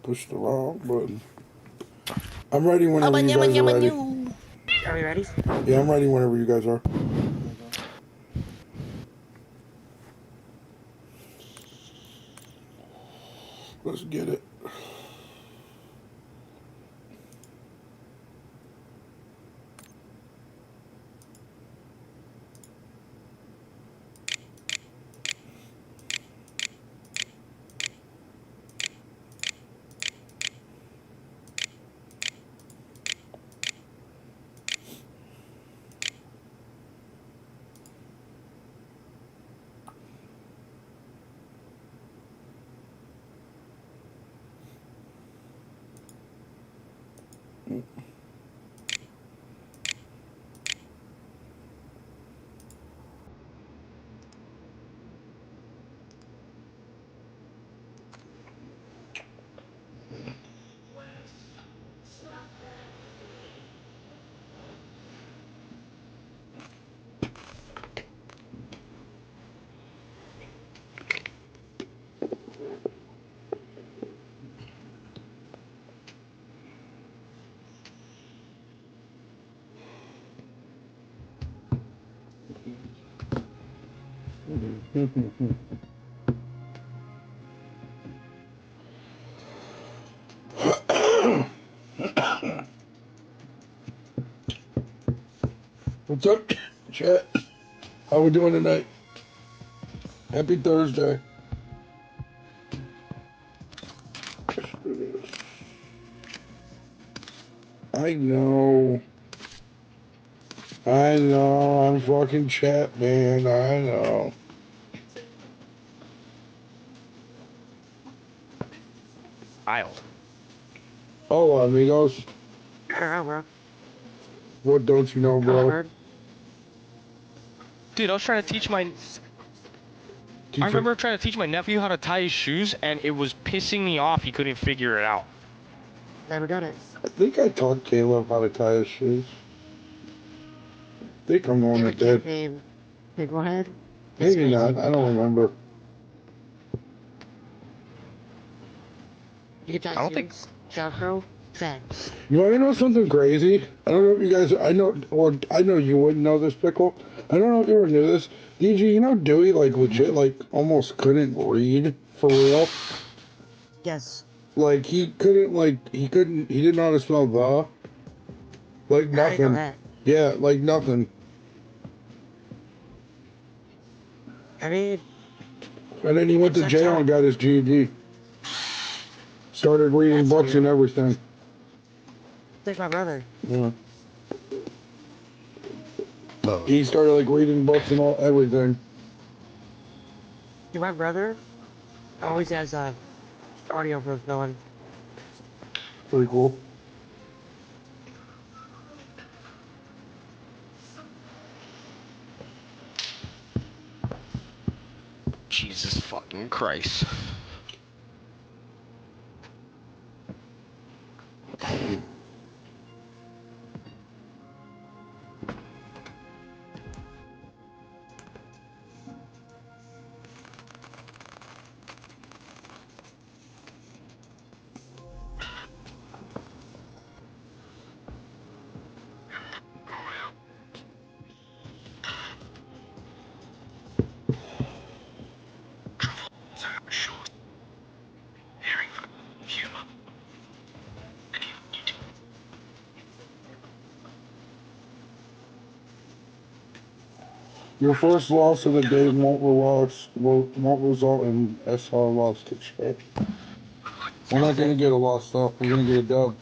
Push the wrong button. I'm ready whenever you guys are ready. Are we ready? Yeah, I'm ready whenever you guys are. Let's get it. What's up, chat? How we doing tonight? Happy Thursday. I know. I'm fucking chat, man. I know. Wild. Hola, amigos. Hello, bro. What don't you know, Hello, bro? bird. Dude, I was trying to teach my... I remember trying to teach my nephew how to tie his shoes, and it was pissing me off. He couldn't figure it out. Never done it. I think I taught Caleb how to tie his shoes. I think I'm the one that did. Okay, go ahead. Maybe not. I don't remember. You can I tie don't think... shoes. Velcro. Thanks. You want to know something crazy? I don't know if you guys. I know you wouldn't know this, Pickle. I don't know if you ever knew this. DG, you know Dewey legit almost couldn't read for real. Yes. He didn't know how to spell the. Nothing. Yeah, nothing. I mean... And then he went to jail and got his GED. Started reading books and everything. Like my brother. Yeah. He started reading books and everything. My brother always has audio books going. Pretty cool. Jesus fucking Christ. Your first loss of the game won't result in SR loss to check. We're not gonna get a loss though. We're gonna get a dub.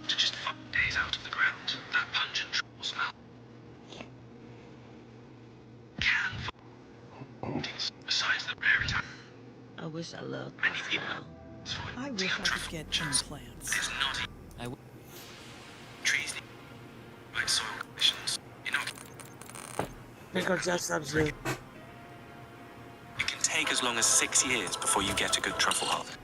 Just fuck days out of the ground. That pungent troll smell. Besides the rare attack. I wish I loved myself. I wish I could get implants. It's not trees need right soil conditions. Think of just something. It can take as long as 6 years before you get a good truffle harvest.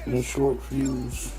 No short fuse.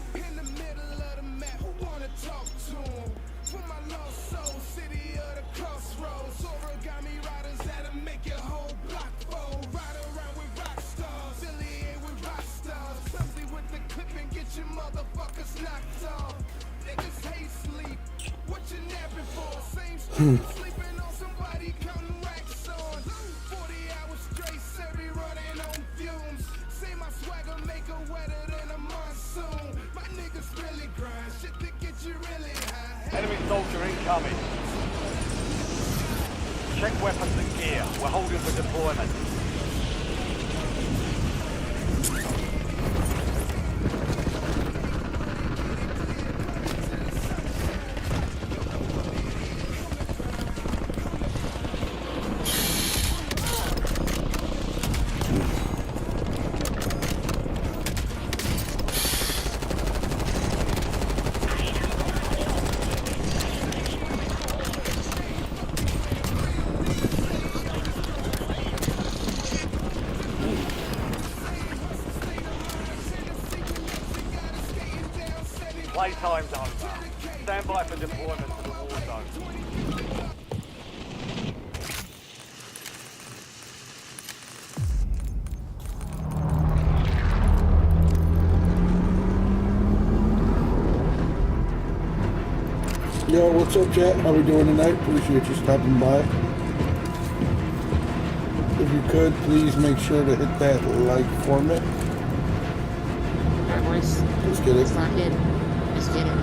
Enemy soldier incoming. Check weapons and gear. We're holding for deployment. Playtime's over. Stand by for deployment to the war zone. Yo, what's up, chat? How we doing tonight? Appreciate you stopping by. If you could, please make sure to hit that like for me. Alright, boys. Let's get Let's it. lock in. Let's get it.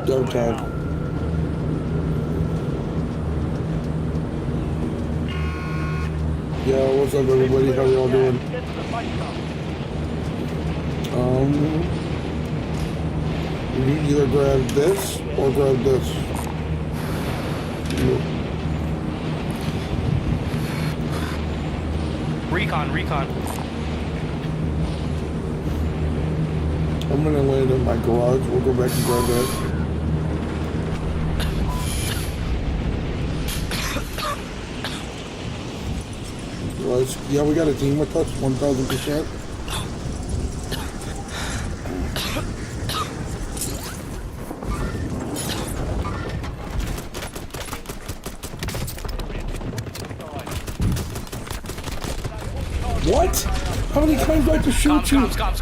Go time. Yo, what's up, everybody? How y'all doing? You either grab this or grab this. Recon. I'm gonna land in my garage. We'll go back and grab that. Yeah, we got a team with us, 1000%. What? How many times do I have to shoot you? Comms.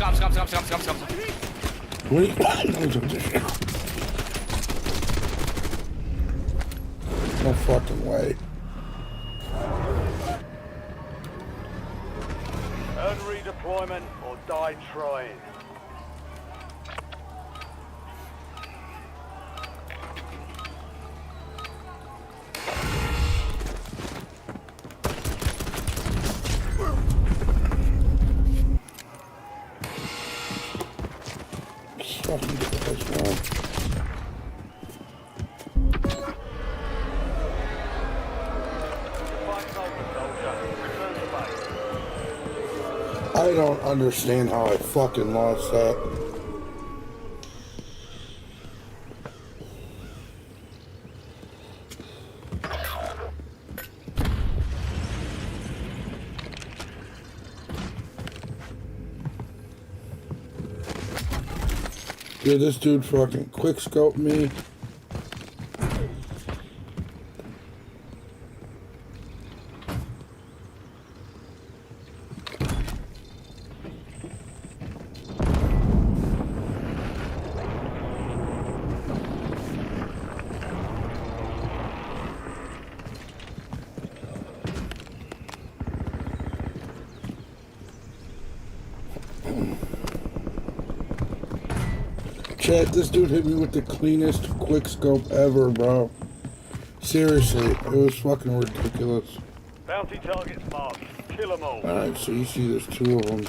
No fucking way. Earn redeployment or die trying. Fucking get the place wrong. Fight's over, soldier. Return to base. I don't understand how I fucking lost that. Dude, this dude fucking quick scoped me. Chat, this dude hit me with the cleanest quick scope ever, bro. Seriously, it was fucking ridiculous. Bounty targets marked. Kill them all. Alright, so you see there's two of them.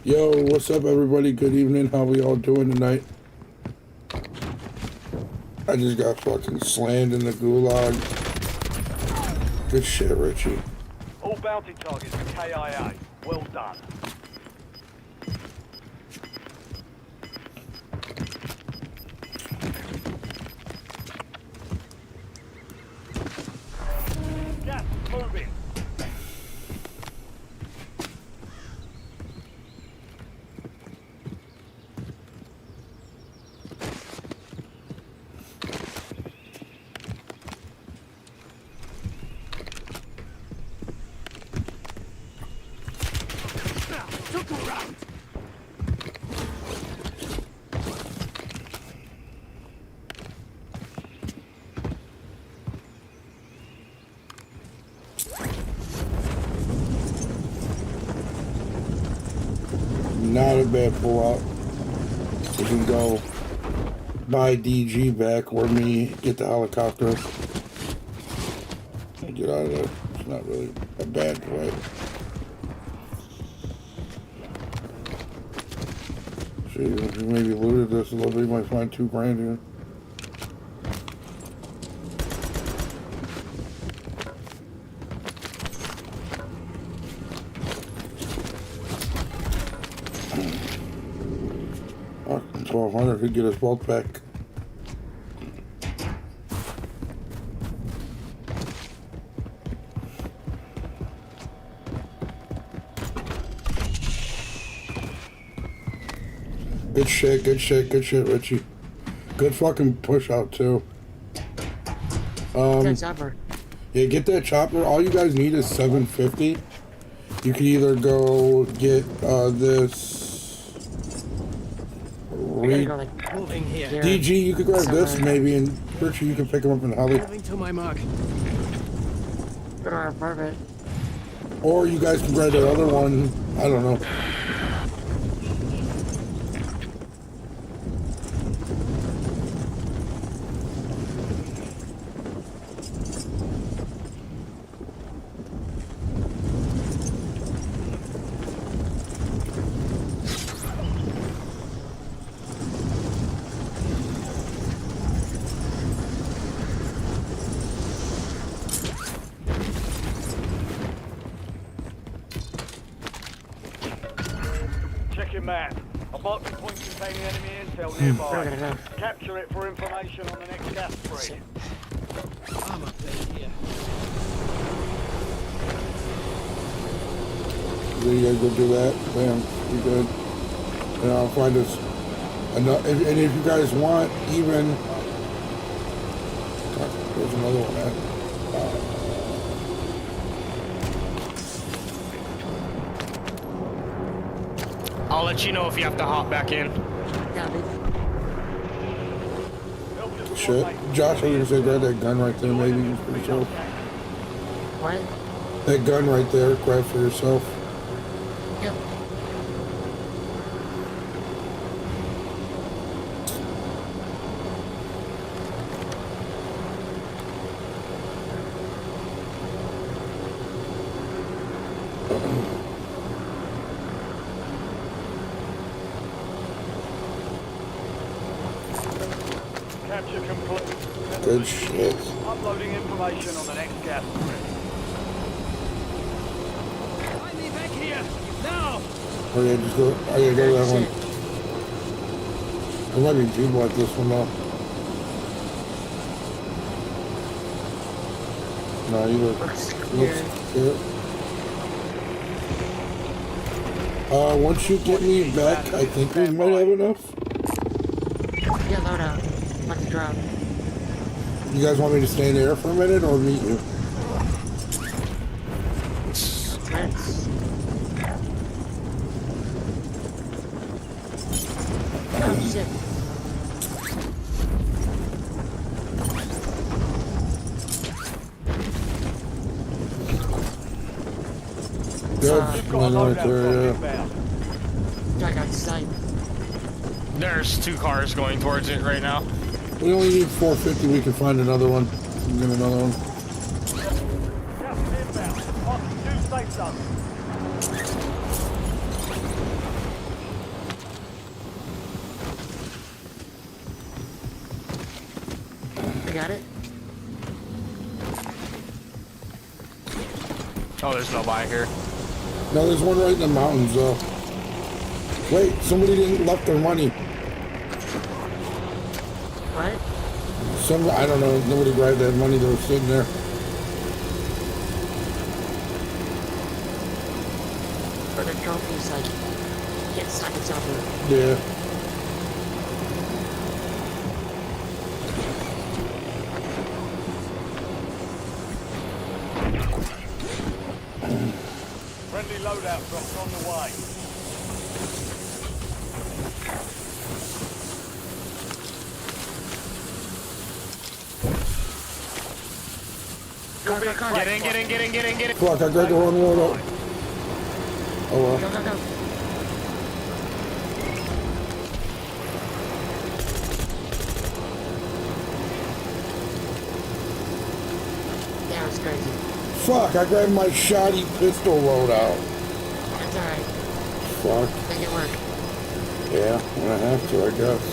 Yo, what's up, everybody? Good evening. How we all doing tonight? I just got fucking slammed in the gulag. Good shit, Richie. All bounty targets are KIA. Well done. Gas moving. Not a bad pullout. We can go buy DG back or me get the helicopter and get out of there. It's not really a bad play. See, if you maybe looted this a little bit, you might find $2,000 here. Oh, 1,200 could get us both back. Good shit, good shit, good shit, Richie. Good fucking push out too. That's ever. Yeah, get that chopper. All you guys need is 750. You can either go get this. I gotta go like Moving here. there. DG, you could grab this Somewhere. maybe, and Richie, you can pick him up in the heli. Moving to my mark. Go to our apartment. Or you guys can grab that other one. I don't know. Check your map. A marking point containing enemy intel Where we nearby. gonna go? Capture it for information on the next gas spree. I'm up here. So you guys go do that. Bam, you good. And I'll find us. And if you guys want, even. God, there's another one at. I'll let you know if you have to hop back in. Yeah, they, Shit. Josh, I was gonna say grab that gun right there, maybe for yourself. what? That gun right there, grab for yourself. Yep. Capture complete. Good shit. Uploading information on the next gas spree. Find me back here. Now. Oh yeah, just go. I gotta go to that one. Shit. There might be people at this one though. No, you look. Looks You look clear. good. Once you get me back, I think we might have enough. Yeah, load out. About to drop. You guys want me to stay in there for a minute or meet you? Let's. Oh shit. Good. You've got a One right loadout there, drop yeah. inbound. I got sight. There's 2 cars going towards it right now. We only need 450. We can find another one. We can get another one. Gas inbound. Marking new safe zone. got it. Oh, there's nobody here. No, there's one right in the mountains, though. Wait, somebody didn't left their money. What? I don't know, nobody grabbed that money that was sitting there. Or the trophies, like, get stuck in something. Yeah. Friendly loadout drops on the way. Go, go, go. Get in, get in, get in, get in, get in. Fuck, I grabbed the wrong one up. Oh well. Go, go, go. That was crazy. Fuck, I grabbed my shoddy pistol loadout. That's alright. Fuck. Make it work. Yeah, I'm gonna have to, I guess.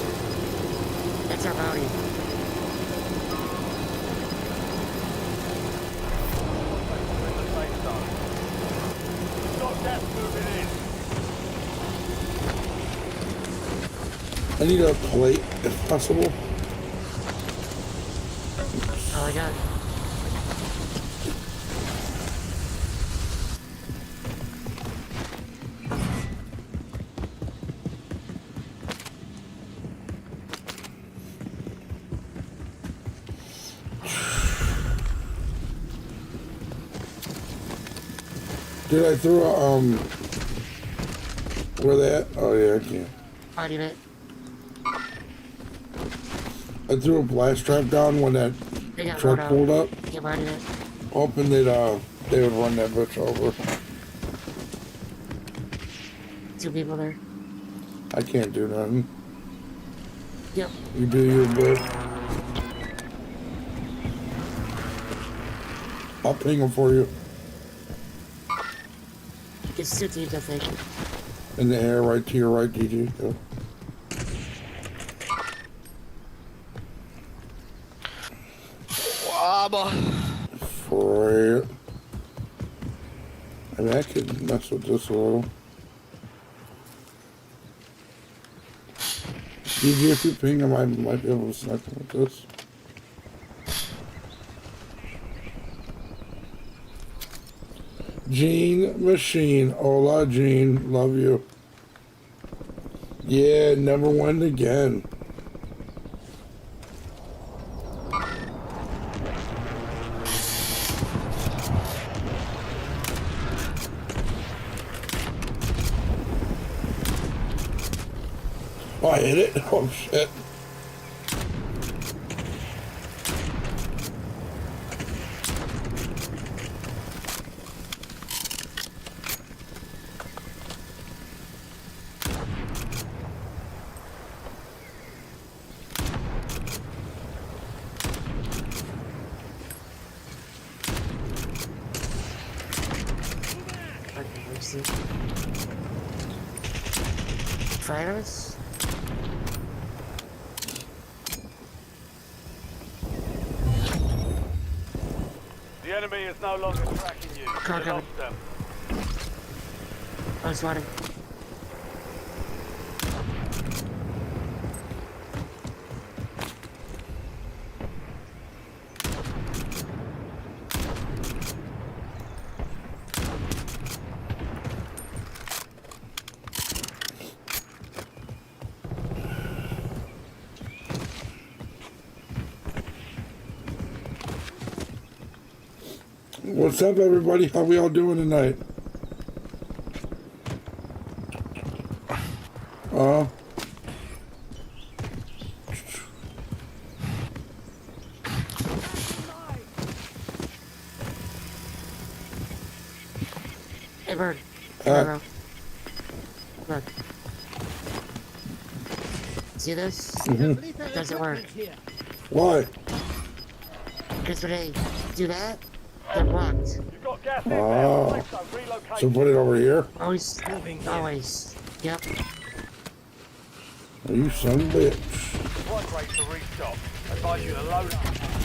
That's our bounty. Got gas moving in. I need a plate, if possible. All I got. Did I throw a, where they at? Oh yeah, I can't. Party it. I threw a blast trap down when that They got truck rolled out. pulled up, Get party it. hoping that, they would run that bitch over. 2 people there. I can't do nothing. Yep. You do your bit. I'll ping them for you. It's 2 teams, I think. In the air, right to your right, DG. Go. For it. I mean, I could mess with this a little. DG, if you ping them, I might be able to snipe them with this. Gene Machine. Hola, Gene. Love you. Yeah, never win again. Oh, I hit it? Oh, shit. Okay, let's see. Fighters? The enemy is no longer tracking you. Come on, You come lost them. I was spotted. What's up, everybody? How we all doing tonight? Hey, Bird. Huh? Bro. Look. See this? Doesn't work. Why? Because when they do that, they're blocked. You've got gas Oh. inbound. Safe zone relocated. So put it over here? Always. Always. Yep. You son of a bitch. Supply crates to restock. Advise you to load up.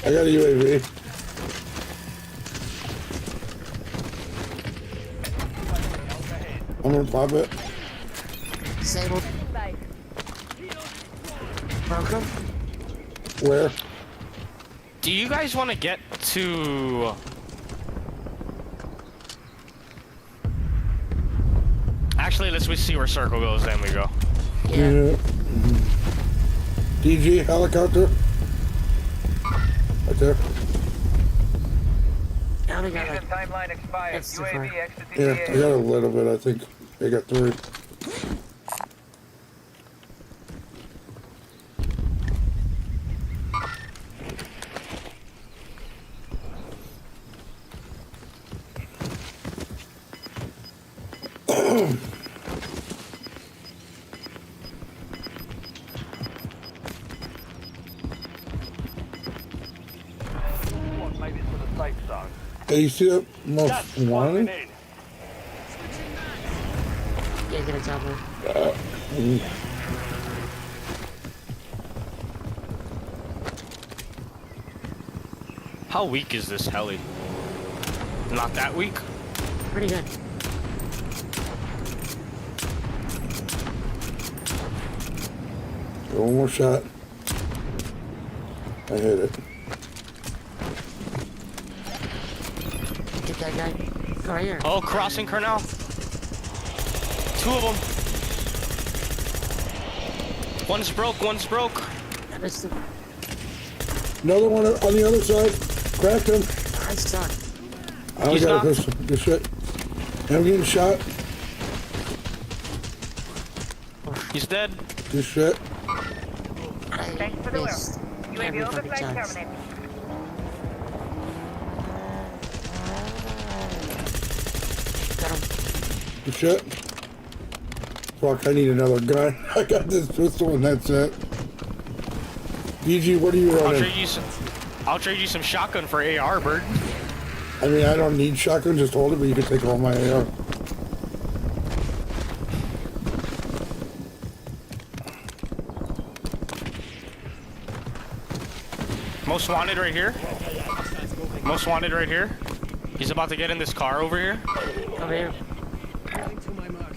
I got a UAV. I'm gonna pop it. Disabled. Broke him. Where? Do you guys want to get to... Actually, let's see where circle goes, then we go. Yeah. DG helicopter. Right there. I only got like... Timeline expired. That's too far. exit Yeah, I got a little bit, I think. I got 3. Made it to the safe zone. Hey, you see that most Gas is closing wanted? in. Yeah, get a double. How weak is this heli? Not that weak? Pretty good. One more shot. I hit it. Get that guy. Go right here. Oh, crossing Cornell. 2 of them. One's broke. I missed him. Another one on the other side. Cracked him. I suck. I only He's got a knocked. pistol. Good shit. I'm getting shot. He's dead. Good shit. I missed every fucking chance. Got him. Good shit. Fuck, I need another gun. I got this pistol and that's it. DG, what are you running? I'll trade you some shotgun for AR, bird. I mean, I don't need shotgun, just hold it, but you can take all my AR. Most wanted right here. Most wanted right here. He's about to get in this car over here. Come here. To my mark.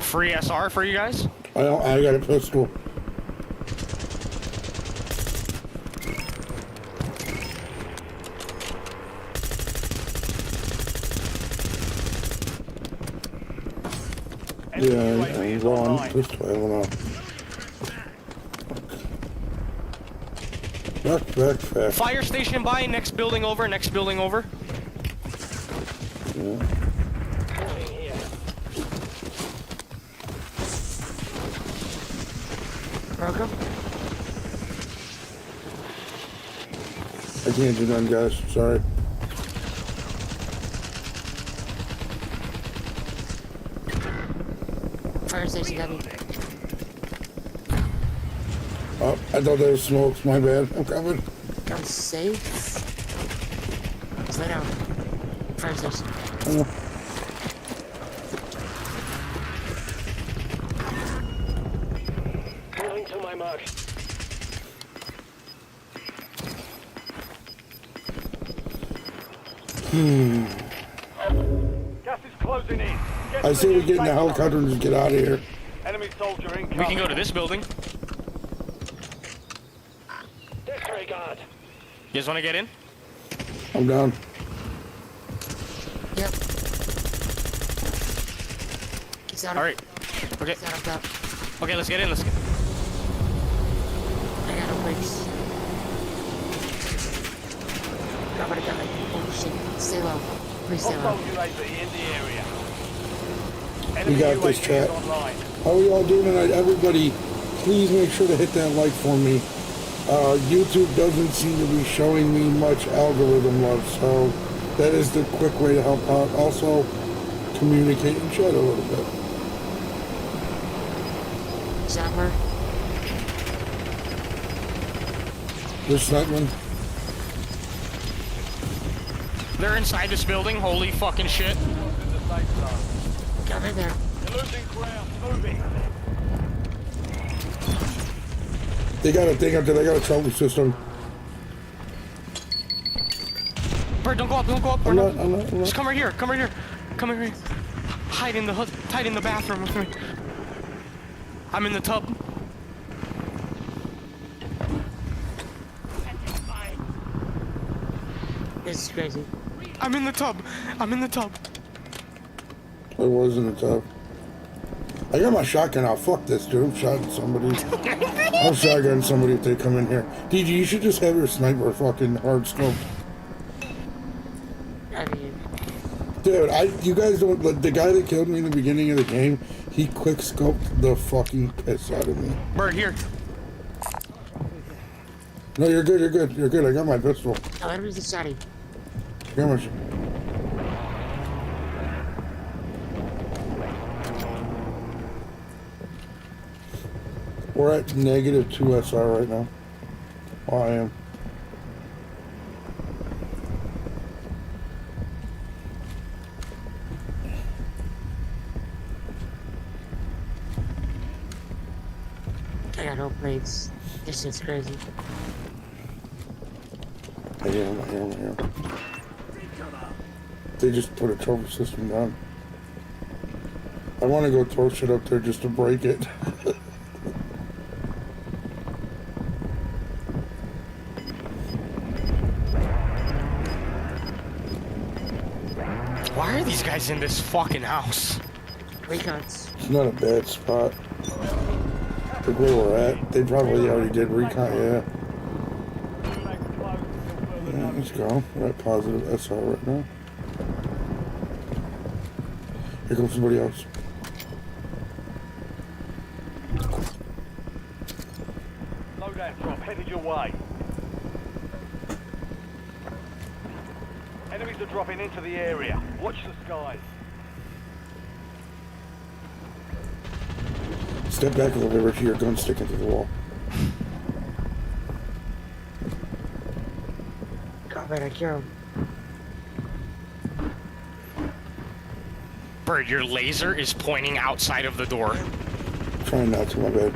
Free SR for you guys. I got a pistol. Yeah, I'm going pistol. I don't know. Back. Fire station by, next building over. Yeah. Broke him. I can't do none, guys. Sorry. Fire station got me. Oh, I thought there was smokes. My bad. I'm coming. Got safe. Just lay down. Fire station. Oh. Moving to my mark. Gas is closing in. Get I to say the we new get in the safe zone. helicopter and just get out of here. Enemy soldier incoming. We can go to this building. Disregard. You guys want to get in? I'm down. Yep. He's out. All right. Okay. He's out of that. Okay, let's get in. Let's get. I got a wings. Got it. Oh shit. Stay low. Please stay low. Hostile UAV in the area. We Enemy got this, UAV chat. is online. How are y'all doing tonight? Everybody, please make sure to hit that like for me. YouTube doesn't seem to be showing me much algorithm love, so that is the quick way to help out. Also, communicate and chat a little bit. Zapper. This segment. They're inside this building. Holy fucking shit. In the safe zone. Got in there. You're losing ground. Moving. They got a thing up there. They got a trophy system. Bird, don't go up, don't go up. I'm not. Just come right here, come right here. Come right here. Hide in the bathroom with me. I'm in the tub. This is crazy. I'm in the tub. I'm in the tub. I was in the tub. I got my shotgun out. Fuck this, dude. I'm shotting somebody. I'll shotgun somebody if they come in here. DG, you should just have your sniper fucking hard scoped. I mean, Dude, you guys don't. Like, the guy that killed me in the beginning of the game, he quick scoped the fucking piss out of me. Bird, here. No, you're good. You're good. You're good. I got my pistol. oh, enemies the shotty. I got my. We're at -2 SR right now. Oh, I am. I got no plates. This is crazy. I am. They just put a trophy system down. I want to go throw shit up there just to break it. Why are these guys in this fucking house? Recons. It's not a bad spot. Look where we're at. They probably already did recon, yeah. Yeah, let's go. We're at positive SR right now. Here comes somebody else. Loadout drop headed your way. Enemies are dropping into the area. Watch the skies. Step back a little bit, Richie. Your gun's sticking to the wall. God, man, I kill him. Bird, your laser is pointing outside of the door. Trying not to, my bad.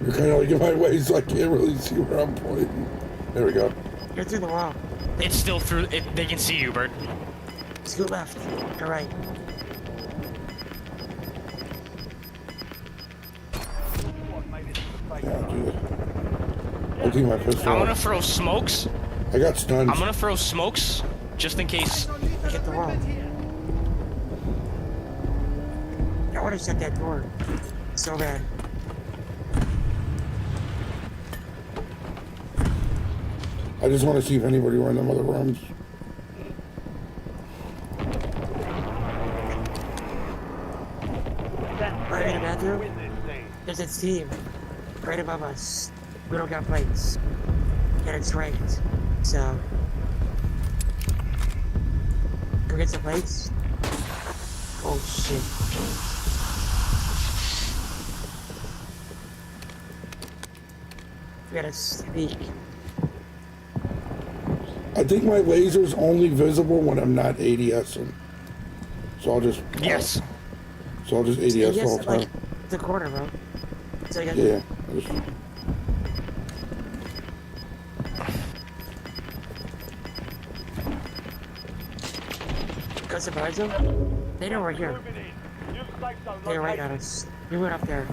You're kind of like in my way, so I can't really see where I'm pointing. There we go. You're through the wall. It's still through. They can see you, Bird. Scoot left. Or right. Yeah, I'll do it. I'll keep my pistol. I'm gonna throw smokes. I got stuns. I'm gonna throw smokes just in case. Get the wall. I want to shut that door. So bad. I just want to see if anybody were in them other rooms. Right in the bathroom. There's a team right above us. We don't got plates. And it's ranked. So. Go get some plates. Oh shit. We gotta speak. I think my laser's only visible when I'm not ADSing. So I'll just... Yes. So I'll just ADS the whole time. Like the corner, bro. So I got Yeah. I just, go surprise them. They know we're here. They're right on us. We went up there.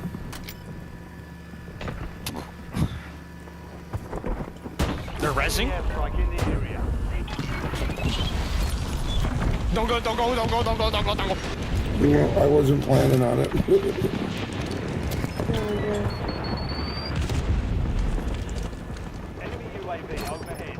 They're rezzing. Don't go, don't go, don't go, don't go, don't go, don't go. you know, I wasn't planning on it. Enemy UAV overhead.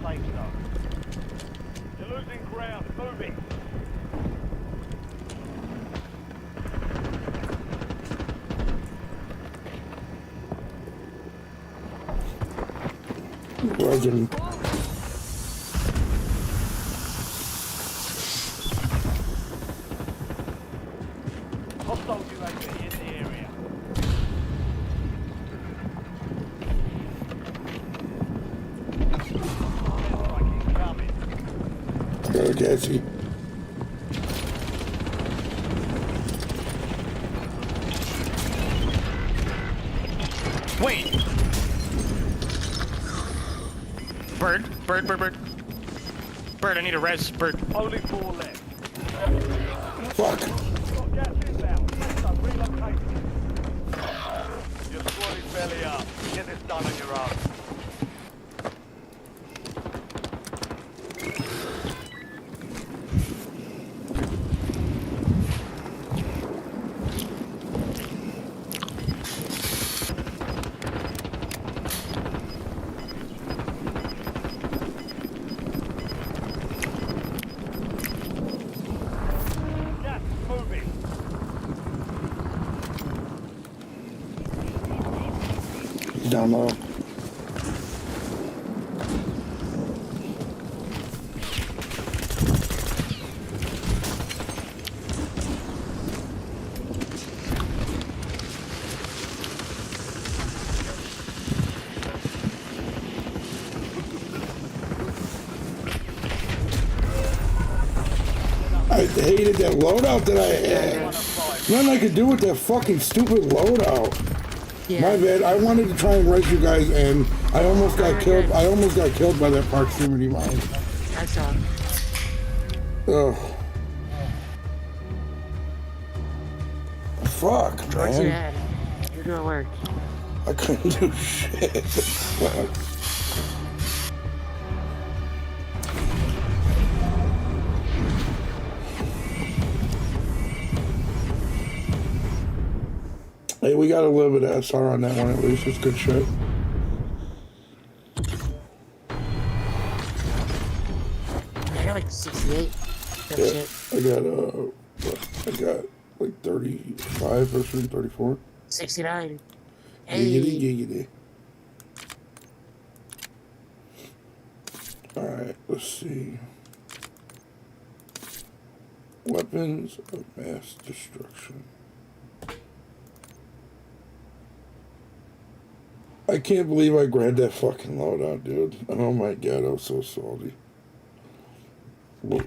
Safe zone. You're losing ground. Moving. Legend. Hostile Okay, I see. Wait. Bird. Bird, I need a res. Bird. Only 4 left. Fuck. Got gas inbound. So relocate. Your squad is belly up. Get this done on your own. Gas moving. He's down low. I hated that loadout that I had. Nothing I could do with that fucking stupid loadout. Yeah. My bad. I wanted to try and res you guys, and I almost got killed. I almost got killed by that proximity mine. That's all. Ugh. Fuck, Towards your man. head. You're doing work. I couldn't do shit. Fuck. Hey, we got a little bit of SR on that one at least. It's good shit. I got like 68. That's Yeah, it. I got like 35 or 34. 69. Giggity, Hey. giggity. Alright, let's see. Weapons of mass destruction. I can't believe I grabbed that fucking loadout, dude. Oh my god, I was so salty. Whoa.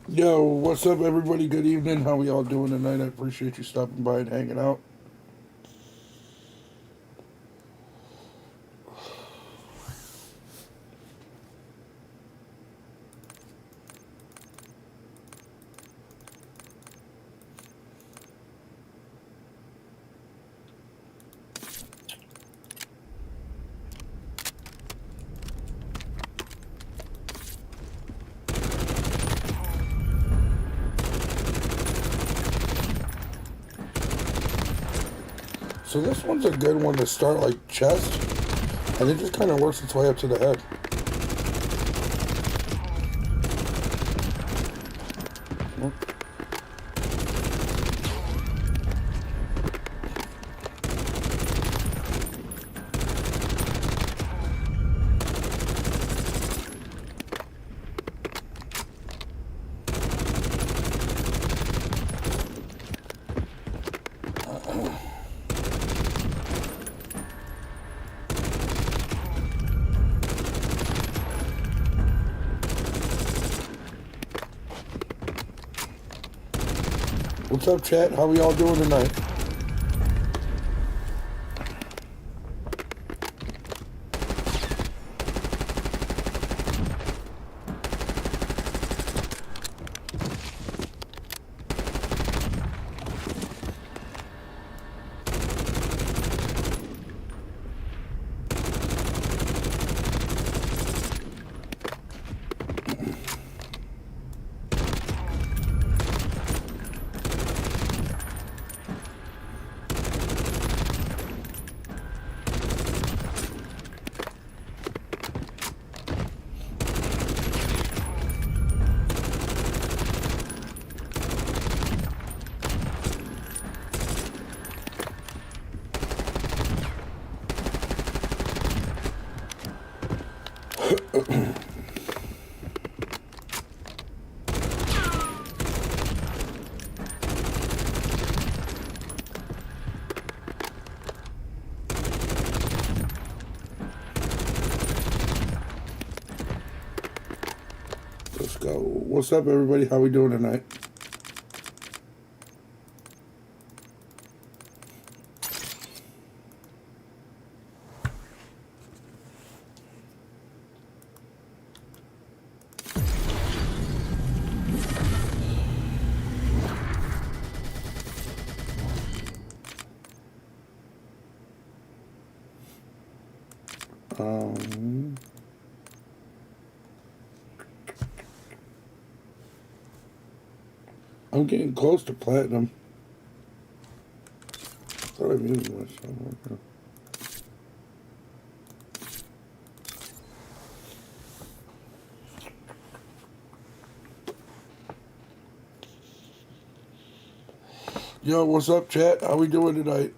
Yo, what's up, everybody? Good evening. How we all doing tonight? I appreciate you stopping by and hanging out. So this one's a good one to start like chest, and it just kind of works its way up to the head. What's up, chat? How we all doing tonight? Let's go. What's up, everybody? How we doing tonight? I'm getting close to platinum. Thought I muted myself. Yo, what's up, chat? How we doing tonight?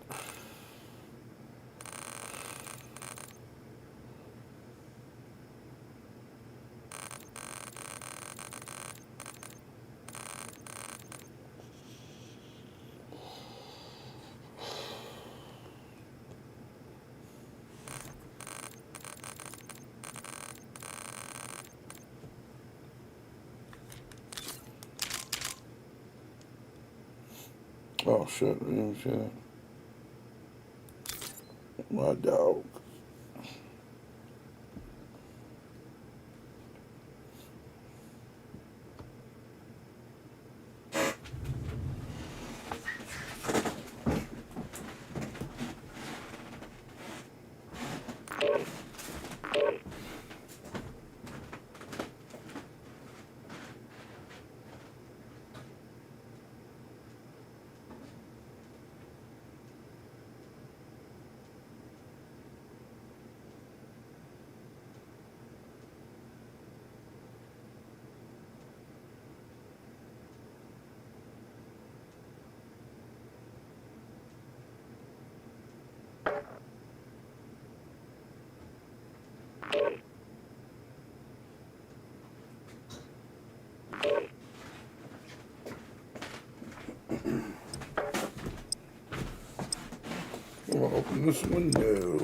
Oh shit, I didn't see that. My dog. I'll open this window.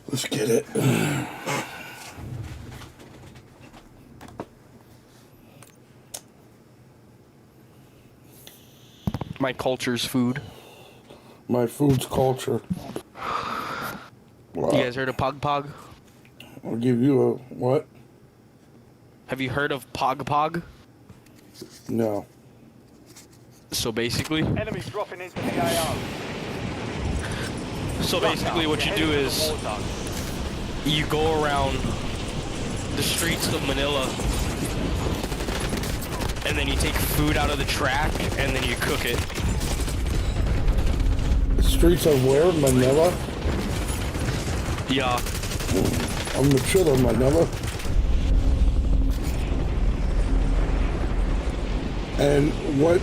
Let's get it. My culture's food. My food's culture. Wow. You guys heard of Pog Pog? I'll give you a what? Have you heard of Pog Pog? No. So basically, Enemies dropping into the AO. what you do is you go around the streets of Manila and then you take food out of the track and then you cook it. Streets of where? Manila? Yeah. I'm the chill of Manila. And what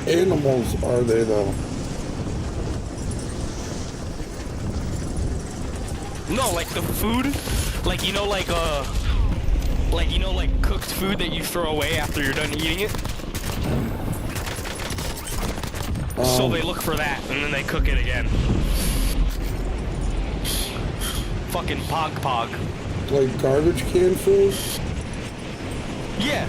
animals are they though? No, like the food, like cooked food that you throw away after you're done eating it. So they look for that and then they cook it again. Fucking Pog Pog. Like garbage can food? Yeah.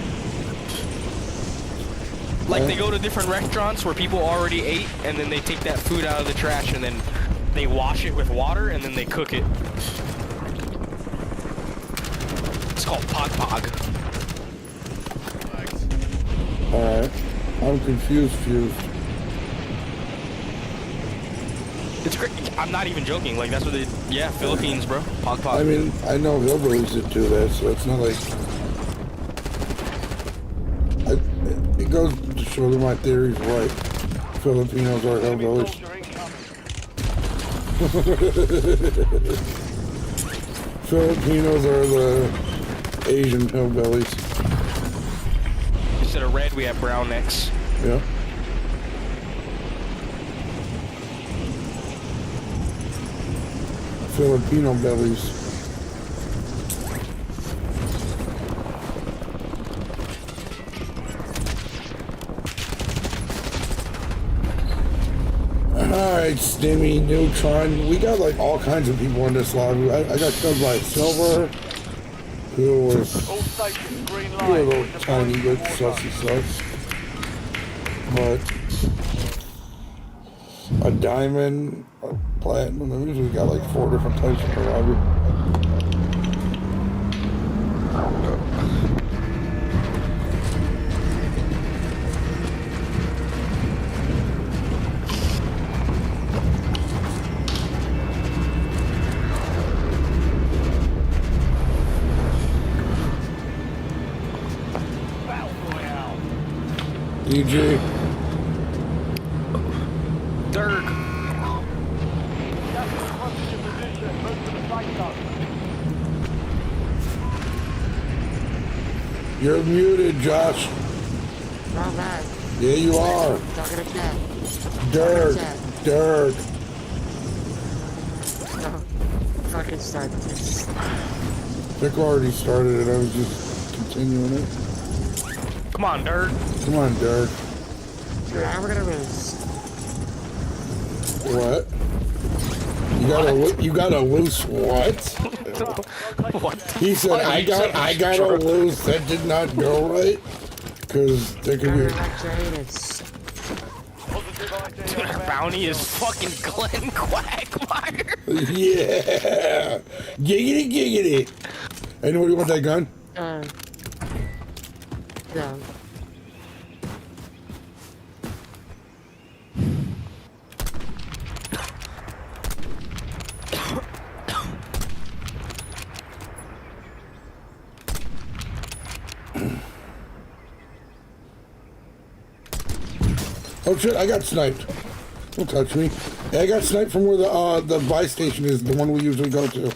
Like they go to different restaurants where people already ate and then they take that food out of the trash and then they wash it with water and then they cook it. It's called Pog Pog. Alright. I'm confused. It's great. I'm not even joking. Like that's what they. Yeah, Philippines, bro. Pog Pog. I mean, I know hillbillies that do that, so it's not like. It goes to show that my theory's right. Filipinos are Enemy hillbillies. soldier incoming. Filipinos are the Asian hillbillies. instead of red, we have brown necks. Yeah. Filipino bellies. Alright, Stimmy, Neutron. We got like all kinds of people in this lobby. I got killed by Silver, who was All stations green a light. little Deploying tiny to bit Warzone. sussy sus. But a diamond, a platinum. I mean, we got like 4 different types in the lobby. Battle Royale. EG. Dirk. Gas is close to your position. Move to the safe zone. You're muted, Josh. Wrong man. Yeah, you are. Talking to chat. Dirk. Dirk. No. Fucking start this. Vic already started it. I was just continuing it. Come on, Dirk. Come on, Dirk. Dude, how we're gonna lose? What? You got a loose what? What? He said I got a loose that did not go right. Cause there could be Positive ID on Bounty is fucking Glenn Quagmire. yeah. Giggity giggity. Anybody want that gun? No. Oh shit, I got sniped. Don't touch me. Yeah, I got sniped from where the buy station is, the one we usually go to.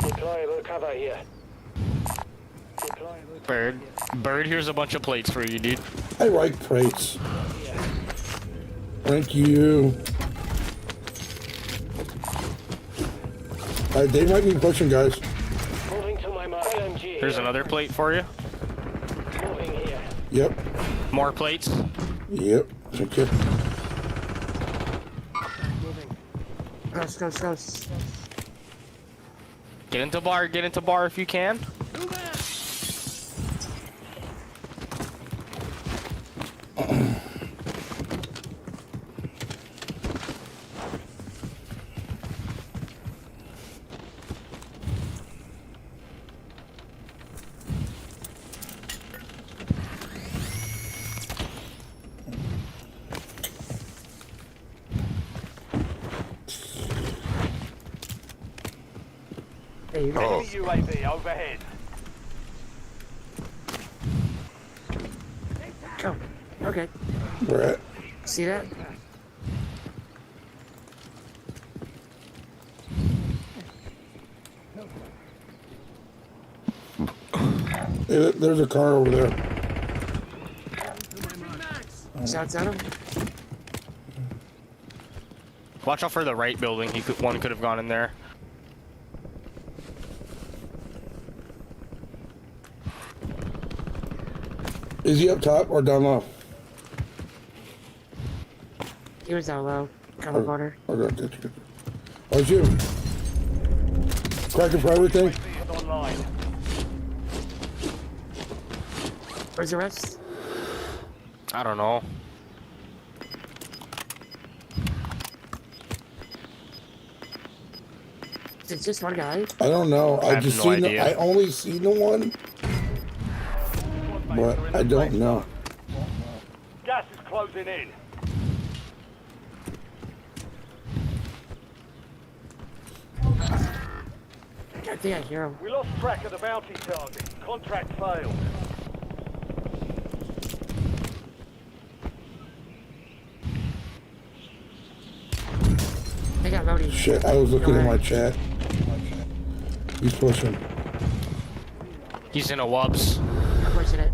Deployable cover here. Bird. Bird, here's a bunch of plates for you, dude. I like crates. Thank you. They might be pushing, guys. Moving to my mark. LMG. Here's another plate for you. Moving here. Yep. More plates. Yep. Thank you. Go. Get into bar if you can. Hey, Enemy UAV overhead. go. Okay. Where at? See that? Hey, there's a car over there. Shots at him. Watch out for the right building. One could have gone in there. Is he up top or down low? He was down low. Cover corner. Okay, good. Oh, it's you. Cracking for everything? UAV is online. Where's the rest? I don't know. Is it just one guy? I don't know. I have just no seen idea. I only seen the one, but I don't know. Gas is closing in. I think I hear him. We lost track of the bounty target. Contract failed. They got low loading. Shit, I was looking at my Alright. chat. He's pushing. He's in a wubs. I'm pushing it.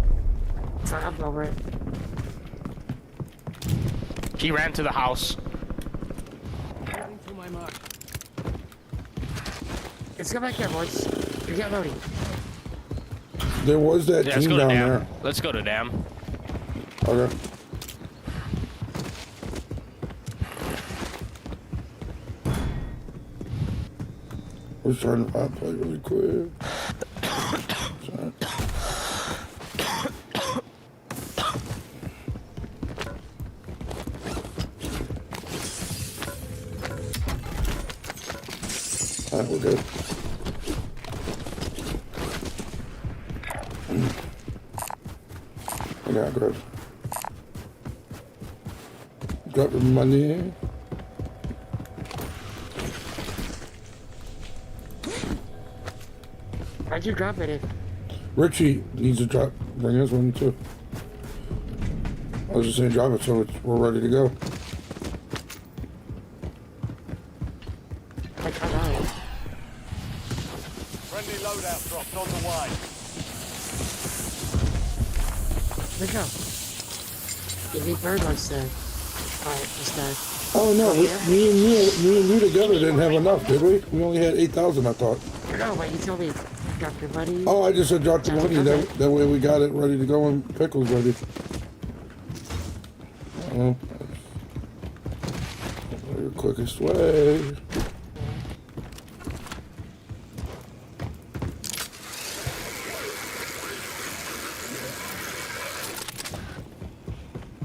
So I'm over it. He ran to the house. Let's go back there, boys. We got loading. There was that Yeah, let's team go to down Dam. there. Let's go to Dam. Okay. We're starting to play really quick. Sorry. Alright, we're good. I got good. Got the money. Why'd you drop it in? Richie needs to drop. Bring his one too. I was just saying drop it so we're ready to go. I cut out. Friendly loadout drops on the way. Let's go. Give me bird wants to. Alright, let's go. Oh no, me and you together didn't have enough, did we? We only had 8,000, I thought. No, but you told me drop your buddy. Oh, I just said drop the money. That way we got it ready to go and pickles ready. Oh, the quickest way.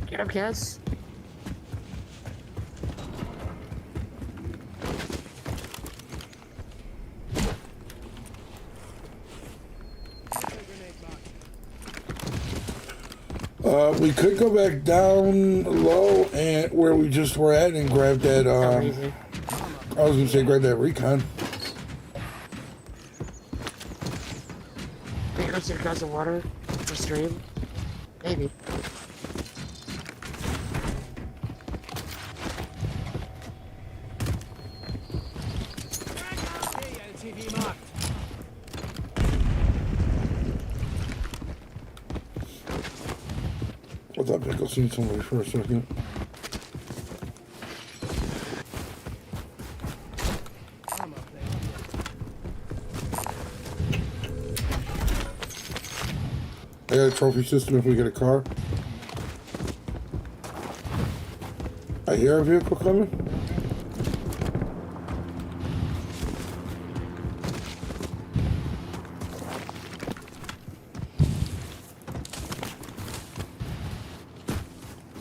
Get up, Cass. We could go back down low and where we just were at and grab that. Easy. I was gonna say grab that recon. Maybe go to the glass of water for stream. Maybe. What's up, Pickle? Seen somebody for a second. I got a trophy system if we get a car. I hear a vehicle coming.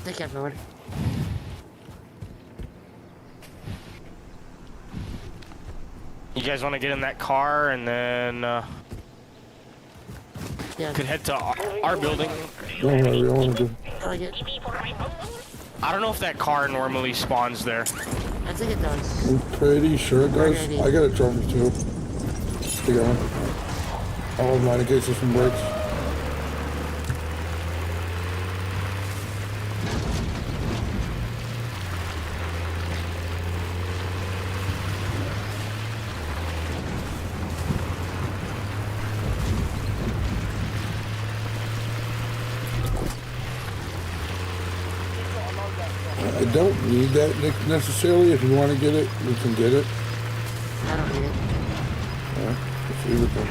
Take it, Lord. You guys want to get in that car and then Yeah. could head to our building. Don't worry, we don't want to do. I like it. I don't know if that car normally spawns there. I think it does. I'm pretty sure it does. Okay. I got a trophy too. You got one? All of mine in case there's some breaks. I don't need that necessarily. If you want to get it, you can get it. I don't need it. Yeah, just leave it there.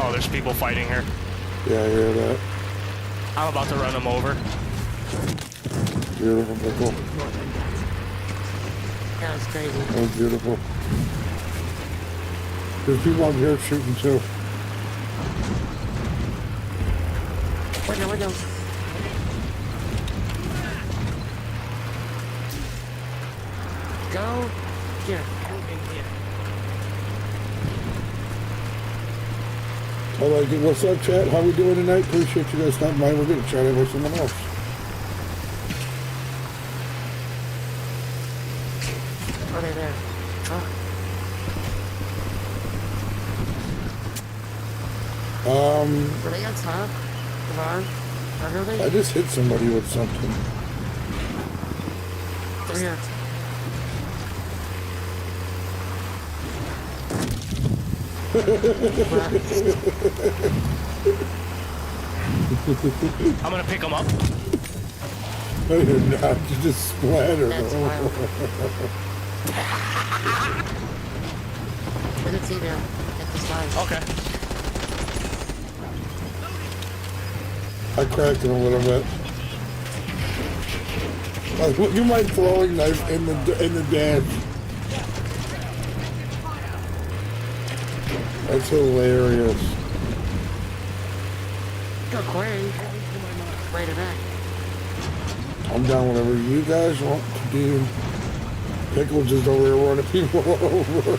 Oh, there's people fighting here. Yeah, I hear that. I'm about to run them over. Beautiful, Pickle. That was crazy. That was beautiful. There's people up here shooting too. Window. Go. Here. I like it. What's up, chat? How we doing tonight? Appreciate you guys stopping by. We're gonna chat with someone else. Oh, they're there. Oh. Were they on top? Come on. Are they? I just hit somebody with something. Come here. I'm gonna pick him up. No, you're not. You just splattered. That's wild. There's a team now. At this line. Okay. I cracked him a little bit. Like, look at my throwing knife in the dash. That's hilarious. Go, Corey. Right or back. I'm down whatever you guys want to do. Pickle just over here running people over.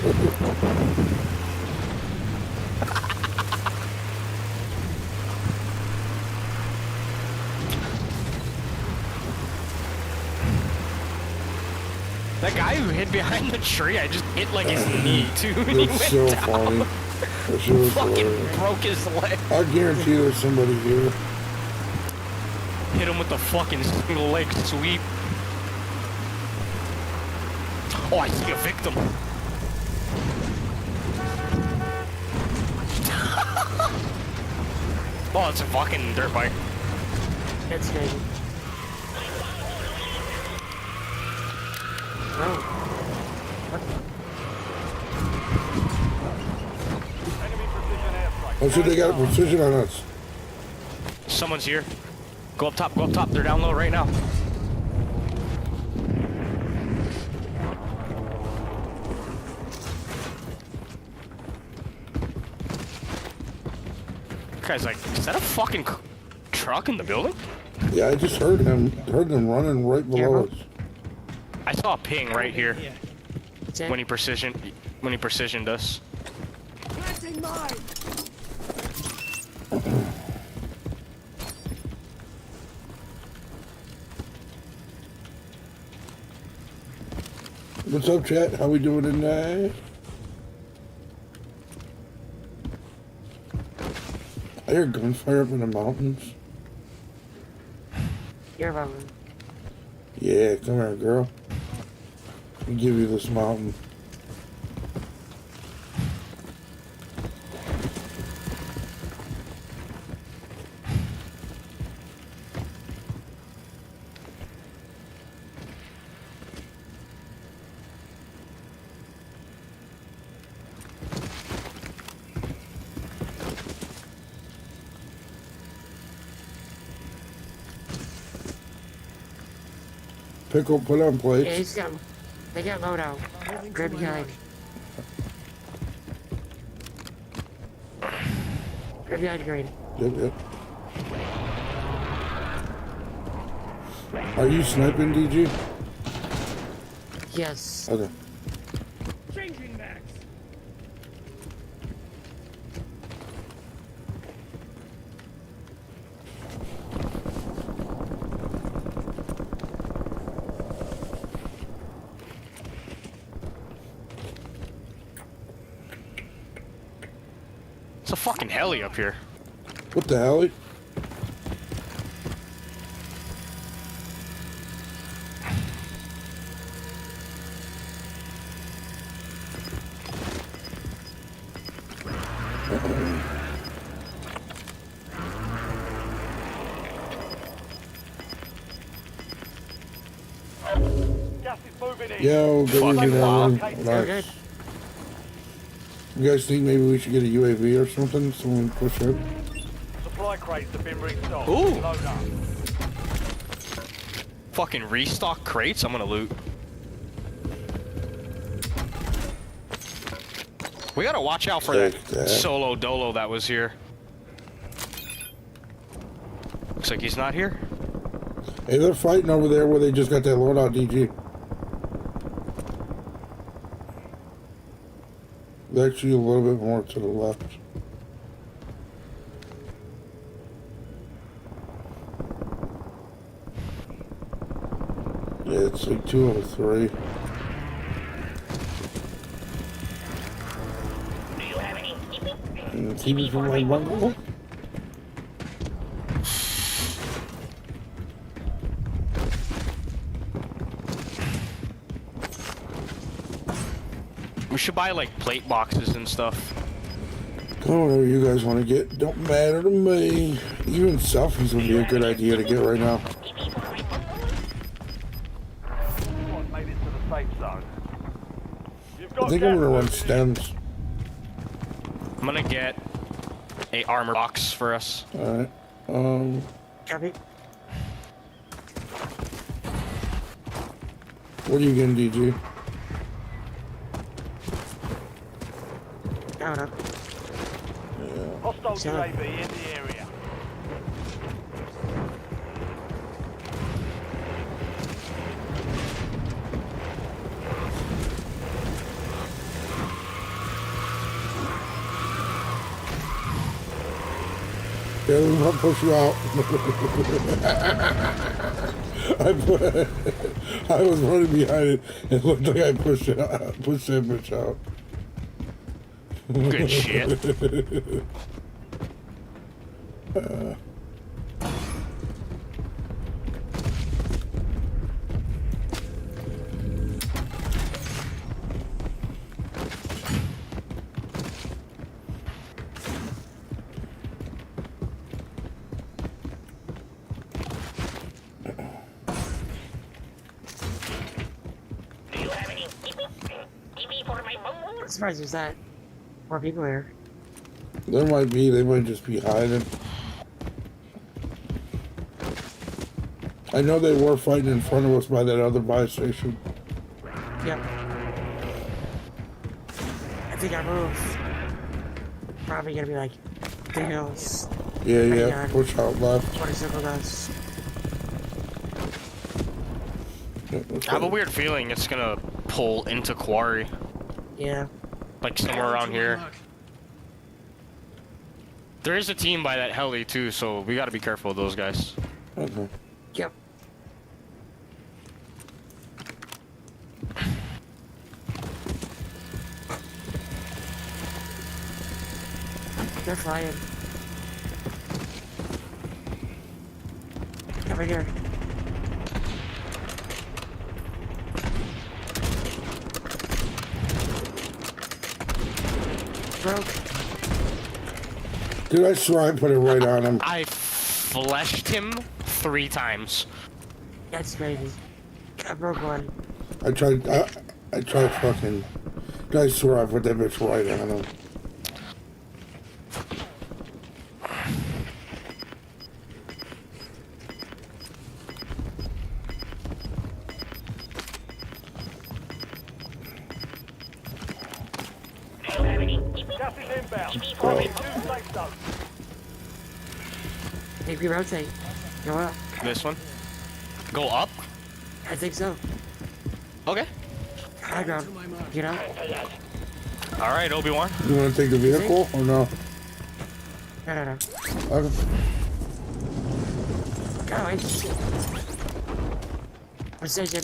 That guy who hid behind the tree, I just hit like his knee too. And he That's went so down. funny. That shit was Fucking hilarious. broke his leg. I guarantee there's somebody here. Hit him with the fucking single leg sweep. Oh, I see a victim. Oh, it's a fucking dirt bike. That's good. Oh. Enemy precision airstrike. Oh shit, they got a precision on us. Someone's here. Go up top, go up top. They're down low right now. Guy's like, is that a fucking truck in the building? Yeah, I just heard them running right below us. I saw a ping right here Check. when he precisioned us. What's up, chat? How we doing tonight? I hear gunfire up in the mountains. You're welcome. Yeah, come here, girl. I'll give you this mountain. Pickle, put on Yeah, plates. he's got. They got loadout. Right behind. Right behind green. Yep. Are you sniping, DG? Yes. Okay. It's a fucking heli up here. What the hell? Gas is moving in. Yo, good Fucking evening, wow. everyone. They're good. Nice. You guys think maybe we should get a UAV or something? Someone push up? Supply crates have been restocked. Ooh. Load up. Fucking restock crates. I'm gonna loot. We gotta watch out for Take that that. solo dolo that was here. Looks like he's not here. Hey, they're fighting over there where they just got that loadout, DG. They're actually a little bit more to the left. Yeah, it's like 2 over 3. And TV from my bungalow? We should buy like plate boxes and stuff. Whatever you guys want to get, don't matter to me. Even selfies would be a good idea to get right now. Squad made it to the safe zone. You've I got think I'm gas gonna run moving in. stems. I'm gonna get a armor box for us. Alright. Copy. What are you getting, DG? I don't know. Hostile Sure. UAV in the area. Yeah, I'll push you out. I was running behind it. It looked like I pushed it out, pushed that bitch out. Good shit. I'm surprised there's that more people here. There might be, they might just be hiding. I know they were fighting in front of us by that other buy station. Yep. I think our move probably gonna be like the hills. Yeah, Hang yeah, on. push out left. What a circle does. Yeah, let's I have a go. weird feeling it's gonna pull into quarry, Yeah. like somewhere around here. There is a team by that heli too, so we gotta be careful of those guys. Okay. Yep. They're flying. Come in here. Broke. Dude, I swear I put it right on him. I fleshed him 3 times. That's crazy. I broke one. I tried fucking... Dude, I swear I put that bitch right on him. Gas is inbound. Moving to safe zone. I think we rotate. Go up. This one. Go up? I think so. Okay. High ground. Get up. Alright, Obi-Wan. You want to take the vehicle or no? No. Okay. Go away. Precision.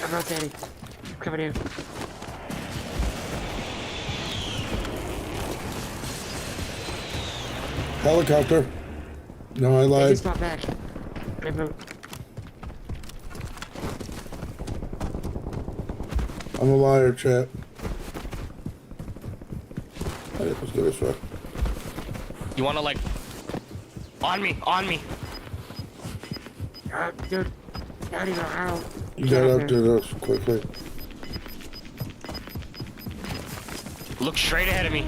I'm rotating. Coming in. Helicopter. No, I They lied. just got back. They moved. I'm a liar, chat. Alright, let's go this way. You wanna like... On me! On me! Dude. I don't even know how. You Get got up up to this quickly. Look straight ahead of me.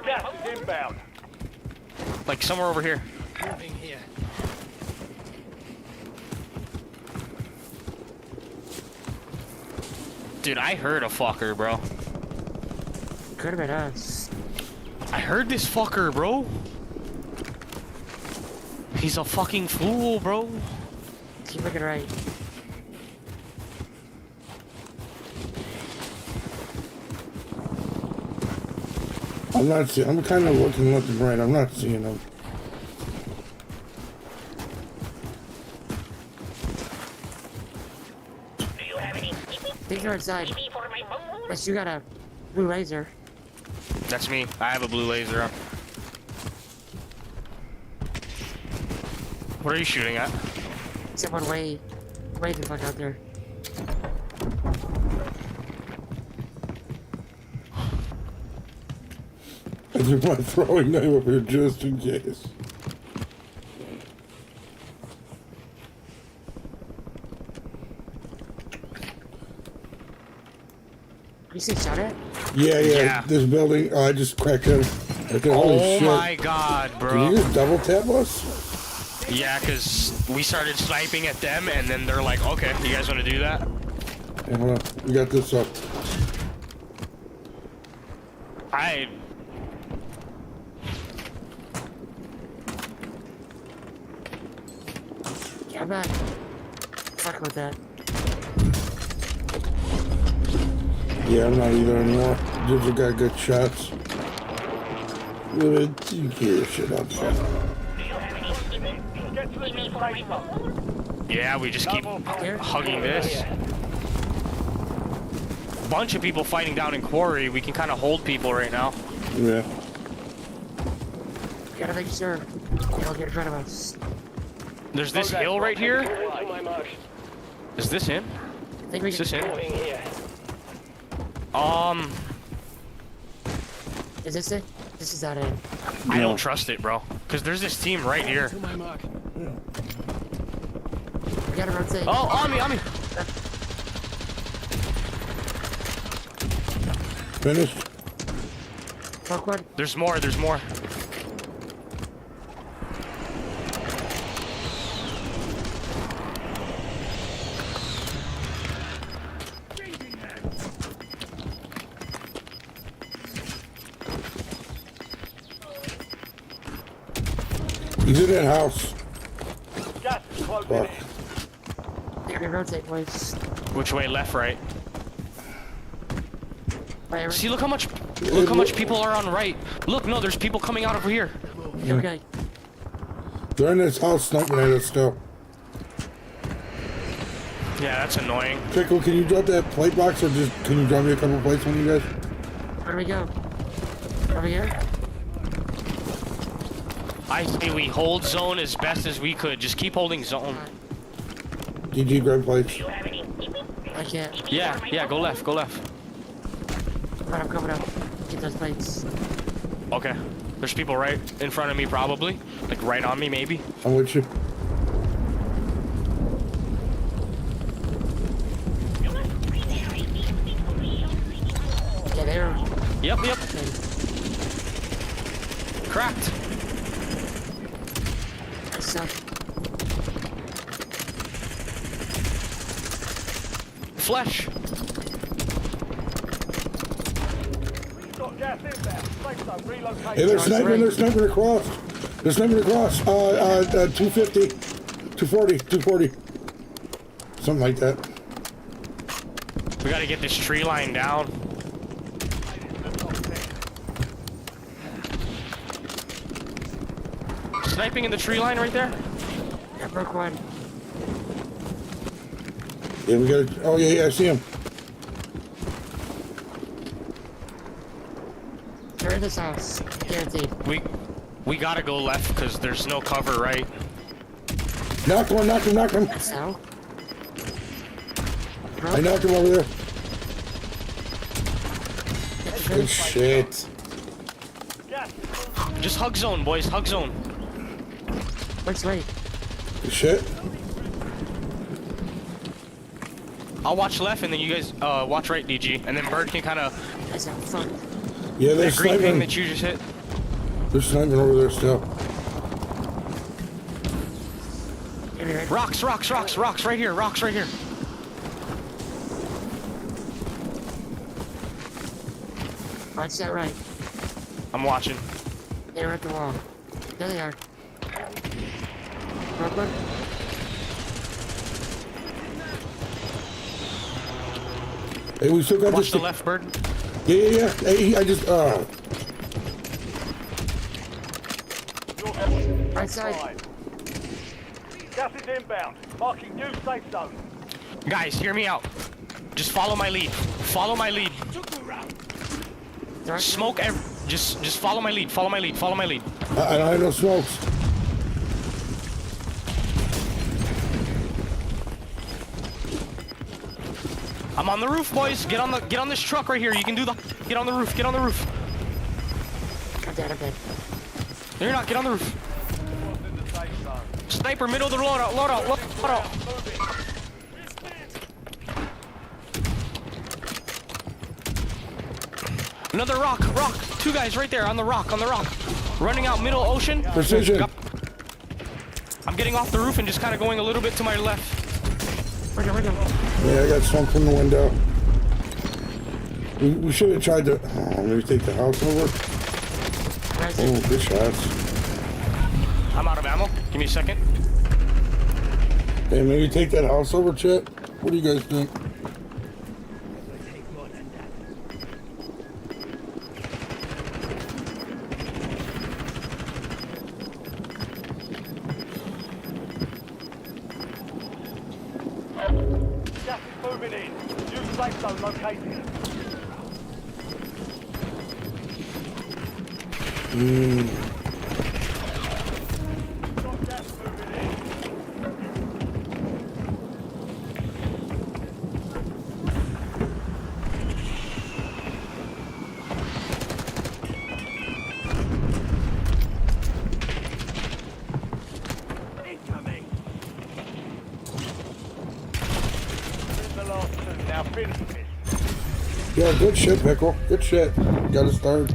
Gas is inbound. Like somewhere over here. Dude, I heard a fucker, bro. Could have been us. I heard this fucker, bro. He's a fucking fool, bro. Keep looking right. I'm not seeing. I'm kind of looking left and right. I'm not seeing them. Think you're inside. Unless you got a blue laser. That's me. I have a blue laser on. What are you shooting at? Someone way the fuck out there. I just want throwing knife up here just in case. You see shot at? Yeah. This building. Oh, I just cracked it. Holy Oh shit. my god, Can bro. you just double tap us? Yeah, because we started sniping at them, and then they're like, okay, you guys want to do that? Hey, hold on. We got this up. Yeah, I'm not fucking with that. Yeah, I'm not either anymore. Just got good shots. You get your shit up. Get to the new safe zone. Yeah, we just keep hugging this. Bunch of people fighting down in Quarry. We can kind of hold people right now. Yeah. Gotta make sure they don't get in front of us. There's this hill right here. Moving to my mark. Is this in? I think we Is this can. in? Moving here. Is this it? This is not it. I don't trust it, bro. Because there's this team right here. We gotta rotate. Oh, on me, on me. Finished? Fuck one. There's more, there's more. He's in that house. Gas is closing Fuck. in. They can rotate, boys. Which way, left, right? Fire. See, look how much people are on right. Look, no, there's people coming out over here. Okay. They're in this house sniping at us still. Yeah, that's annoying. Pickle, can you drop that plate box or just can you drop me a couple plates when you guys? Where do we go? Over here? I say we hold zone as best as we could. Just keep holding zone. GG, grab plates. I can't. Yeah, go left, go left. Alright, I'm coming up. Get those plates. Okay. There's people right in front of me, probably. Like right on me, maybe. I'm with you. Yeah, there. Yep. Okay. Cracked. So, Flesh. Got gas inbound. Safe zone relocated. Hey, they're sniping across. They're sniping across. 250, 240, 240. Something like that. We gotta get this tree line down. Sniping in the tree line right there. I broke one. Yeah, we got to. Oh, yeah, I see him. They're in this house. Guaranteed. We gotta go left because there's no cover right. Knocked him. So? I knocked him over there. Good shit. Just hug zone, boys. Hug zone. Which way? Good shit. I'll watch left and then you guys watch right, DG, and then Bird can kind of That's not fun. Yeah, they're that green ping sniping. that you just hit. They're sniping over there still. Give me right. Rocks right here. Rocks right here. Watch that right. I'm watching. They're at the wall. There they are. Broke one. Hey, we still got Watch this. the left, Bird. Yeah. Hey, I just. Right side. Gas is inbound. Marking new safe zone. Guys, hear me out. Just follow my lead. Follow my lead. They're Smoke Just follow my lead. Follow my lead. Follow my lead. I don't have no smokes. I'm on the roof, boys. Get on this truck right here. You can do the. Get on the roof. Get on the roof. I'm dead. No, you're not. Get on the roof. What's in the safe zone? Sniper, middle of the loadout. Loadout. Another rock. Two guys right there on the rock. Running out middle ocean. Precision. I'm getting off the roof and just kind of going a little bit to my left. Window. Yeah, I got swung from the window. We should have tried to maybe take the house over. Oh, good shots. I'm out of ammo. Give me a second. Hey, maybe take that house over, Chet. What do you guys think? Gas is moving in. New safe zone located. Got gas moving in. Incoming. In the last two. Now finish this. Yeah, good shit, Pickle. Good shit. Got to start.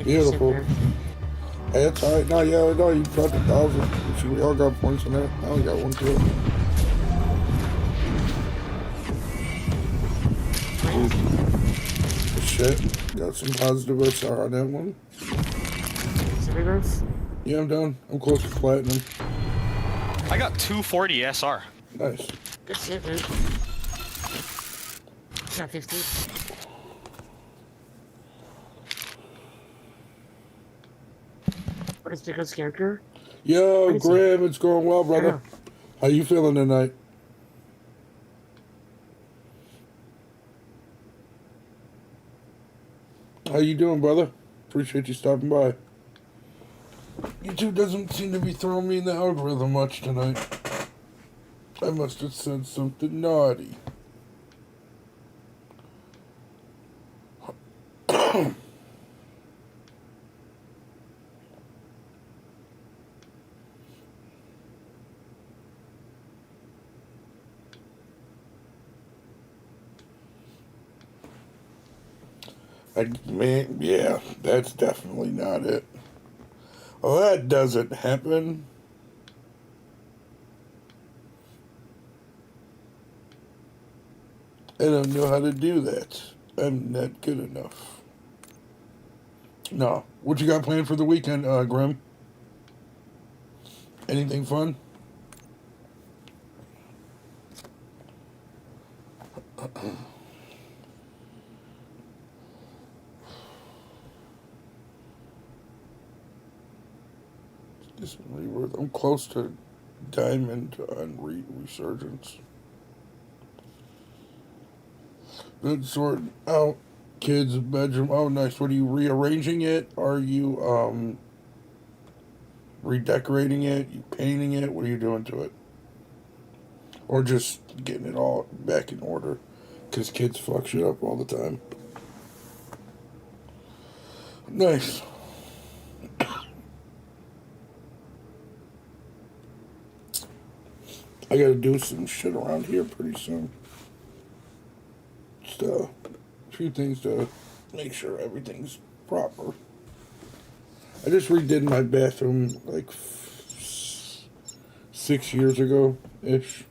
Beautiful. Hey, that's alright. No, you got the 1,000. We all got points on that. I only got one too. Good shit. Got some positive SR on that one. Yeah, I'm done. I'm close to platinum. I got 240 SR. Nice. Good shit, dude. Got 15. What is Pickle's character? Yo, Crazy. Graham, it's going well, brother. Yeah. How you feeling tonight? How you doing, brother? Appreciate you stopping by. YouTube doesn't seem to be throwing me in the algorithm much tonight. I must have said something naughty. Man, yeah, that's definitely not it. Well, that doesn't happen. I don't know how to do that. I'm not good enough. No. What you got planned for the weekend, Grim? Anything fun? I'm close to Diamond on Resurgence. Good sort out. Kids' bedroom. Oh, nice. What are you rearranging it? Are you redecorating it? You painting it? What are you doing to it? Or just getting it all back in order? Because kids fuck shit up all the time. Nice. I gotta do some shit around here pretty soon. Just a few things to make sure everything's proper. I just redid my bathroom like 6 years ago-ish.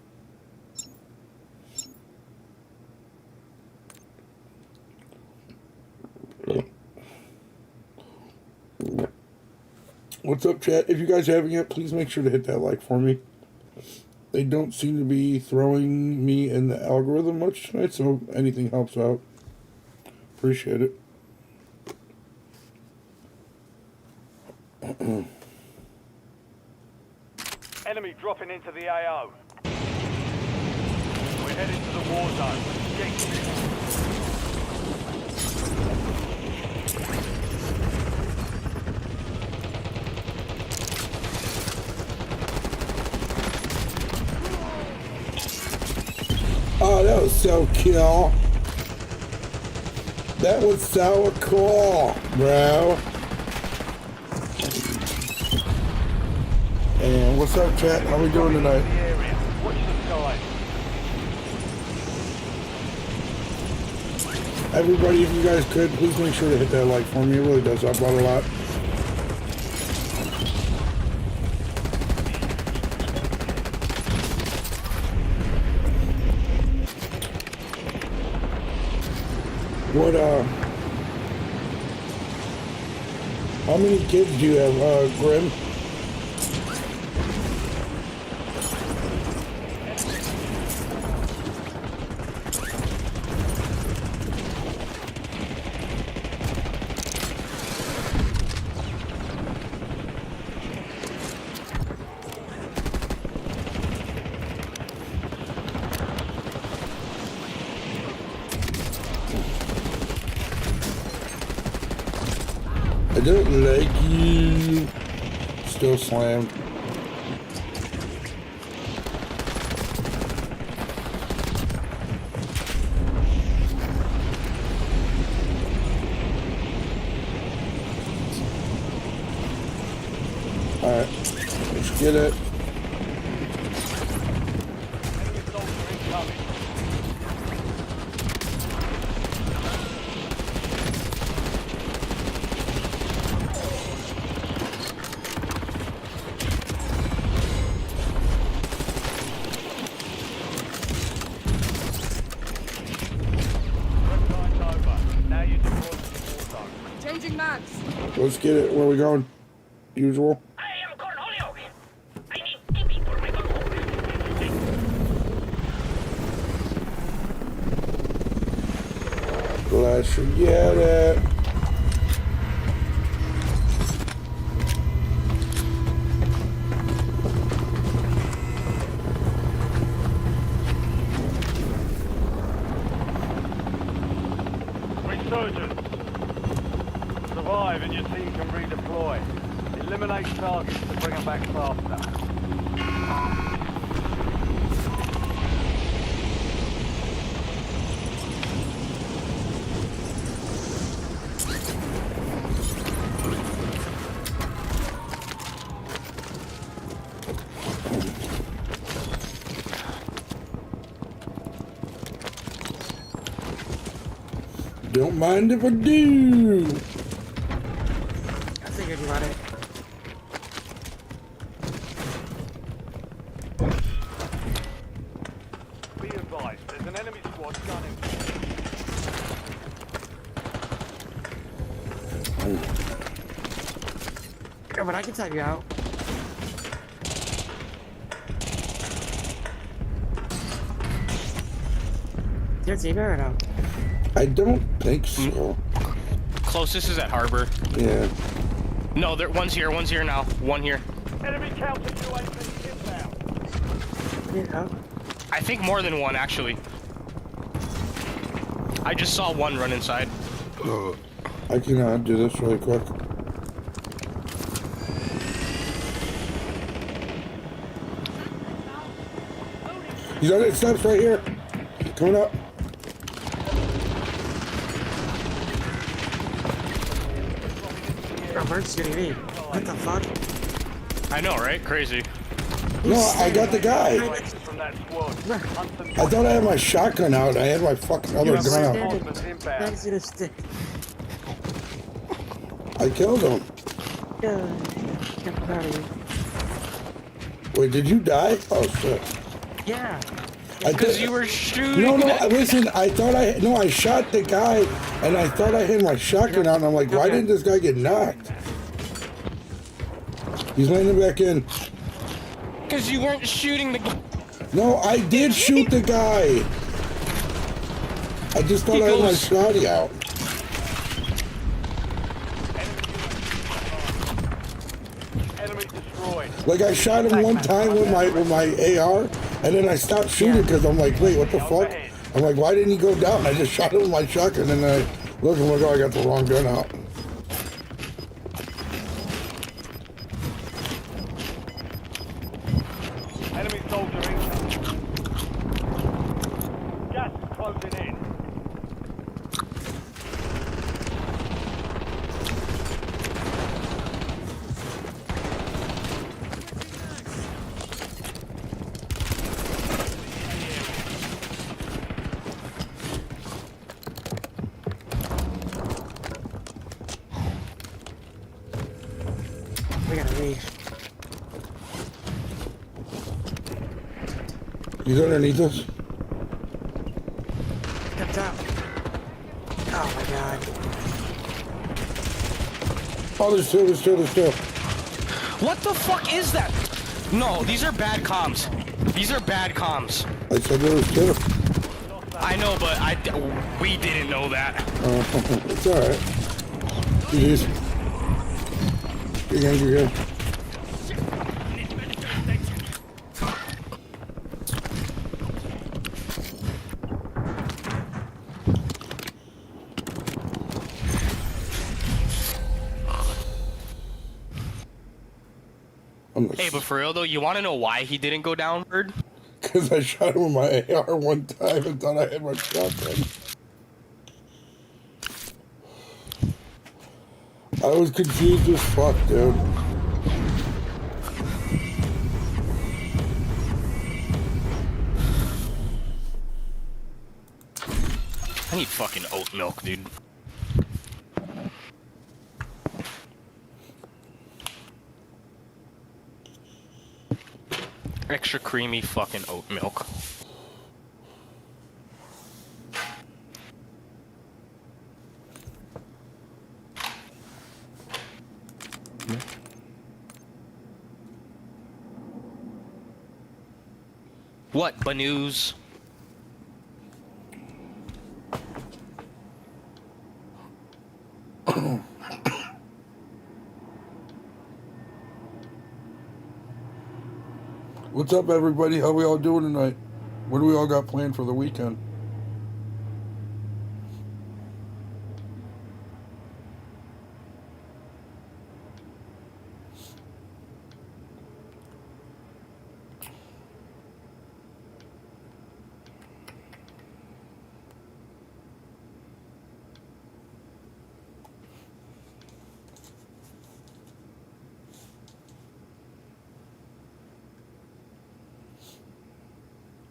What's up, chat? If you guys haven't yet, please make sure to hit that like for me. They don't seem to be throwing me in the algorithm much tonight, so anything helps out. Appreciate it. Enemy dropping into the AO. We're heading to the war zone. Get was so cool. That was so cool, bro. And what's up, chat? How we doing tonight? The area. Watch the sky. Everybody, if you guys could, please make sure to hit that like for me. It really does help out a lot. What, how many kids do you have, Grim? I don't like you. Still slammed. Alright, let's get it. Enemy soldier incoming. Time's over. Now you deploy to Warzone. Changing maps. Let's get it. Where we going? Usual. I am Cornholio. I need TP for my gun. Let's get it. Resurgence. Survive and your team can redeploy. Eliminate targets to bring them back faster. Don't mind if I do. I figured you had it. Be advised, there's an enemy squad gunning. Yeah, but I can type you out. Is your team here or no? I don't think so. Closest is at Harbor. Yeah. No, one's here now. One here. Enemy counter UAV inbound. Yeah. I think more than one, actually. I just saw one run inside. I can do this really quick. He's on it. Steps right here. Coming up. Robert's shooting me. What the fuck? I know, right? Crazy. No, I got the guy. From that squad. Hunt them I thought I had my shotgun out. I had my fucking other You're gun out. reinforcements inbound. Thanks to the stick. I killed him. Yeah. I'm proud of you. Wait, did you die? Oh shit. Yeah. I Because did- you were shooting. No, listen, I shot the guy, and I thought I had my shotgun out, and I'm like, why didn't this guy get knocked? He's landing back in. Because you weren't shooting the. No, I did shoot the guy. I just thought I had my shotty out. Enemy destroyed. Like I shot him one time with my AR, and then I stopped shooting because I'm like, wait, what the fuck? I'm like, why didn't he go down? I just shot him with my shotgun, and then I look and look, oh, I got the wrong gun out. Enemy soldier incoming. Gas We gotta leave. He's underneath us. Stepped up. Oh my god. Oh, there's two. What the fuck is that? No, these are bad comms. These are bad comms. I said there was two. I know, but we didn't know that. It's alright. Jeez. You're good. Hey, but for real though, you want to know why he didn't go down, Bird? Because I shot him with my AR one time and thought I had my shotgun. I was confused as fuck, dude. I need fucking oat milk, dude. Extra creamy fucking oat milk. What, Banus? What's up, everybody? How we all doing tonight? What do we all got planned for the weekend?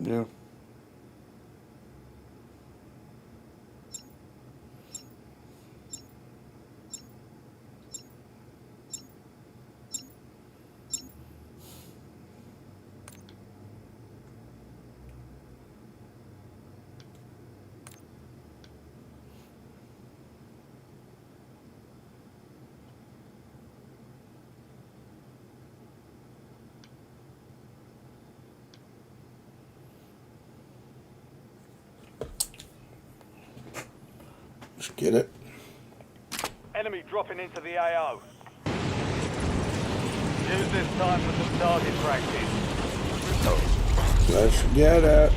Yeah. Let's get it. Enemy dropping into the AO. Use this time for some target practice. Let's get it.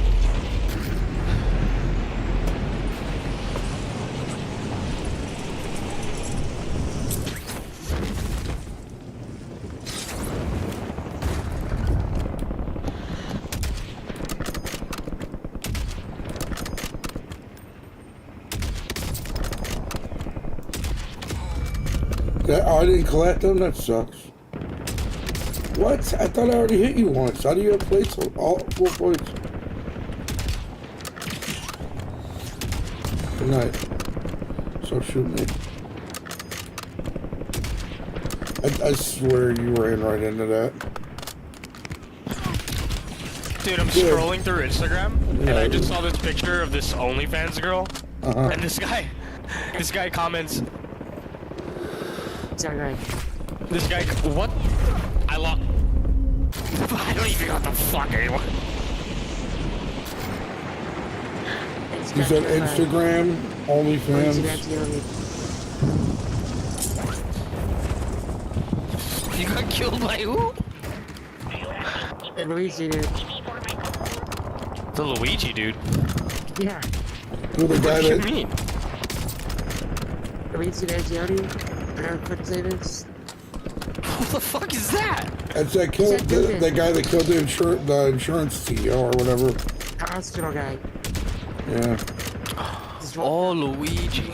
Oh, I didn't collect them? That sucks. What? I thought I already hit you once. How do you have plates? All 4 points. Good night. So shoot me. I swear you ran right into that. Dude, I'm scrolling through Instagram, and I just saw this picture of this OnlyFans girl, and this guy comments, Sorry, this guy, what? I don't even know what the fuck anymore. You said Instagram, OnlyFans. You got killed by who? Luigi, dude. The Luigi dude. Yeah. Who the guy What do you that? mean? Luigi Mangione. Whatever quick save is. What the fuck is that? That's that killed the guy that killed the insurance CEO or whatever. Hospital guy. Yeah. Oh, Luigi.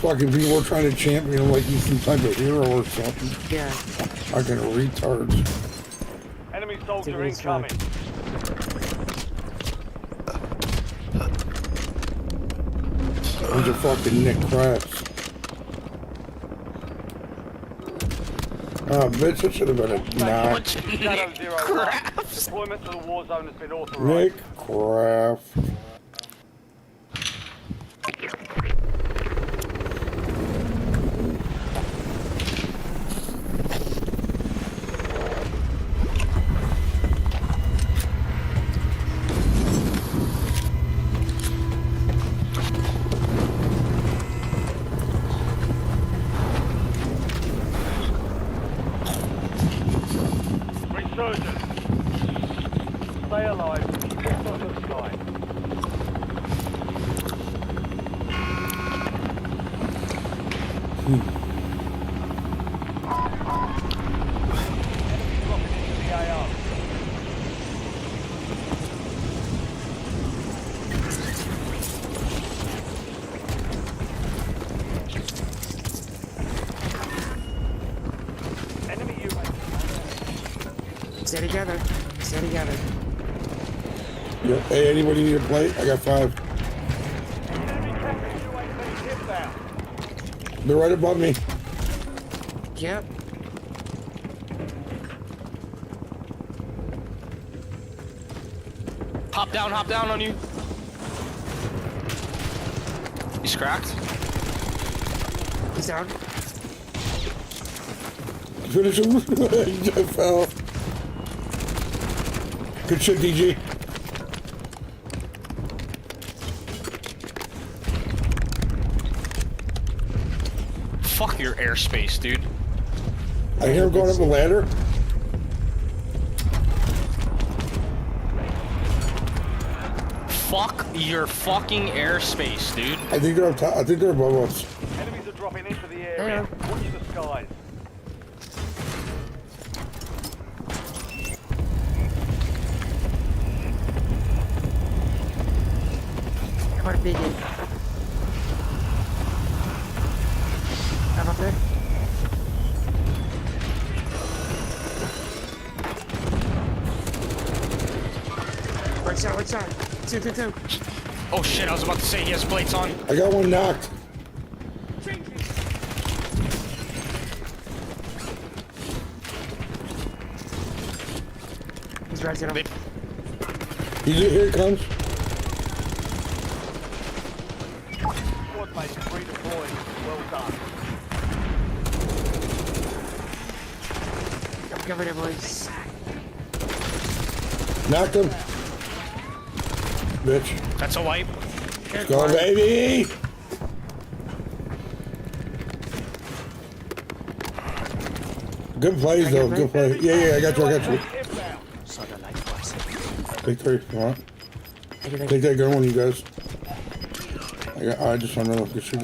Fucking people are trying to champion him like he's some type of hero or something. Yeah. Fucking retards. Enemy soldier incoming. Those are fucking Nick Crafts. Oh, bitch, that should have been a knock. Shadow 01. Deployment to the war zone has been authorized. Nick Craft. Resurgence. Stay alive. Keep on the sky. Enemy dropping into the AR. Enemy UAV. Stay together. Stay together. Yeah. Hey, anybody need a plate? I got 5. Enemy tracking UAV inbound. They're right above me. Yep. Hop down on you. He's cracked. He's down. Finish him. He just fell. Good shit, DG. Fuck your airspace, dude. I hear him going up the ladder. Fuck your fucking airspace, dude. I think they're up top. I think they're above us. Enemies are dropping into the area. Watch the skies. Come on, big in. I'm up there. Watch out. 2. Oh shit, I was about to say he has plates on. I got one knocked. He's right there. Here it comes. Squad mates redeploying. Well done. I'm covering it, boys. Knocked him. Bitch. That's a wipe. Good Go, one. baby. Good plays, though. Good play. Yeah, I got you. Inbound. Take 3. You want? Thank you. Take that gun one, you guys. I just want to know. Good shit,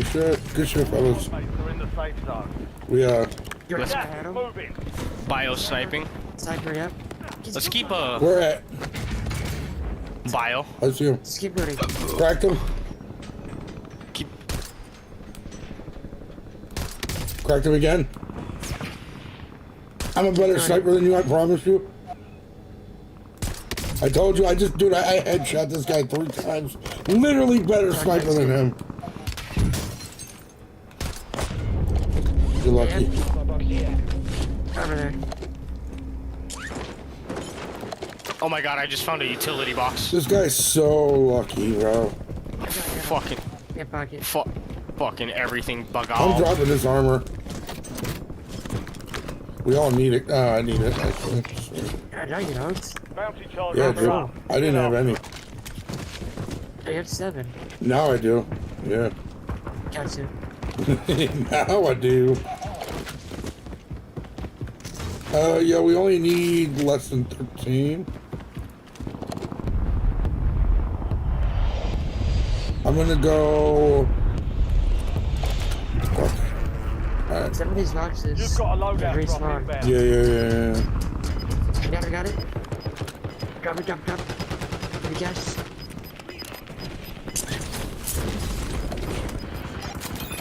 fellas. Mates are in the safe zone. We, You're Let's- at Gas is him. moving. Bio sniping. Sniper, yep. Let's keep a where at? bio. I see him. Just keep moving. Cracked him. Keep. Cracked him again. I'm a better sniper than you, I promise you. I told you, dude, I headshot this guy 3 times. Literally better sniper than him. You're lucky. Over there. Oh my god, I just found a utility box. This guy's so lucky, bro. Fucking. Get pocket. Fucking everything bug I'm out. dropping this armor. We all need it. I need it, actually. I know you don't. Bounty charge. Yeah, on dude. drop. I didn't have any. I have 7. Now I do. Yeah. Gotcha. Now I do. Yeah, we only need less than 13. I'm gonna go. Fuck. Alright. Some of these boxes. You've got a are loadout very drop smart. inbound. Yeah. I got it. Drop it. Give me cash.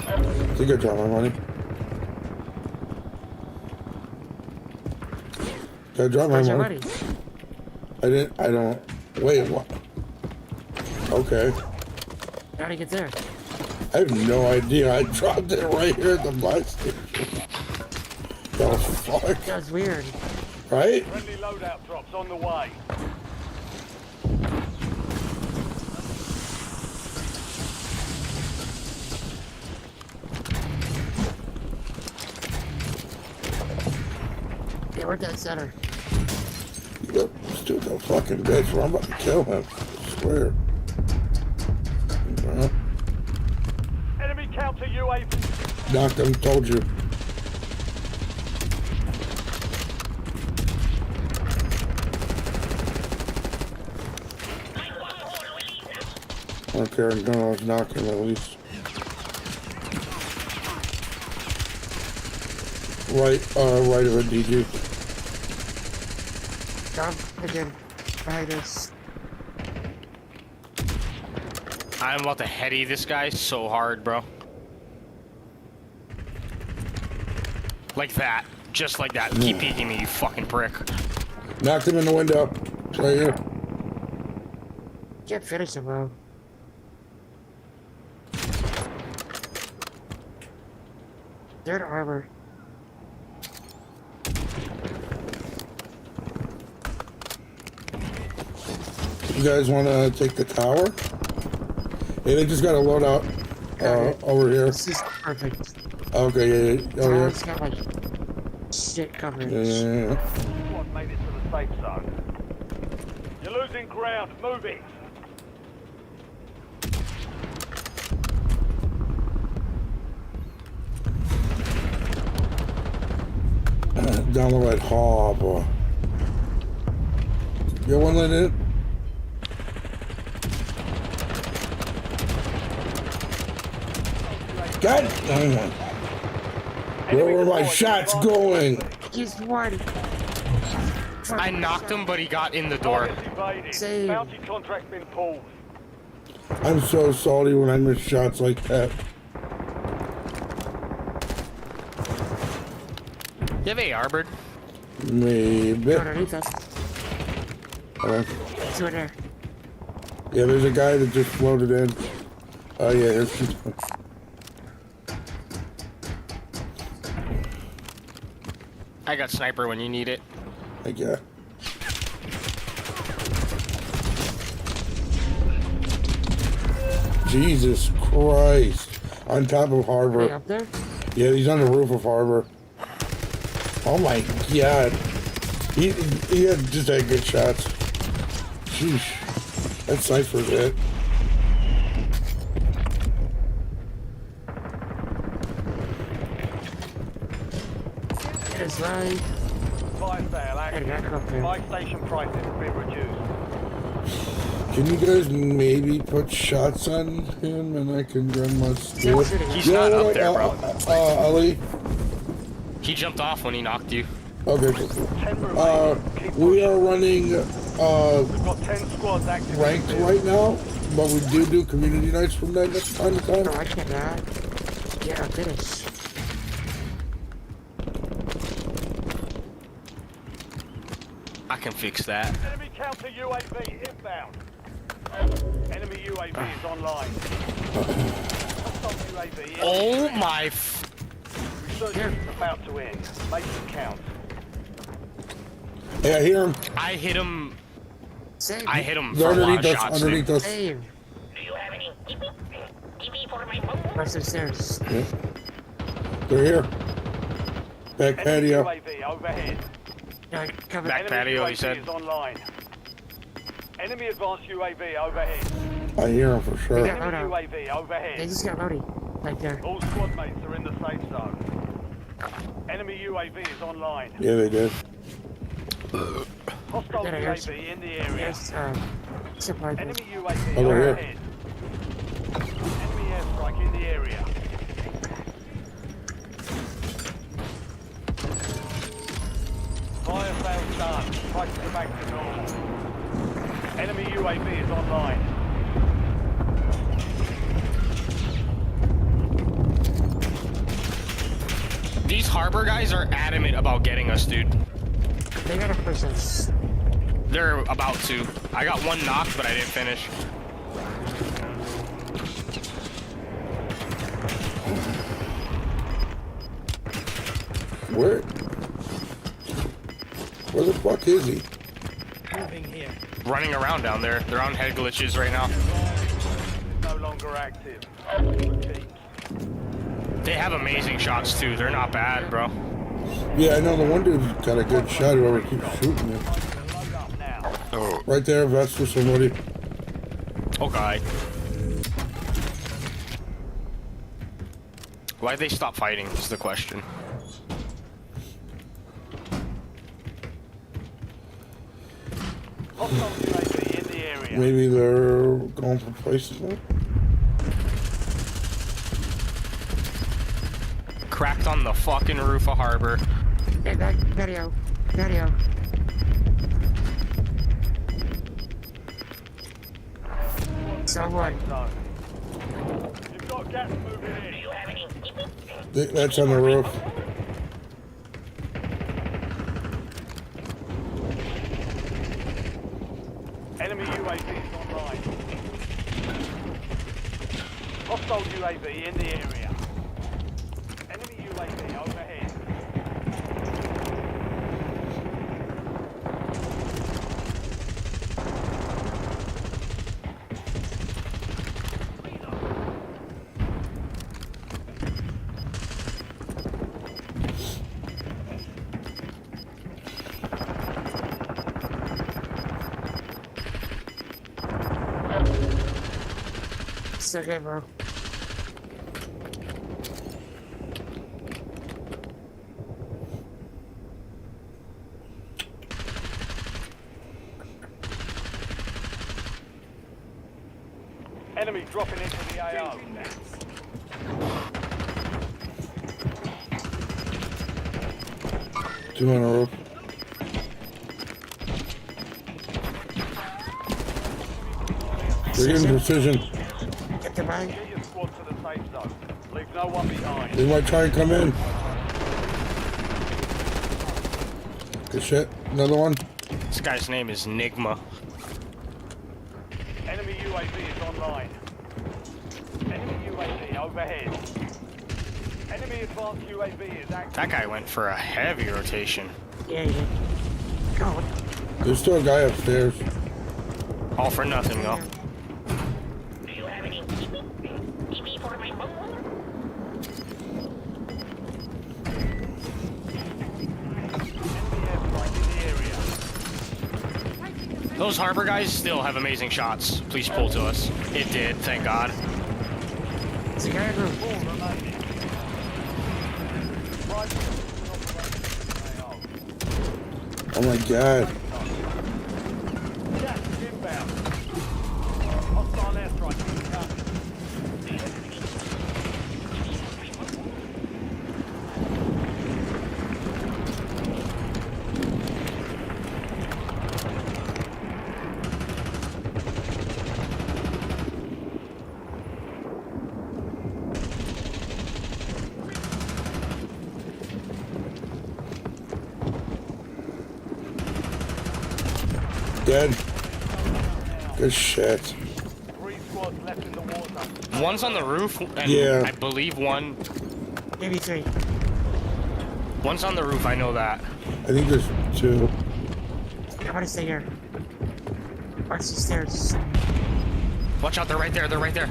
I think I dropped my money. Did I drop my Where's your money? money? I don't. Wait, what? Okay. How did you get there? I have no idea. I dropped it right here at the buy station. The fuck? That was weird. Right? Friendly loadout drops on the way. Yeah, we're dead center. Yep, this dude's a fucking bitch. I'm about to kill him. I swear. Enemy counter UAV. Knocked him, told you. I don't care, no, I was knocking at least. Right of it, DG. Down again. Behind us. I'm about to heady this guy so hard, bro. Like that. Just like that. Keep peeking me, you fucking prick. Knocked him in the window. Right here. Can't finish him, bro. They're in armor. You guys want to take the tower? Hey, they just got a loadout over here. This is perfect. Okay, yeah. Oh, yeah. It's got like shit coverage. Yeah. Squad made it to the safe zone. You're losing ground. Move it. Down the right harbor. You got one line in? God damn it. Where were my shots going? Just one. I knocked him, but he got in the door. Targets evaded. Save. Bounty contract been pulled. I'm so salty when I miss shots like that. You have AR, bird? Maybe. Underneath us. Two in there. Yeah, there's a guy that just floated in. Oh, yeah, here's two. I got sniper when you need it. I guess. Jesus Christ. On top of Hey, Harbor. up there? Yeah, he's on the roof of Harbor. Oh my God. He had just had good shots. Sheesh. That Cypher's it. It is right. Fire sale Hey, back up active. there. Buy station prices have been reduced. Can you guys maybe put shots on him and I can grab my steel? He's not up there, bro. Ali? He jumped off when he knocked you. Okay, cool, cool. 10 remaining. Keep We pushing. are running We've got 10 squads active. ranked right now, but we do community nights from time to time. No, I cannot. Yeah, I'm finished. I can fix that. Enemy counter UAV inbound. Enemy UAV is online. Hostile UAV in Oh my f... Resurgence is about to end. Make it count. Yeah, I hear him. I hit him... Save. I hit him They're for a lot underneath of us, shots, underneath dude. us. Save. Do you have any TP? TP for my phone? Rest upstairs. Yeah. They're here. Back Enemy patio. UAV overhead. Yeah, cover. Back Enemy patio, he UAV said. is online. Enemy advanced UAV overhead. I hear him for sure. Yeah. Enemy no. UAV They overhead. just got loading. Right there. All squad mates are in the safe zone. Enemy UAV is online. Yeah, they did. Hostile Yeah, there's- UAV in the area. There's, supply Enemy base. UAV Over here. overhead. Enemy airstrike in the area. Fire sales done. Prices are back to normal. Enemy UAV is online. These harbor guys are adamant about getting us, dude. They got a presence. They're about to. I got one knocked, but I didn't finish. Where? Where the fuck is he? Moving here. Running around down there. They're on head glitches right now. No longer active. They have amazing shots too. They're not bad, bro. Yeah, I know the one dude's got a good shot. Whoever keeps shooting it. Load up now. Oh. Right there, vest for somebody. Okay. Why'd they stop fighting is the question. Hostile UAV in the area. Maybe they're going for places now. Cracked on the fucking roof of Harbor. Hey, back. Patio. Patio. Someone. You've got gas moving in. You have any? That's on the roof. Enemy UAV is online. Hostile UAV in the area. Enemy UAV overhead. It's okay, bro. Enemy dropping into the AO. Two on the roof. They're getting precision. Get the bag. Get your squad to the safe zone. Leave no one behind. They might try and come in. Good shit. Another one. This guy's name is Nigma. Enemy UAV is online. Enemy UAV overhead. Enemy advanced UAV is active. That guy went for a heavy rotation. Yeah, yeah. Go. There's still a guy upstairs. All for nothing though. Do you have any TP for my phone? Enemy airstrike in the area. Those Harbor guys still have amazing shots. Please pull to us. It did, thank God. It's a guy group. All remaining. Right. Oh my god. Gas is inbound. Hostile airstrike incoming. Dead. Good shit. 3 squads left in the war zone. One's on the roof, and Yeah. I believe Maybe 3. one's on the roof, I know that. I think there's two. I'm gonna stay here. Watch these stairs. Watch out, they're right there, they're right there.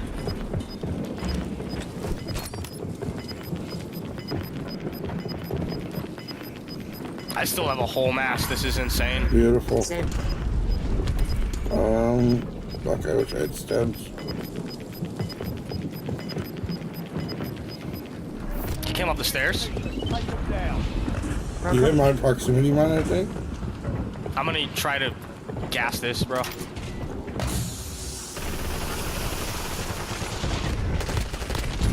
I still have a whole mask, this is insane. Beautiful. Same. Fuck, I wish I had stems. He came up the stairs. Take them down. You hit my proximity mine, I think. I'm gonna try to gas this, bro.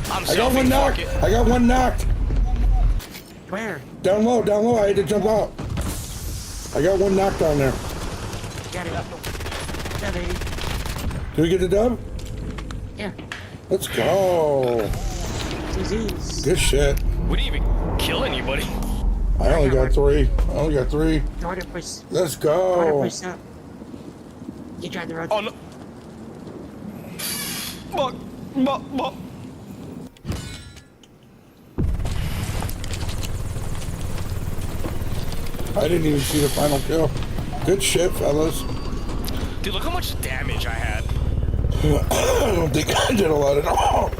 I'm I got one selfing, knocked. fuck it. I got one knocked. Where? Down low, down low. I had to jump out. I got one knocked down there. Got it. Yeah, baby. Did we get the dub? Yeah. Let's go. GG's. Good shit. We didn't even kill anybody. I only got 3. I only got 3. I want to push. Let's I want to go. push up. You drive the road. Oh no. Buck. I didn't even see the final kill. Good shit, fellas. Dude, look how much damage I had. I don't think I did a lot at all.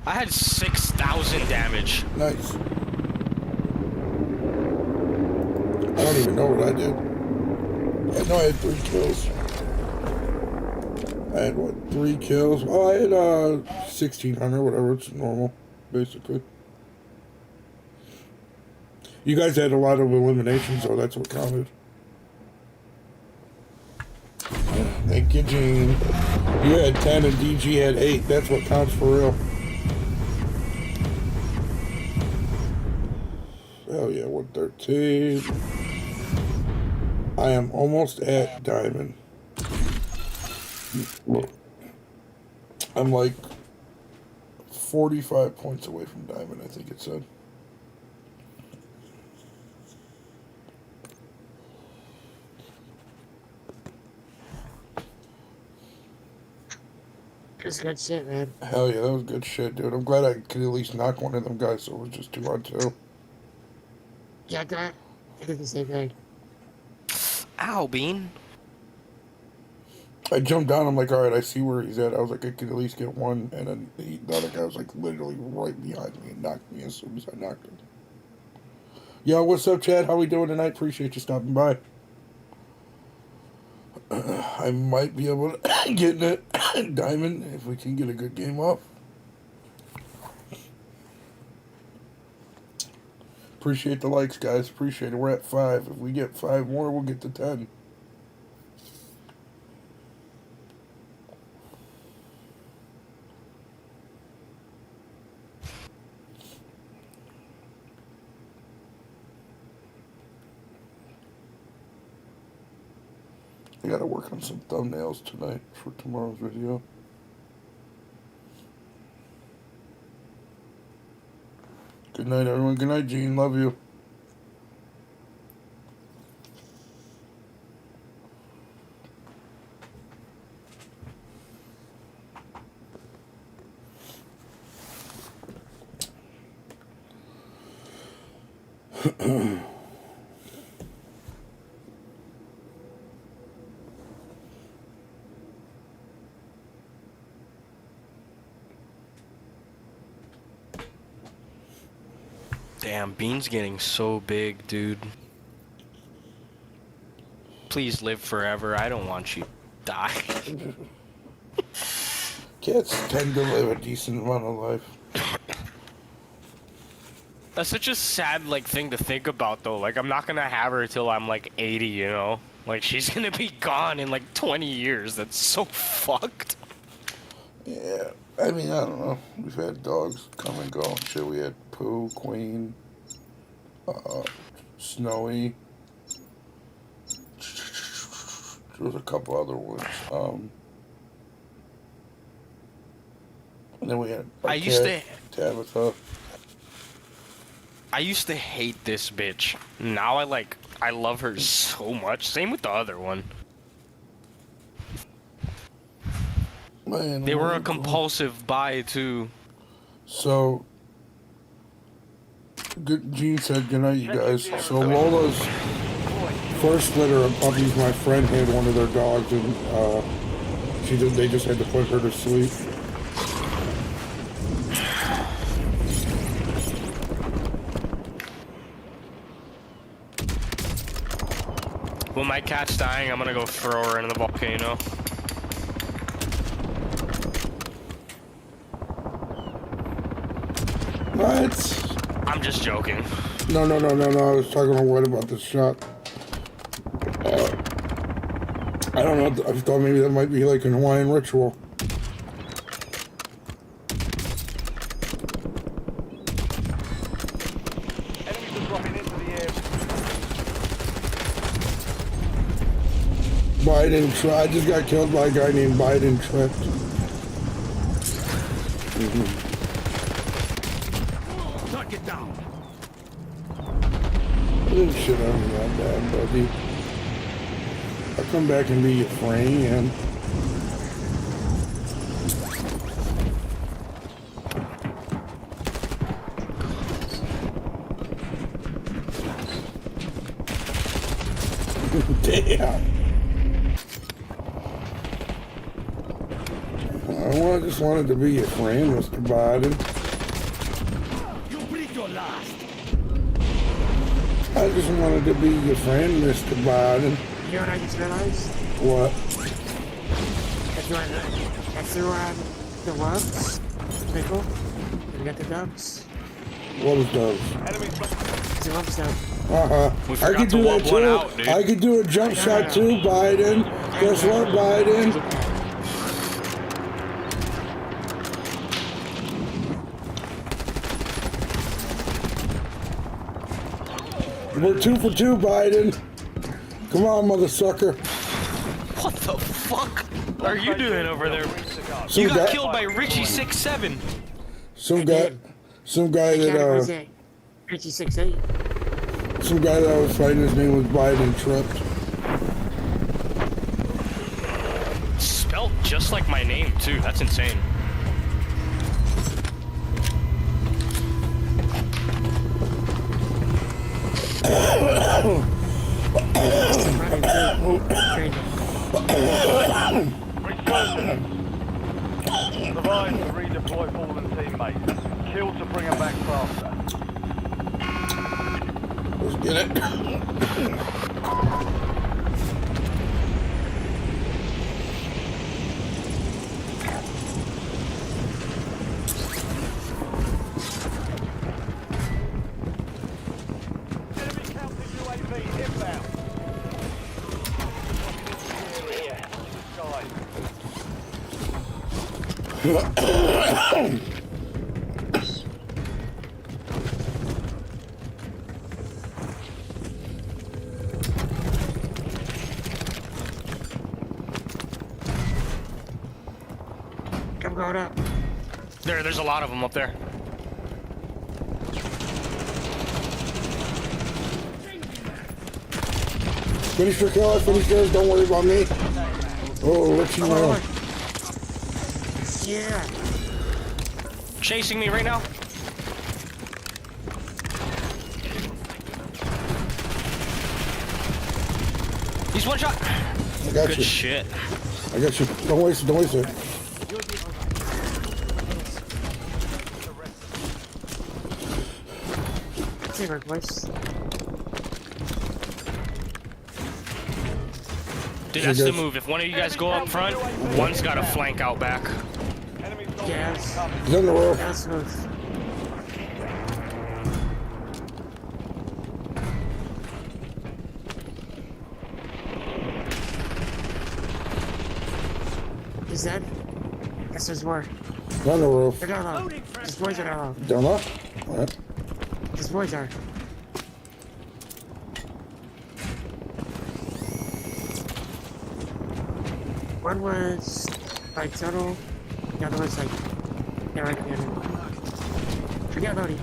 I had 6,000 damage. Nice. I don't even know what I did. I know I had 3 kills. I had, what, 3 kills? Oh, I had, 1,600, whatever. It's normal, basically. You guys had a lot of eliminations, so that's what counted. Thank you, Gene. You had 10 and DG had 8. That's what counts for real. Hell yeah, 113. I am almost at diamond. I'm like 45 points away from diamond, I think it said. That's good shit, man. Hell yeah, that was good shit, dude. I'm glad I could at least knock one of them guys, so it was just 2 on 2. Yeah, I did the same thing. Ow, Bean. I jumped down, I'm like, alright, I see where he's at. I was like, I could at least get one, and then the other guy was like literally right behind me and knocked me as soon as I knocked him. Yo, what's up, Chad? How we doing tonight? Appreciate you stopping by. I might be able to get it diamond if we can get a good game up. Appreciate the likes, guys. Appreciate it. We're at 5. If we get 5 more, we'll get to 10. I gotta work on some thumbnails tonight for tomorrow's video. Good night, everyone. Good night, Gene. Love you. Damn, Bean's getting so big, dude. Please live forever. I don't want you to die. Cats tend to live a decent amount of life. That's such a sad, like, thing to think about, though. Like, I'm not gonna have her till I'm, like, 80, you know? Like, she's gonna be gone in, like, 20 years. That's so fucked. Yeah, I mean, I don't know. We've had dogs come and go and shit. We had Pooh, Queen, Snowy. There was a couple other ones. And then we had Tabitha. I used to hate this bitch. Now I love her so much. Same with the other one. Man, they were a compulsive buy too. So, Gene said good night, you guys. So Lola's first litter of puppies, my friend had one of their dogs, and they just had to put her to sleep. When my cat's dying, I'm gonna go throw her into the volcano. What? I'm just joking. No. I was talking to White about this shot. I don't know. I thought maybe that might be like an Hawaiian ritual. Enemies are dropping into the air. Biden Trent. I just got killed by a guy named Biden Trent. Target down. I didn't shit on you that bad, buddy. I'll come back and be your friend. Damn. Just wanted to be your friend, Mr. Biden. You breathe your last. I just wanted to be your friend, Mr. Biden. You know what I just realized? What? That's the wubs. Pretty cool. We got the dubs. What was those? Enemy It's the wub stuff. We I forgot could to do that wub one too. out, dude. I could do a jump shot too, Biden. Guess what, Biden? We're 2 for 2, Biden. Come on, mother sucker. What the fuck are you doing over there? Some You got guy, killed by Richie 6'7". some guy Was that it 56-8? some guy that I was fighting. His name was Biden Tripped. Spelled just like my name too. That's insane. Survive to redeploy fallen teammates. Kill to bring them back faster. Let's get it. Enemy counter UAV inbound. Here. Sky. I'm going up. There's a lot of them up there. Finish your kill. I finished yours. Don't worry about me. Oh, let you know. Yeah. Chasing me right now. He's one shot. I got Good you. shit. I got you. Don't waste it. Don't waste it. Saber voice. Dude, that's the move. If one of you guys go up front, one's got to flank out back. Enemy Yes. He's on the roof. That's smooth. He's dead. Guess there's more. He's on the roof. They're not alone. These boys are not alone. Don't know. What? These boys are. One was by tunnel, the other was like, yeah, right here. Forget loading.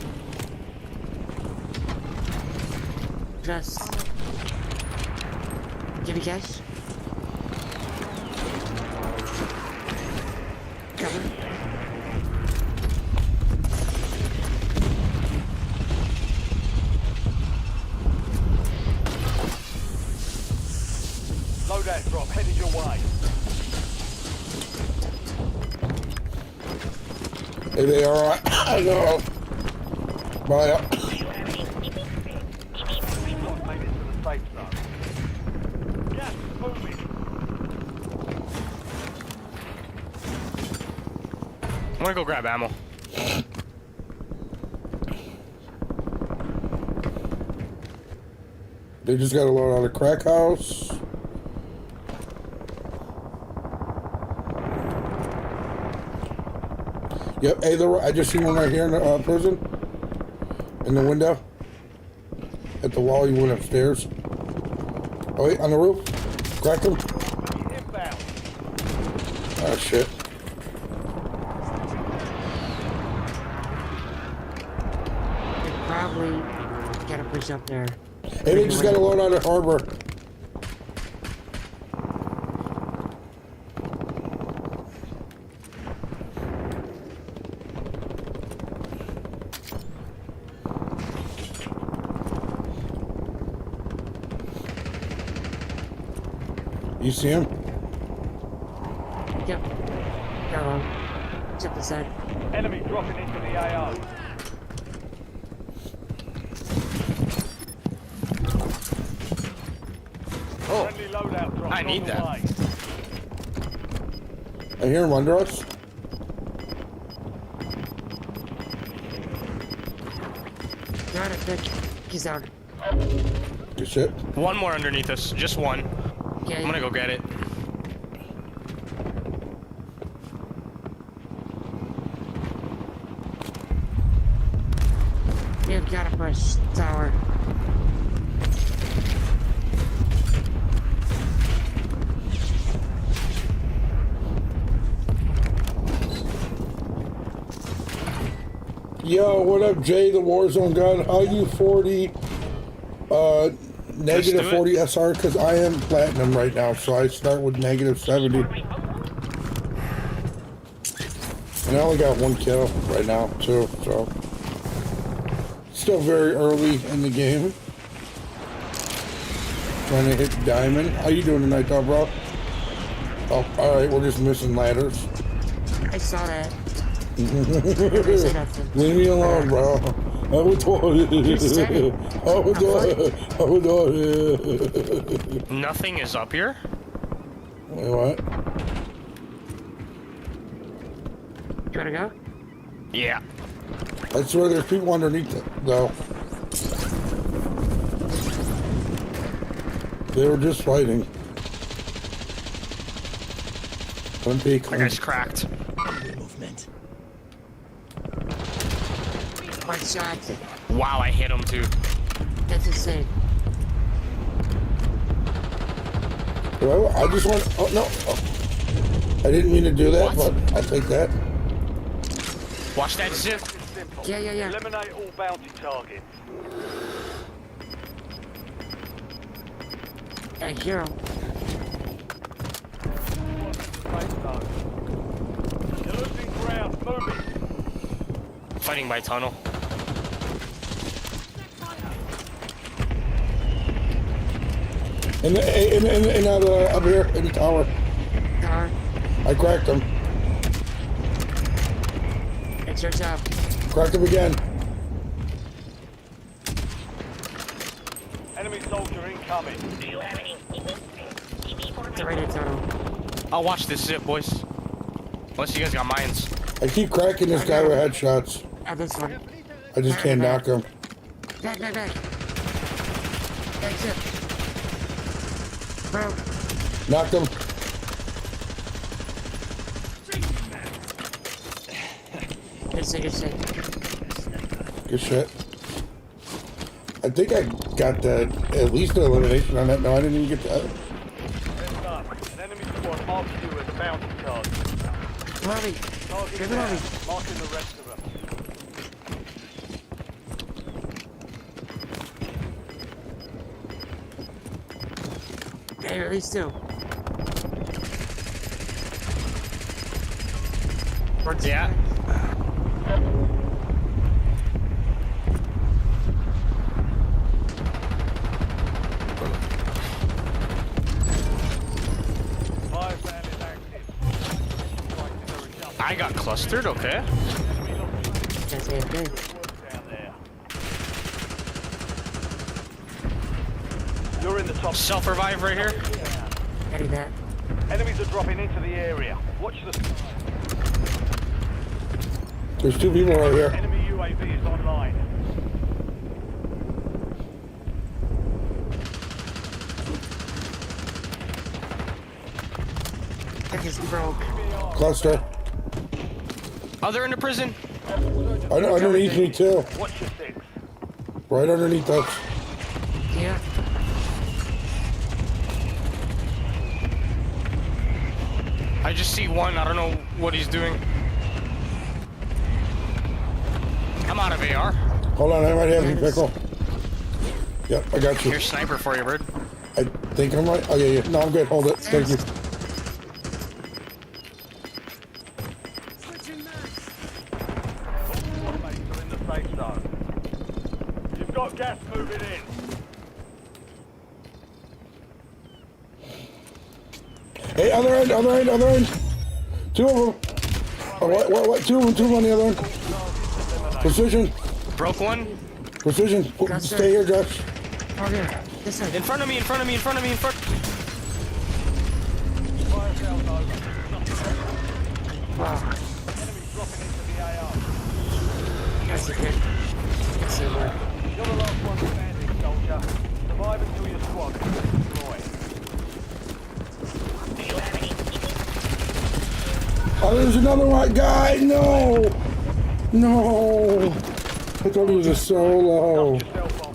Just give me cash. Cover. loadout drop headed your way. Hey, they are. I know. Bye. Not made it to the safe zone. Gas is moving. I'm gonna go grab ammo. They just got a load out of crack house. Yep, hey, I just seen one right here in the prison. In the window. At the wall, you went upstairs. Oh, wait, on the roof. Cracked him. Inbound. Oh, shit. They probably gotta push up there. Hey, they just got a load out of harbor. You see him? Yep. Go. Jump inside. Enemy dropping into the AO. Oh, Friendly loadout drop. I need that. Way. I hear him under us. Got it, Vic. He's out. Good shit. one more underneath us. Just one. Yeah, I'm gonna go get it. You've got to push tower. Yo, what up, Jay, the Warzone God? How you 40, negative do 40 SR? Because I am platinum right now, so I start with negative 70. And I only got 1 kill right now, too, so. Still very early in the game. Trying to hit diamond. How you doing tonight, though, bro? Oh, alright, we're just missing ladders. I saw that. Nobody say nothing. Leave me alone, bro. I would do You said it. it. I would do it. I would do it. Nothing is up here. Wait, what? You wanna go? Yeah. I swear there's people underneath it, though. They were just fighting. One peek. That guy's cracked. Movement. One shot. Wow, I hit him too. That's insane. I just want. Oh no! Oh. I didn't mean to do that, What? but I take that. Watch that zip. It's simple. Yeah. Eliminate all bounty targets. Hey, hero. Safe zone. You're losing ground. Moving. Fighting by tunnel. In that up here in the tower, Tower. I cracked him. It's your job. Cracked him again. Enemy soldier incoming. Do you have any TP for It's me? right in tunnel. I'll watch this zip, boys. Unless you guys got mines. I keep cracking this guy with headshots. And this one. I just can't knock him. Back. That's it. Bro. Knocked him. Good shit. Good shit. I think I got at least an elimination on that. No, I didn't even get that. Heads up. An enemy squad marks you as a bounty target. Lobby. Target Good down. lobby. Marking the rest of them. Hey, at least 2. Works. Yeah. Fire fan is active. I got clustered, okay. That's it. Good. Down there. You're in the top. Self-revive right here. Ready that. Enemies are dropping into the area. Watch the There's 2 people right here. enemy UAV is online. That is broke. Cluster. Oh, they're in the prison. Underneath me too. Watch your 6. Right underneath us. Yeah. I just see one. I don't know what he's doing. I'm out of AR. Hold on, I might have you, Pickle. Yep, I got you. Here's sniper for you, bird. I think I'm right. Oh, yeah. No, I'm good. Hold it. Thank you. Mates are in the safe zone. You've got gas moving in. other end. Two of them. Oh, what? Two of them on the other end. Precision. Broke one. Precision. Stay here, Josh. Oh, here. This side. In front of me. Wow. That's a good. That's a good. You're the last one standing, soldier. Survive until your squad is destroyed. Do you have any? Oh, there's another white guy. No. I thought he was a solo. Yourself on.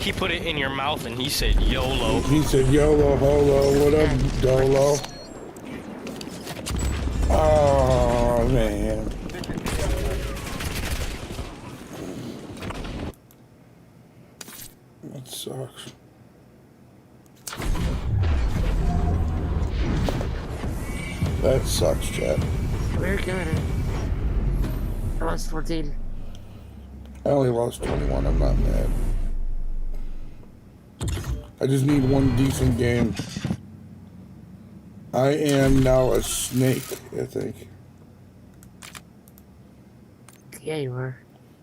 He put it in your mouth and he said YOLO. He said YOLO, holo, what up, Dolo? Oh, man. That sucks. That sucks, Chad. We're good. I lost 14. I only lost 21, I'm not mad. I just need one decent game. I am now a snake, I think. Yeah, you are.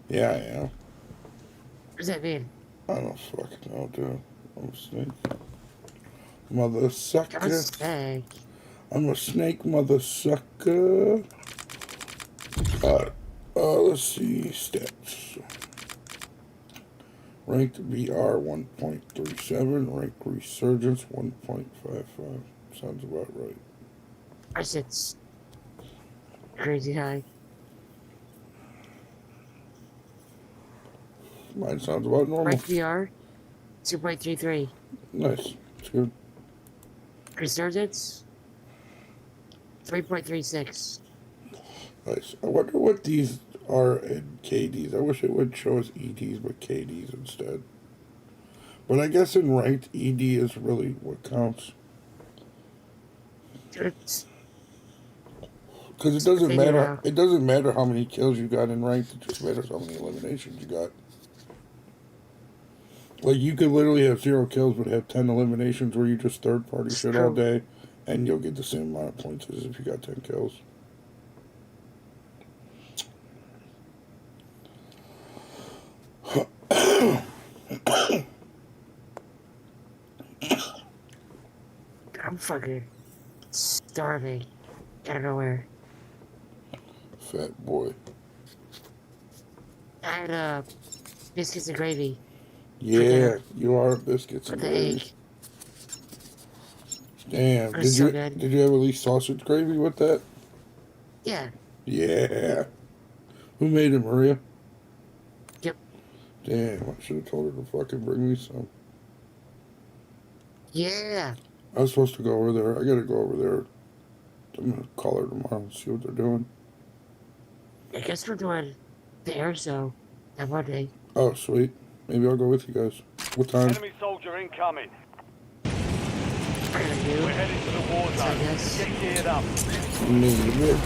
Yeah, I am. What does that mean? I don't fucking know, dude. I'm a snake. Mother sucker. I'm a snake. I'm a snake, mother sucker. Let's see. Stats. Ranked VR 1.37. Ranked Resurgence 1.55. Sounds about right. I said crazy high. Mine sounds about normal. Right VR 2.33. Nice. It's good. Resurgence 3.36. Nice. I wonder what these are in KDs. I wish it would show us EDs but KDs instead. But I guess in ranked, ED is really what counts. It's Because it doesn't Figure it matter. out. It doesn't matter how many kills you got in ranked. It just matters how many eliminations you got. Like you could literally have 0 kills but have 10 eliminations where you just third party shit all day, and you'll get the same amount of points as if you got 10 kills. I'm fucking starving. I don't know where. Fat boy. I had biscuits and gravy. Yeah, you are biscuits For and the gravy. egg. Damn. They're so Did good. you have at least sausage gravy with that? Yeah. Yeah. Who made it, Maria? Yep. Damn, I should have told her to fucking bring me some. Yeah. I was supposed to go over there. I gotta go over there. I'm gonna call her tomorrow and see what they're doing. I guess we're doing the air show on Monday. Oh, sweet. Maybe I'll go with you guys. What time? Enemy soldier incoming. We're gonna do. We're heading to the war So I zone. guess. Get geared up. Maybe.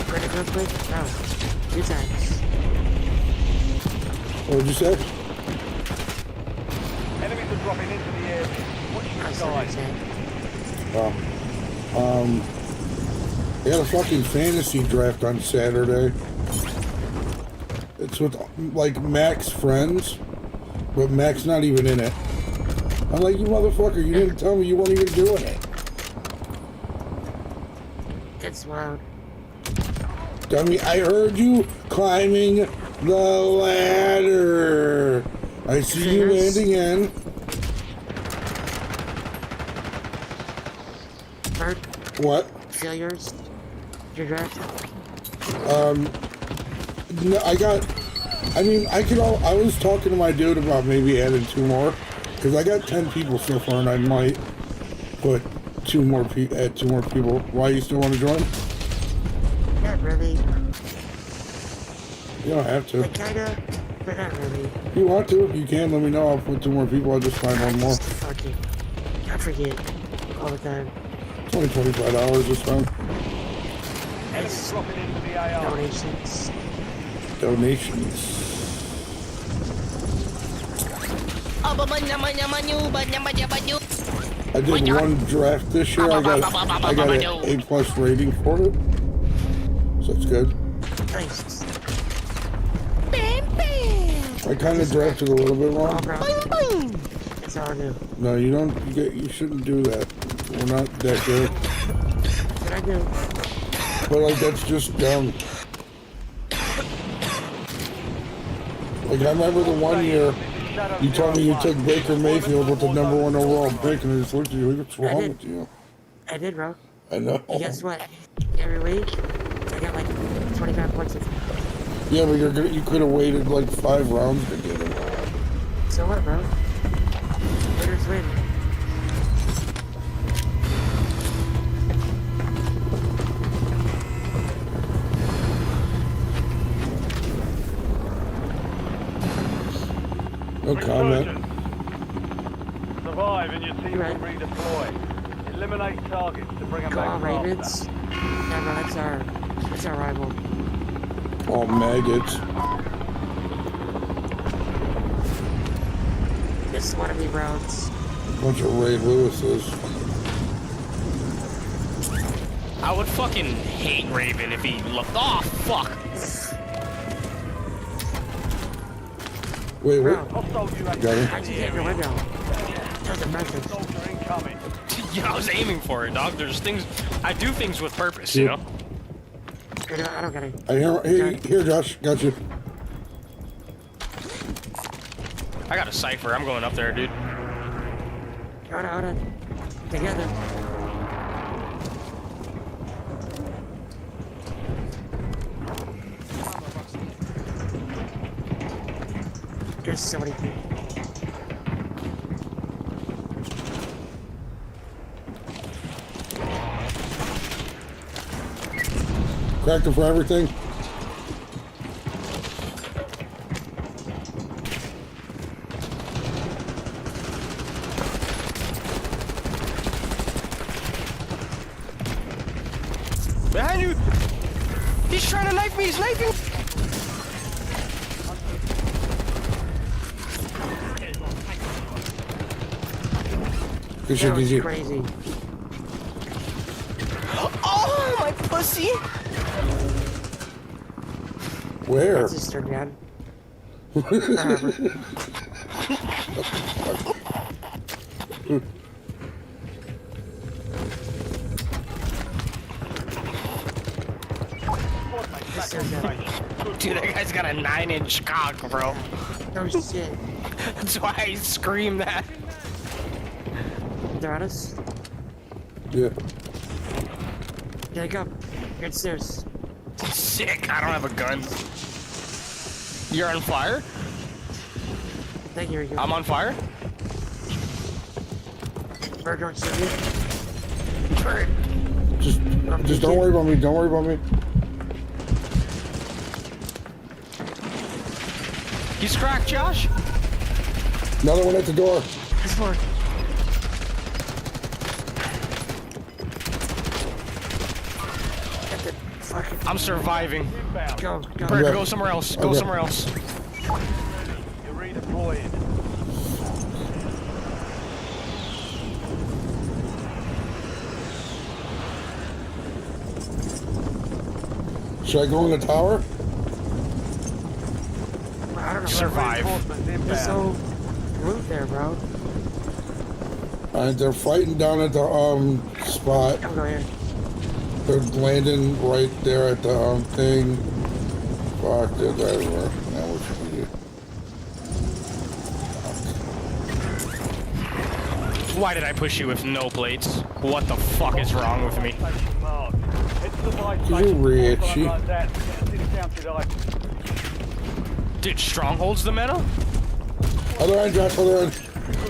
We're gonna go quick. No. 2 times. What did you say? Enemies are dropping into the area. Watch I your was gonna skies. say. They had a fucking fantasy draft on Saturday. It's with, like, Mac's friends, but Mac's not even in it. I'm like, you motherfucker, you didn't tell me you weren't even doing it. It's loud. Dummy, I heard you climbing the ladder. I see you Fingers. landing in. Bird, What? failures. Your draft. No, I was talking to my dude about maybe adding 2 more. Because I got 10 people so far and I might put add 2 more people. Why, you still want to join? Not really. You don't have to. Like, kinda, but not really. If you want to, you can. Let me know. I'll put 2 more people. I'll just find 1 more. Just fucking. I forget all the time. It's only $25 this time. Nice dropping into the AR. donations. Donations. I did one draft this year. I got an A+ rating for it. So it's good. Nice. I kind of drafted a little bit Oh, wrong. bro. That's all I do. No, you don't. You shouldn't do that. We're not that good. What I do? But like that's just dumb. Like I remember the one year you told me you took Baker Mayfield with the #1 overall pick, and I just looked at you. What's wrong with you? I did, bro. I know. And guess what? Every week, I got like 25 points. Yeah, but you could have waited like 5 rounds to get him. So what, bro? Winners win. No comment. Survive and your team Right. will redeploy. Eliminate targets to bring them Go back on, faster. Ravens. Yeah, bro, that's our rival. All maggots. This is one of me, Browns. Bunch of Ray Lewises. I would fucking hate Raven if he looked. Oh fuck! Wait, Bro, what? Hostile UAV. Got it. how'd you get your window? That was impressive. Soldier incoming. Yeah, I was aiming for it, dog. There's things. I do things with purpose, you know. I don't get it. Here, Josh. Got you. I got a cipher. I'm going up there, dude. Hold on. Together. There's so many people. Cracked it for everything. Behind you! He's trying to knife me. He's knifing. Good shit, That was DG. crazy. Oh my pussy! Where? That's his turn, man. Dude, that guy's got a 9-inch cock, bro. Oh shit. That's why I screamed that. They're on us. Yeah. Here they come. Here upstairs. Sick. I don't have a gun. You're on fire? Thank you, Rico. I'm on fire? Bird, don't shoot me. Bird. Just don't worry about me. Don't worry about me. He's cracked, Josh. Another one at the door. This one. Get the fucking... I'm surviving. Go. Bird, Okay. go somewhere else. Go Okay. somewhere else. You're redeploying. Should I go in the tower? I don't know. Survive. Reinforcements There's inbound. no root there, bro. They're fighting down at the spot. I'm going here. They're landing right there at the thing. Fuck, they're everywhere. Now what should we do? Why did I push you with no plates? What the fuck is wrong with me? Station marked. Head to the buy You station. rich, Something you- like that. Get a discounted item. Dude, Stronghold's the meta? Other end, Josh, other end.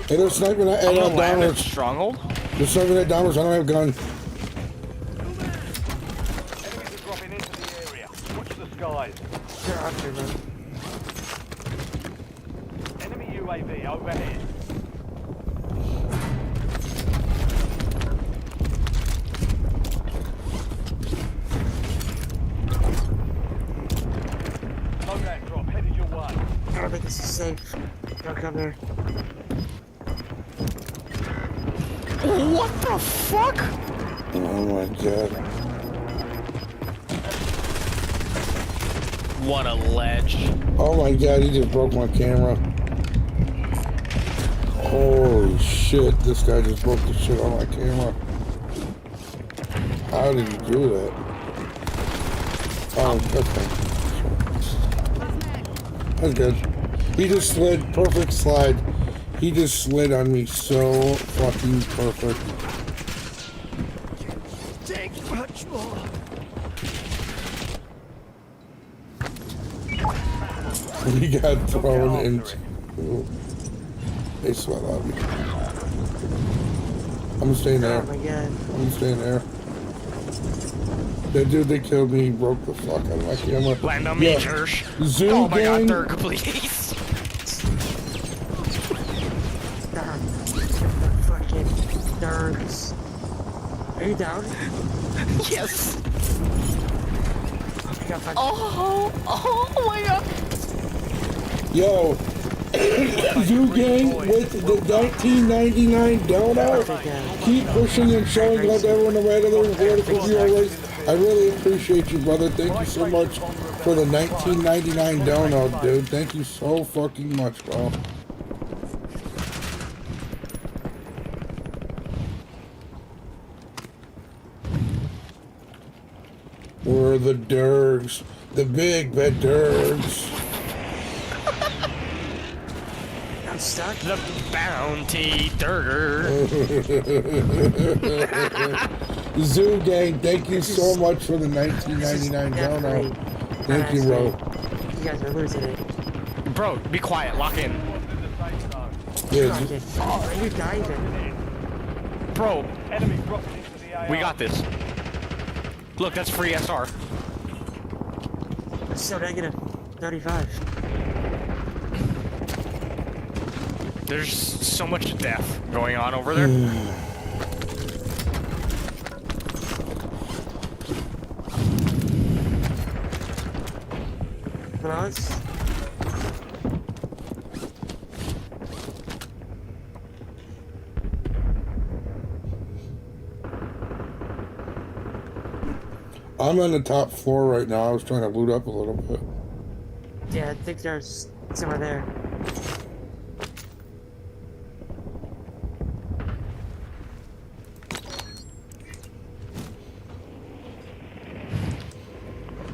Hey, they're sniping at I'm gonna land at downwards. Stronghold? They're sniping at downwards. I don't have a gun. Enemies are dropping into the area. Watch the skies. They're up here, bro. Enemy UAV overhead. safe. Don't come here. What the fuck? Oh my god. What a ledge. Oh my god, he just broke my camera. Holy shit, this guy just broke the shit on my camera. How did he do that? Oh, okay. That's good. He just slid, perfect slide. He just slid on me so fucking perfect. Take much more. He got thrown into... They sweat on me. I'm staying there. Oh my god. I'm staying there. That dude that killed me broke the fuck out of my camera. Land on me, Yeah. Church. Zoom Oh my gang. god, Dirk, please. Fucking nerds. Are you down? Yes. I got fucking Oh my god. Yo, Zoo Gang with the 1999 donut. Keep pushing and showing love to everyone no matter their political view or race. I really appreciate you, brother. Thank you so much for the 1999 donut, dude. Thank you so fucking much, bro. We're the Dergs. The big bad Dergs. I'm stuck. The bounty Durger. Zoo Gang, thank you so much for the 1999 donut. Thank you, bro. You guys are losing it. Bro, be quiet. Lock in. Yeah, Fucking- Are you diving? Bro, Enemy dropping into the AR. we got this. Look, that's free SR. It's still negative 35. There's so much death going on over there. Plus. I'm on the top floor right now. I was trying to loot up a little bit. Yeah, I think there's somewhere there.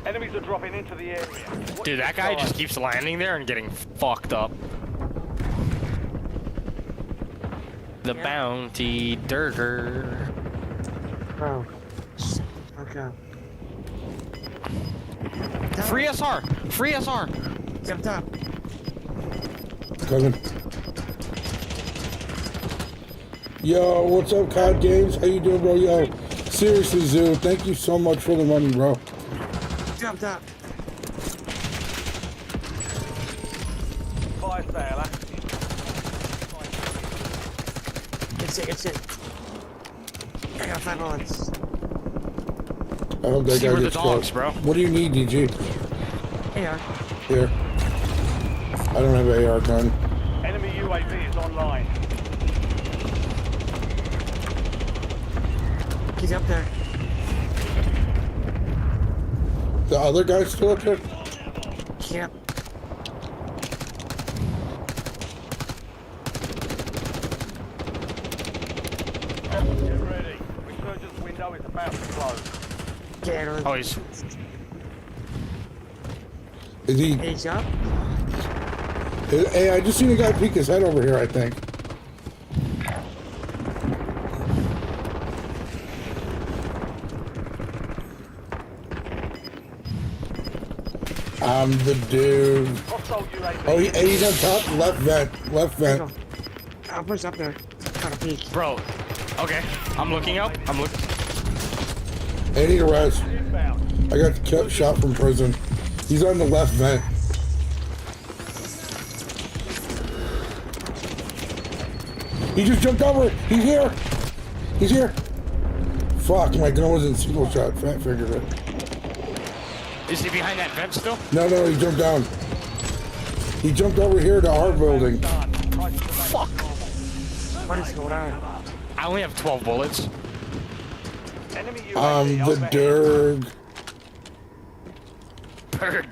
Enemies are dropping into the area. Watch Dude, that the guy sky. just keeps landing there and getting fucked up. The Yeah. bounty Durger. Bro. Okay. Free SR! Free SR! Jumped up. Coming. Yo, what's up, COD Games? How you doing, bro? Yo, seriously, Zoo, thank you so much for the money, bro. Jumped up. Fire sale, huh? It's it. I got 5 bullets. I hope that See guy where the gets dogs, killed. bro. What do you need, DG? AR. Here. I don't have an AR gun. Enemy UAV is online. He's up there. The other guy's still up there? Yep. Get ready. Resurgence window is about to close. Get out of Oh, he's... Is he? He's up. Hey, I just seen a guy peek his head over here, I think. I'm the dude. Hostile UAV. Oh, he's on top, left vent, left There you vent. go. I'll push up there. Try to peek. Bro. Okay. I'm looking up. I'm looking... I need a res. Inbound. I got shot from prison. He's on the left vent. He just jumped over. He's here. He's here. Fuck, my gun wasn't single shot. Fat figured it. Is he behind that vent still? No, he jumped down. He jumped over here to our building. Fuck. What is going on? I only have 12 bullets. Enemy The UAV overhead. Derg. Bird.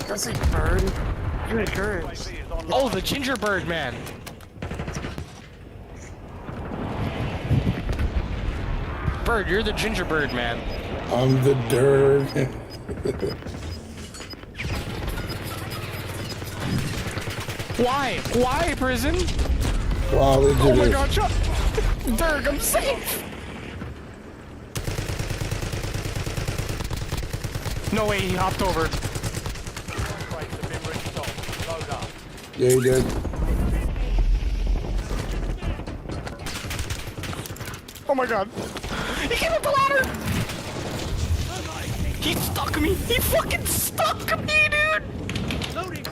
That's like bird. You're a courage. UAV is online. Oh, the gingerbird man. Bird, you're the gingerbird man. I'm the Derg. Why? Why, prison? Wow, they did Oh my it. god, shut. Dirk, I'm safe. No way, he hopped over. Crates have been restocked. Load up. Yeah, he did. Oh my god. He came up the ladder. He stuck me. He fucking stuck me, dude. Loading.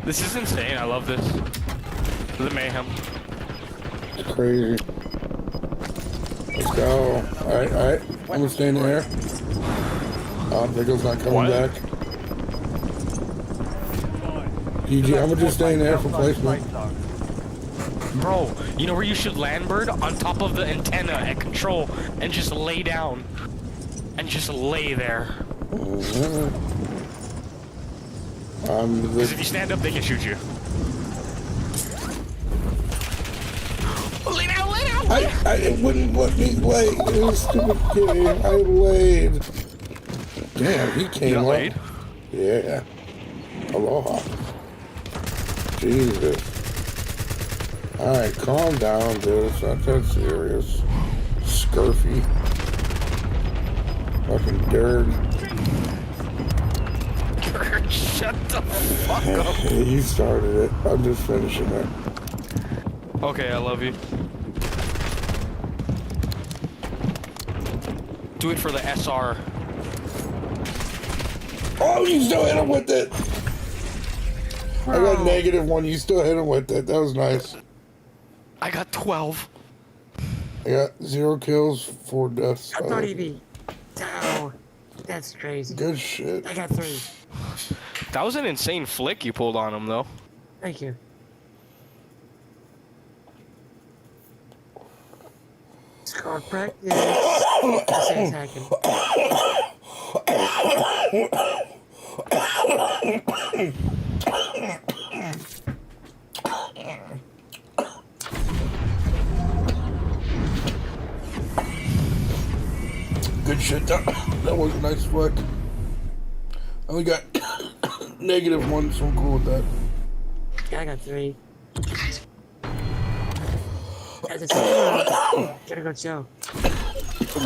This is insane. I love this. The mayhem. It's crazy. Let's go. Alright, alright. I'm gonna stay in the air. Pickle's not coming What? back. GG, I'm gonna just stay in the air for placement. Bro, you know where you should land, Bird? On top of the antenna at control and just lay down. And just lay there. Because if you stand up, they can shoot you. Lay down, lay down! It wouldn't let me lay. It was a stupid game. I laid. Damn, he came You got up. laid? Yeah. Aloha. Jesus. Alright, calm down, dude. It's not that serious. Scurfy. Fucking dirt. Shut the fuck up. You started it. I'm just finishing it. Okay, I love you. Do it for the SR. Oh, you still hit him with it! I got -1. You still hit him with it. That was nice. I got 12. I got 0 kills, 4 deaths. I thought he'd be. Oh, that's crazy. Good shit. I got 3. That was an insane flick you pulled on him, though. Thank you. Score practice. I say attacking. Good shit. That was a nice flick. I only got -1, so I'm cool with that. Yeah, I got 3. As it's gotta go chill.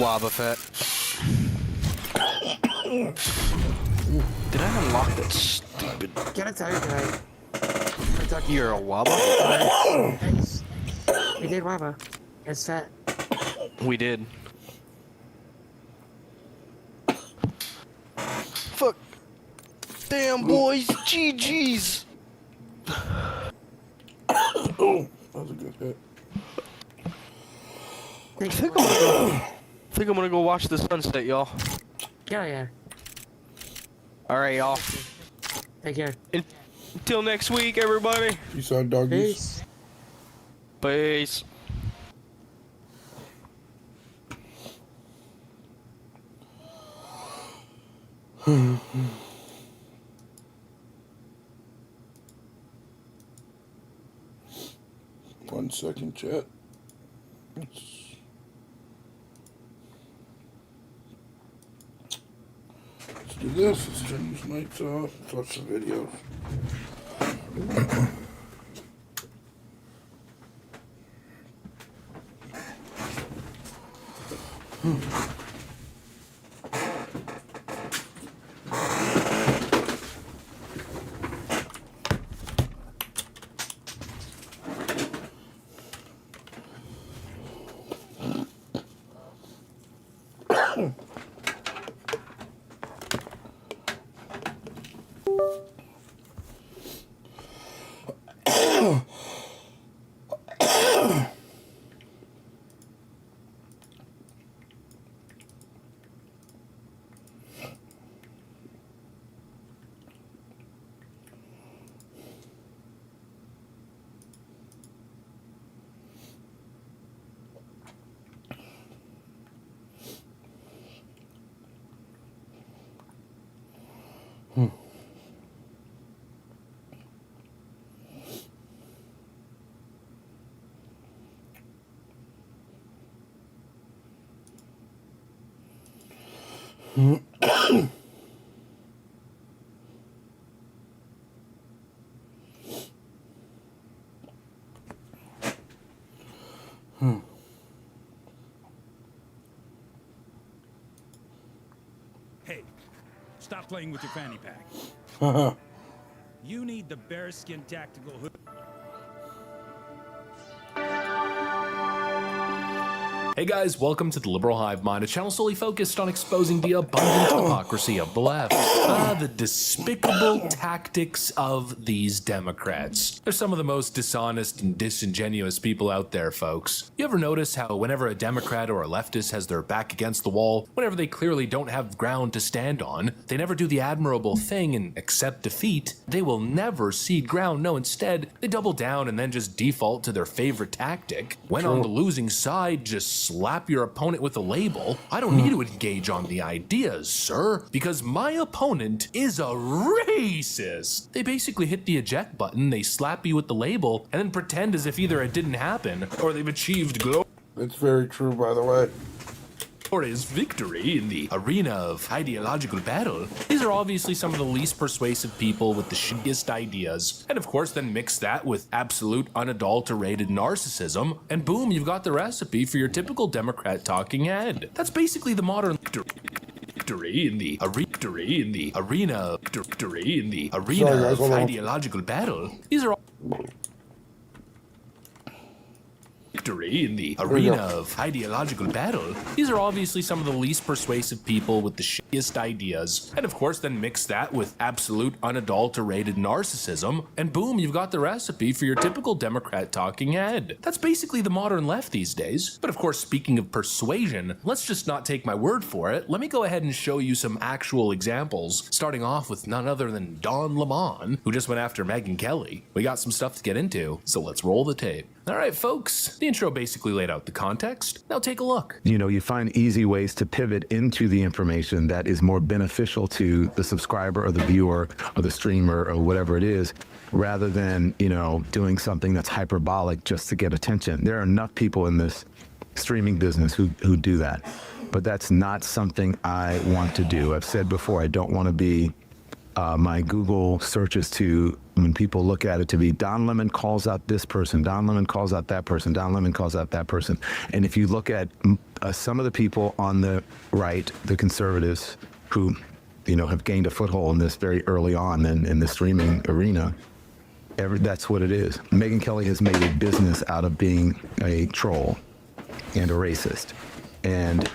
Waba Fett. Did I unlock that stupid... Gotta tell you tonight. You're a Waba? Thanks. We did Waba. It's fat. We did. Fuck. Damn, boys. GG's. Oh, that was a good hit. I think I'm gonna go watch the sunset, y'all. Hell yeah. Alright, y'all. Take care. Until next week, everybody. You saw doggies? Peace. Peace. One second, chat. Let's do this. Let's turn these mics off. Let's watch the videos. Hey, stop playing with your fanny pack. You need the bearskin tactical hood. Hey guys, welcome to the Liberal Hive Mind, a channel solely focused on exposing the abundant hypocrisy of the left. The despicable tactics of these Democrats. They're some of the most dishonest and disingenuous people out there, folks. You ever notice how whenever a Democrat or a leftist has their back against the wall, whenever they clearly don't have ground to stand on, they never do the admirable thing and accept defeat? They will never cede ground. No, instead, they double down and then just default to their favorite tactic. When on the losing side, just slap your opponent with a label. I don't need to engage on the ideas, sir, because my opponent is a racist. They basically hit the eject button, they slap you with the label, and then pretend as if either it didn't happen or they've achieved That's very true, by the way. glorious victory in the arena of ideological battle. These are obviously some of the least persuasive people with the shittiest ideas. And of course, then mix that with absolute unadulterated narcissism, and boom, you've got the recipe for your typical Democrat talking head. That's basically the modern victory in the arena of ideological battle. These are all victory in the arena of ideological battle. These are obviously some of the least persuasive people with the shittiest ideas. And of course, then mix that with absolute unadulterated narcissism, and boom, you've got the recipe for your typical Democrat talking head. That's basically the modern left these days. But of course, speaking of persuasion, let's just not take my word for it. Let me go ahead and show you some actual examples, starting off with none other than Don Lemon, who just went after Megyn Kelly. We got some stuff to get into, so let's roll the tape. All right, folks, the intro basically laid out the context. Now take a look. You know, you find easy ways to pivot into the information that is more beneficial to the subscriber or the viewer or the streamer or whatever it is, rather than, you know, doing something that's hyperbolic just to get attention. There are enough people in this streaming business who do that, but that's not something I want to do. I've said before, I don't want to be my Google searches to, when people look at it, to be Don Lemon calls out this person, Don Lemon calls out that person, Don Lemon calls out that person. And if you look at some of the people on the right, the conservatives, who, you know, have gained a foothold in this very early on in the streaming arena, that's what it is. Megyn Kelly has made a business out of being a troll and a racist. And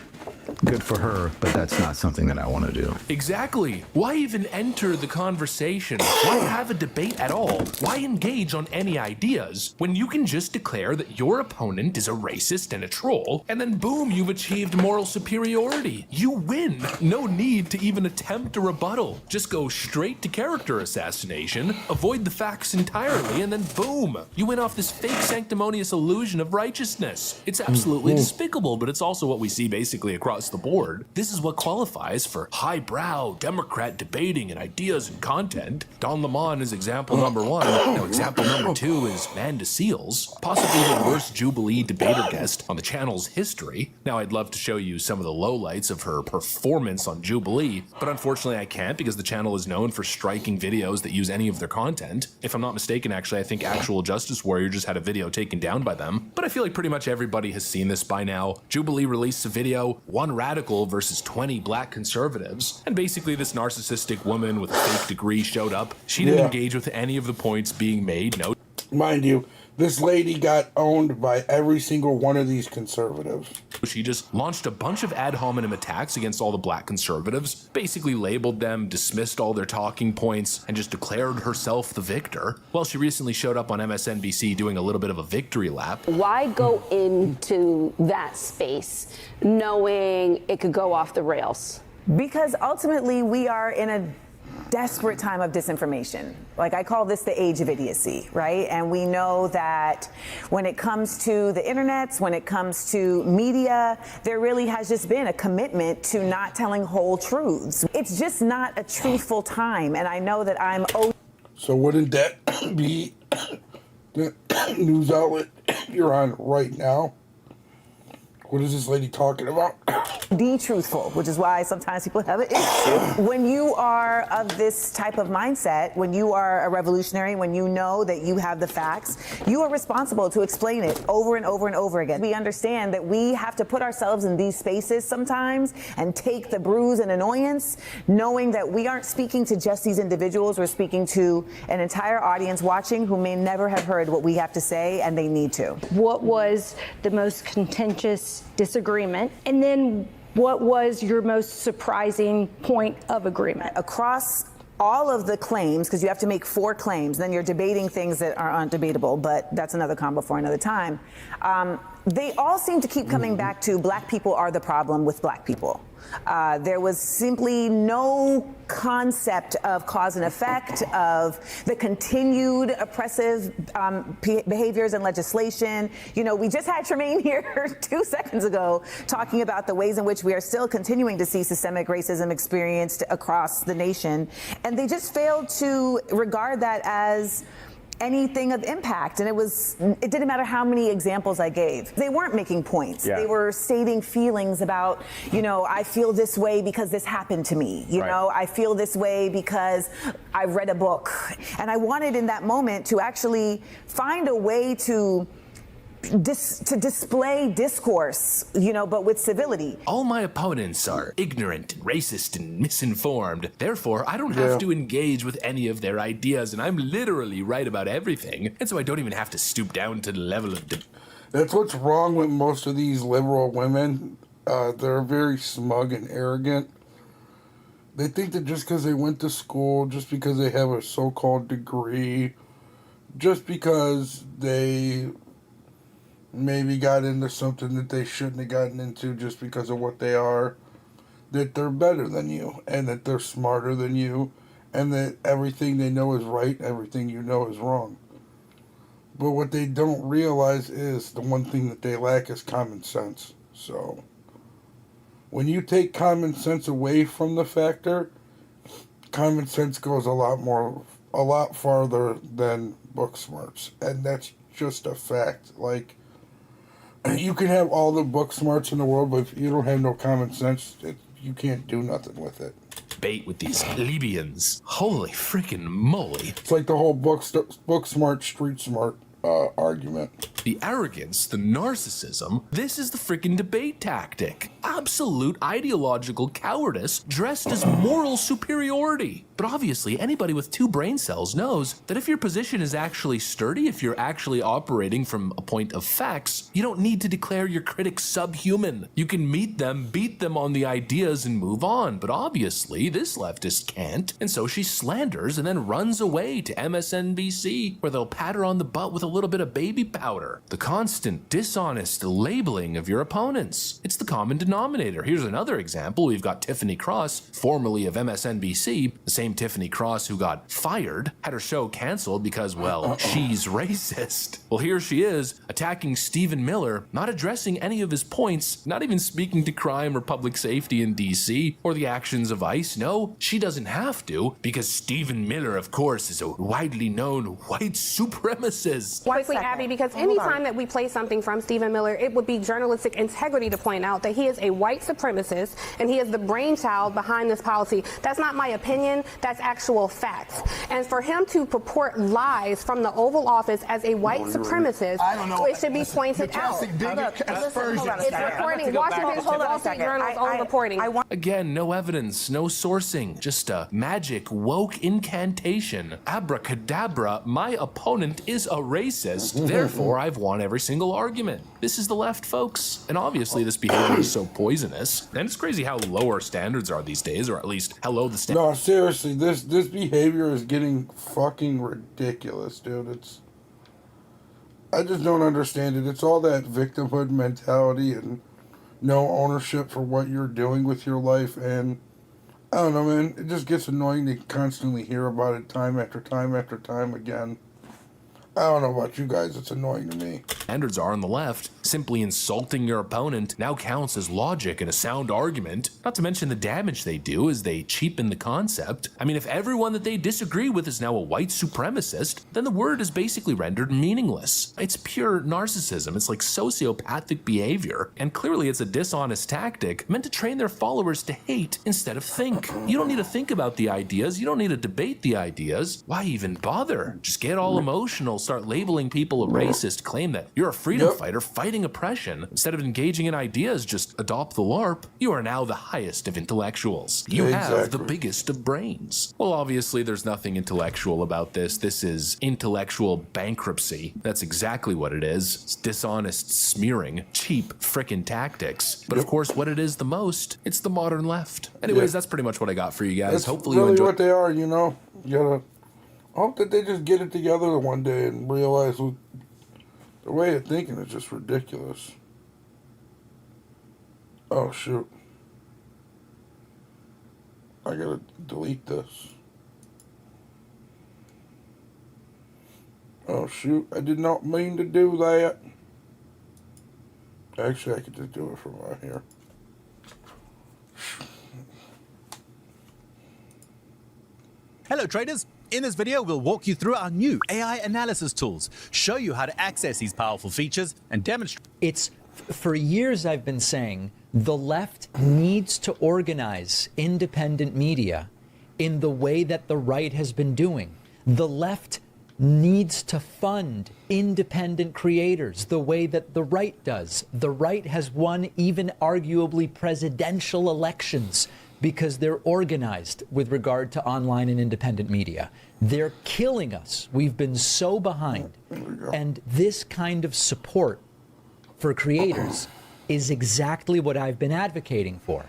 good for her, but that's not something that I want to do. Exactly. Why even enter the conversation? Why have a debate at all? Why engage on any ideas when you can just declare that your opponent is a racist and a troll, and then boom, you've achieved moral superiority. You win. No need to even attempt a rebuttal. Just go straight to character assassination, avoid the facts entirely, and then boom, you win off this fake sanctimonious illusion of righteousness. It's absolutely despicable, but it's also what we see basically across the board. This is what qualifies for highbrow Democrat debating and ideas and content. Don Lemon is example number one. Now, example number two is Amanda Seals, possibly the worst Jubilee debater guest on the channel's history. Now, I'd love to show you some of the lowlights of her performance on Jubilee, but unfortunately I can't because the channel is known for striking videos that use any of their content. If I'm not mistaken, actually, I think Actual Justice Warrior just had a video taken down by them, but I feel like pretty much everybody has seen this by now. Jubilee released a video, one radical versus 20 black conservatives, and basically this narcissistic woman with a fake degree showed up. She didn't engage with any of the points being made. No, mind you, this lady got owned by every single one of these conservatives. she just launched a bunch of ad hominem attacks against all the black conservatives, basically labeled them, dismissed all their talking points, and just declared herself the victor. Well, she recently showed up on MSNBC doing a little bit of a victory lap. Why go into that space knowing it could go off the rails? Because ultimately we are in a desperate time of disinformation. Like, I call this the age of idiocy, right? And we know that when it comes to the internets, when it comes to media, there really has just been a commitment to not telling whole truths. It's just not a truthful time. And I know that I'm... So wouldn't that be the news outlet you're on right now? What is this lady talking about? Be truthful, which is why sometimes people have it. When you are of this type of mindset, when you are a revolutionary, when you know that you have the facts, you are responsible to explain it over and over and over again. We understand that we have to put ourselves in these spaces sometimes and take the bruise and annoyance, knowing that we aren't speaking to just these individuals, we're speaking to an entire audience watching who may never have heard what we have to say, and they need to. What was the most contentious disagreement? And then what was your most surprising point of agreement? Across all of the claims, because you have to make 4 claims, then you're debating things that are undebatable, but that's another combo for another time. They all seem to keep coming back to black people are the problem with black people. There was simply no concept of cause and effect, of the continued oppressive behaviors and legislation. You know, we just had Tremaine here 2 seconds ago talking about the ways in which we are still continuing to see systemic racism experienced across the nation. And they just failed to regard that as anything of impact, and it didn't matter how many examples I gave. They weren't making points. They were stating feelings about, you know, I feel this way because this happened to me. You know, I feel this way because I read a book. And I wanted in that moment to actually find a way to display discourse, you know, but with civility. All my opponents are ignorant, and racist, and misinformed. Therefore, I don't have to engage with any of their ideas, and I'm literally right about everything. And so I don't even have to stoop down to the level of... That's what's wrong with most of these liberal women. They're very smug and arrogant. They think that just because they went to school, just because they have a so-called degree, just because they maybe got into something that they shouldn't have gotten into just because of what they are, that they're better than you, and that they're smarter than you, and that everything they know is right, everything you know is wrong. But what they don't realize is the one thing that they lack is common sense. So when you take common sense away from the factor, common sense goes a lot farther than book smarts, and that's just a fact. Like, you can have all the book smarts in the world, but if you don't have no common sense, you can't do nothing with it. Debate with these Libyans. Holy freaking moly. It's like the whole book smart, street smart argument. The arrogance, the narcissism, this is the freaking debate tactic. Absolute ideological cowardice dressed as moral superiority. But obviously, anybody with 2 brain cells knows that if your position is actually sturdy, if you're actually operating from a point of facts, you don't need to declare your critics subhuman. You can meet them, beat them on the ideas, and move on. But obviously, this leftist can't, and so she slanders and then runs away to MSNBC, where they'll pat her on the butt with a little bit of baby powder. The constant, dishonest labeling of your opponents. It's the common denominator. Here's another example. We've got Tiffany Cross, formerly of MSNBC, the same Tiffany Cross who got fired, had her show canceled because, well, she's racist. Well, here she is, attacking Stephen Miller, not addressing any of his points, not even speaking to crime or public safety in DC or the actions of ICE. No, she doesn't have to, because Stephen Miller, of course, is a widely known white supremacist. Quickly, Abby, because anytime that we play something from Stephen Miller, it would be journalistic integrity to point out that he is a white supremacist and he is the brainchild behind this policy. That's not my opinion, that's actual facts. And for him to purport lies from the Oval Office as a white supremacist, it should be pointed out. It's reporting, Washington Wall Street Journal's own reporting. Again, no evidence, no sourcing, just a magic woke incantation. Abracadabra, my opponent is a racist, therefore I've won every single argument. This is the left, folks. And obviously this behavior is so poisonous. And it's crazy how low our standards are these days, or at least how low the standards. No, seriously, this behavior is getting fucking ridiculous, dude. I just don't understand it. It's all that victimhood mentality and no ownership for what you're doing with your life, and I don't know, man, it just gets annoying to constantly hear about it time after time after time again. I don't know about you guys, it's annoying to me. Standards are on the left. Simply insulting your opponent now counts as logic and a sound argument, not to mention the damage they do as they cheapen the concept. I mean, if everyone that they disagree with is now a white supremacist, then the word is basically rendered meaningless. It's pure narcissism. It's like sociopathic behavior, and clearly it's a dishonest tactic meant to train their followers to hate instead of think. You don't need to think about the ideas. You don't need to debate the ideas. Why even bother? Just get all emotional, start labeling people a racist, claim that you're a freedom fighter fighting oppression. Instead of engaging in ideas, just adopt the LARP. You are now the highest of intellectuals. You have the biggest of brains. Well, obviously there's nothing intellectual about this. This is intellectual bankruptcy. That's exactly what it is. It's dishonest smearing, cheap frickin' tactics. But of course, what it is the most, it's the modern left. Anyways, that's pretty much what I got for you guys. That's Hopefully really you enjoy. what they are, you know. You gotta hope that they just get it together one day and realize the way of thinking is just ridiculous. Oh shoot! I gotta delete this. Oh shoot! I did not mean to do that. Actually, I could just do it from right here. Hello traders, in this video we'll walk you through our new AI analysis tools, show you how to access these powerful features, and demonstrate. For years I've been saying the left needs to organize independent media in the way that the right has been doing. The left needs to fund independent creators the way that the right does. The right has won even arguably presidential elections because they're organized with regard to online and independent media. They're killing us. We've been so behind. And this kind of support for creators is exactly what I've been advocating for.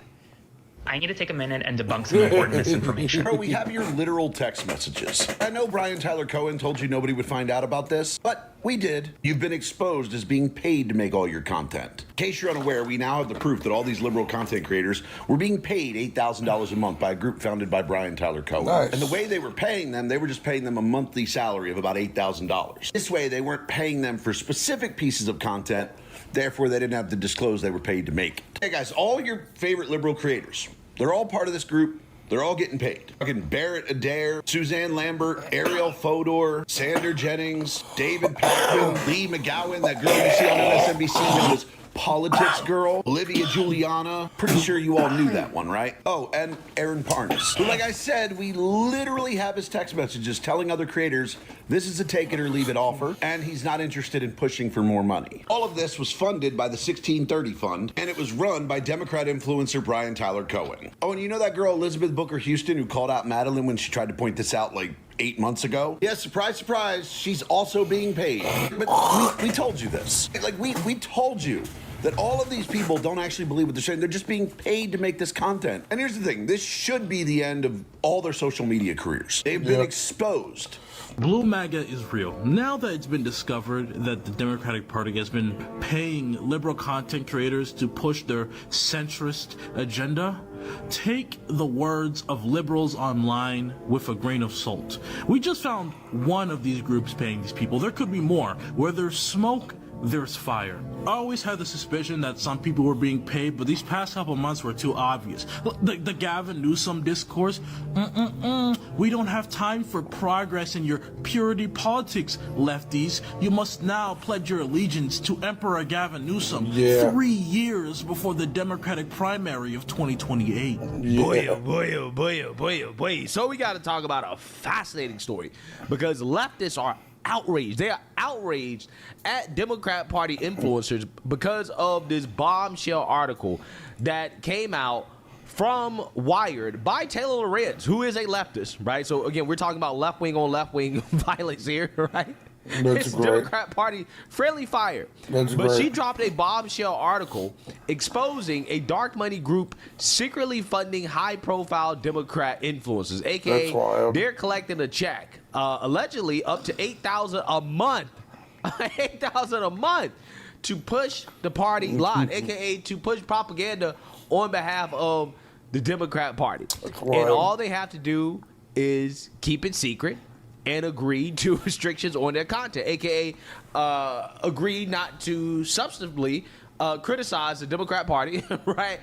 I need to take a minute and debunk some important misinformation. Bro, we have your literal text messages. I know Brian Tyler Cohen told you nobody would find out about this, but we did. You've been exposed as being paid to make all your content. In case you're unaware, we now have the proof that all these liberal content creators were being paid $8,000 a month by a group founded by Brian Tyler Cohen. Nice. And the way they were paying them, they were just paying them a monthly salary of about $8,000. This way, they weren't paying them for specific pieces of content. Therefore, they didn't have to disclose they were paid to make it. Hey guys, all your favorite liberal creators, they're all part of this group. They're all getting paid. Fucking Barrett Adair, Suzanne Lambert, Ariel Fodor, Sander Jennings, David Pakman, Lee McGowan, that girl you see on MSNBC known as Politics Girl, Olivia Giuliana. Pretty sure you all knew that one, right? Oh, and Aaron Parnas. Who, like I said, we literally have his text messages telling other creators this is a take it or leave it offer, and he's not interested in pushing for more money. All of this was funded by the 1630 Fund, and it was run by Democrat influencer Brian Tyler Cohen. Oh, and you know that girl Elizabeth Booker Houston who called out Madeline when she tried to point this out like 8 months ago? Yeah, surprise, surprise, she's also being paid. But we told you this. Like, we told you that all of these people don't actually believe what they're saying. They're just being paid to make this content. And here's the thing, this should be the end of all their social media careers. They've been exposed. Blue MAGA is real. Now that it's been discovered that the Democratic Party has been paying liberal content creators to push their centrist agenda, take the words of liberals online with a grain of salt. We just found one of these groups paying these people. There could be more. Where there's smoke, there's fire. I always had the suspicion that some people were being paid, but these past couple months were too obvious. The Gavin Newsom discourse, we don't have time for progress in your purity politics, lefties. You must now pledge your allegiance to Emperor Gavin Newsom 3 years before the Democratic primary of 2028. Boy, oh boy, oh boy, oh boy, oh boy. So we got to talk about a fascinating story because leftists are outraged. They are outraged at Democrat Party influencers because of this bombshell article that came out from Wired by Taylor Lorenz, who is a leftist, right? So again, we're talking about left wing on left wing violence here, right? It's Democrat Party friendly fire. But she dropped a bombshell article exposing a dark money group secretly funding high profile Democrat influencers, aka they're collecting a check, allegedly up to $8,000 a month. $8,000 a month to push the party line, aka to push propaganda on behalf of the Democrat Party. And all they have to do is keep it secret and agreed to restrictions on their content, aka agreed not to substantively criticize the Democrat Party, right?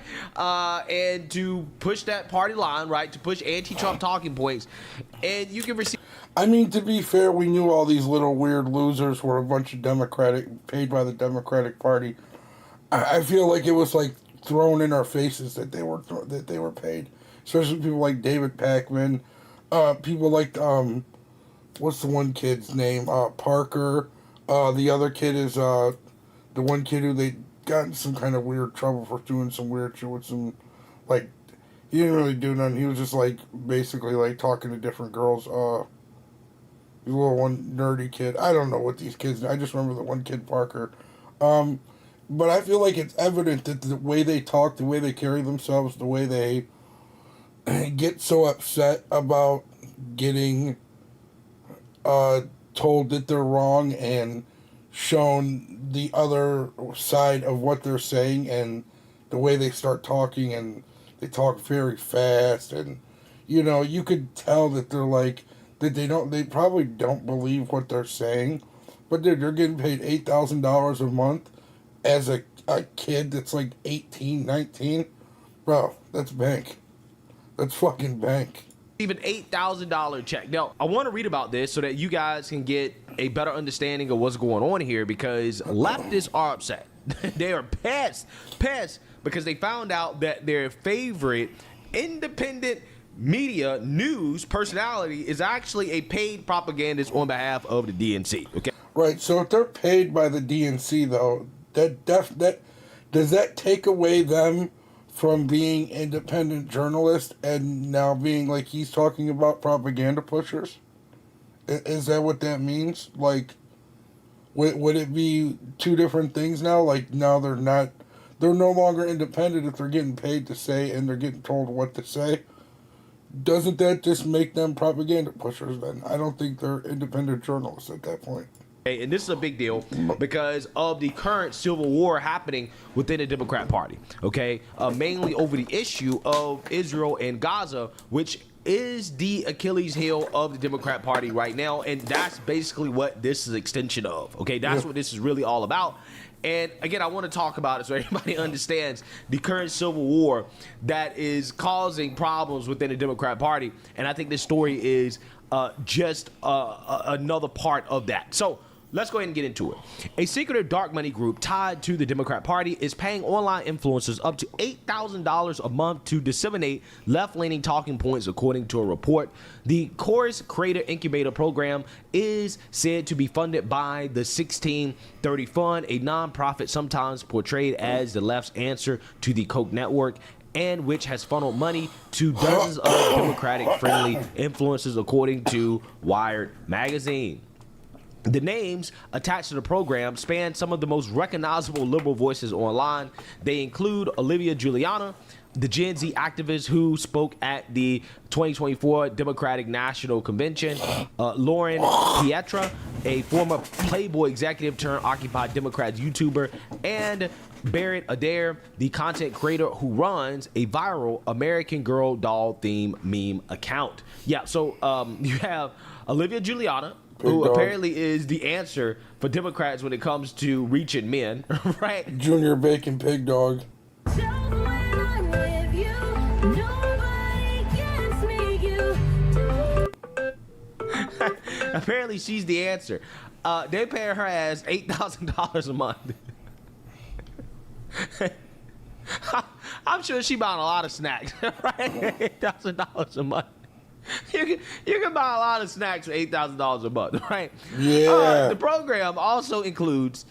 And to push that party line, right? To push anti-Trump talking points. And you can receive... I mean, to be fair, we knew all these little weird losers were a bunch of paid by the Democratic Party. I feel like it was like thrown in our faces that they were paid. Especially people like David Pakman, people like, what's the one kid's name? Parker. The other kid is the one kid who they got in some kind of weird trouble for doing some weird shit with some, like, he didn't really do nothing. He was just, like, basically, like, talking to different girls. He's a little one nerdy kid. I don't know what these kids, I just remember the one kid, Parker. But I feel like it's evident that the way they talk, the way they carry themselves, the way they get so upset about getting told that they're wrong and shown the other side of what they're saying, and the way they start talking, and they talk very fast, and you could tell that they're like that they probably don't believe what they're saying, but they're getting paid $8,000 a month as a kid that's like 18, 19. Bro, that's bank. That's fucking bank. Even $8,000 check. Now, I want to read about this so that you guys can get a better understanding of what's going on here, because leftists are upset. They are pissed because they found out that their favorite independent media news personality is actually a paid propagandist on behalf of the DNC. Okay. Right. So if they're paid by the DNC, though, that does that take away them from being independent journalists and now being, like he's talking about, propaganda pushers? Is that what that means? Like, would it be two different things now? Like, now they're no longer independent if they're getting paid to say and they're getting told what to say? Doesn't that just make them propaganda pushers then? I don't think they're independent journalists at that point. And this is a big deal because of the current civil war happening within the Democrat Party, okay? Mainly over the issue of Israel and Gaza, which is the Achilles heel of the Democrat Party right now. And that's basically what this is an extension of, okay? That's what this is really all about. And again, I want to talk about it so everybody understands the current civil war that is causing problems within the Democrat Party. And I think this story is just another part of that. So let's go ahead and get into it. A secretive dark money group tied to the Democrat Party is paying online influencers up to $8,000 a month to disseminate left-leaning talking points, according to a report. The Chorus Creator Incubator Program is said to be funded by the 1630 Fund, a nonprofit sometimes portrayed as the left's answer to the Koch network, and which has funneled money to dozens of Democratic-friendly influencers, according to Wired magazine. The names attached to the program span some of the most recognizable liberal voices online. They include Olivia Giuliana, the Gen Z activist who spoke at the 2024 Democratic National Convention, Lauren Pietra, a former Playboy executive turned Occupy Democrats YouTuber, and Barrett Adair, the content creator who runs a viral American Girl doll theme meme account. Yeah, so you have Olivia Giuliana, who apparently is the answer for Democrats when it comes to reaching men, right? Junior Bacon Pig Dog. Apparently she's the answer. They pay her ass $8,000 a month. I'm sure she buying a lot of snacks, right? $8,000 a month. You can buy a lot of snacks for $8,000 a month, right? Yeah. The program also includes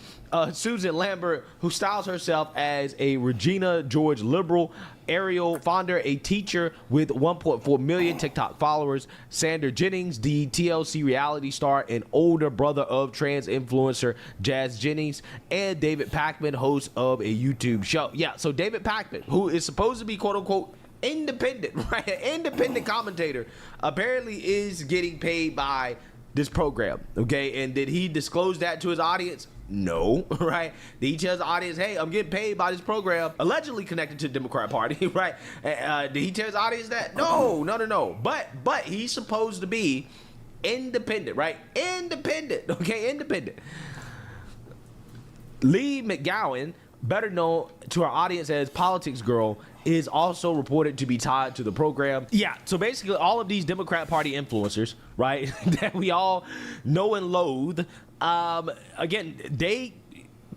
Susan Lambert, who styles herself as a Regina George liberal, Ariel Fonder, a teacher with 1.4 million TikTok followers, Sandra Jennings, the TLC reality star and older brother of trans influencer Jazz Jennings, and David Pakman, host of a YouTube show. Yeah, so David Pakman, who is supposed to be quote-unquote independent, right? An independent commentator, apparently is getting paid by this program, okay? And did he disclose that to his audience? No, right? Did he tell his audience, hey, I'm getting paid by this program, allegedly connected to the Democrat Party, right? Did he tell his audience that? No. But he's supposed to be Independent, right? Independent, okay? Independent. Lee McGowan, better known to our audience as Politics Girl, is also reported to be tied to the program. Yeah, so basically all of these Democrat Party influencers, right, that we all know and loathe, again, they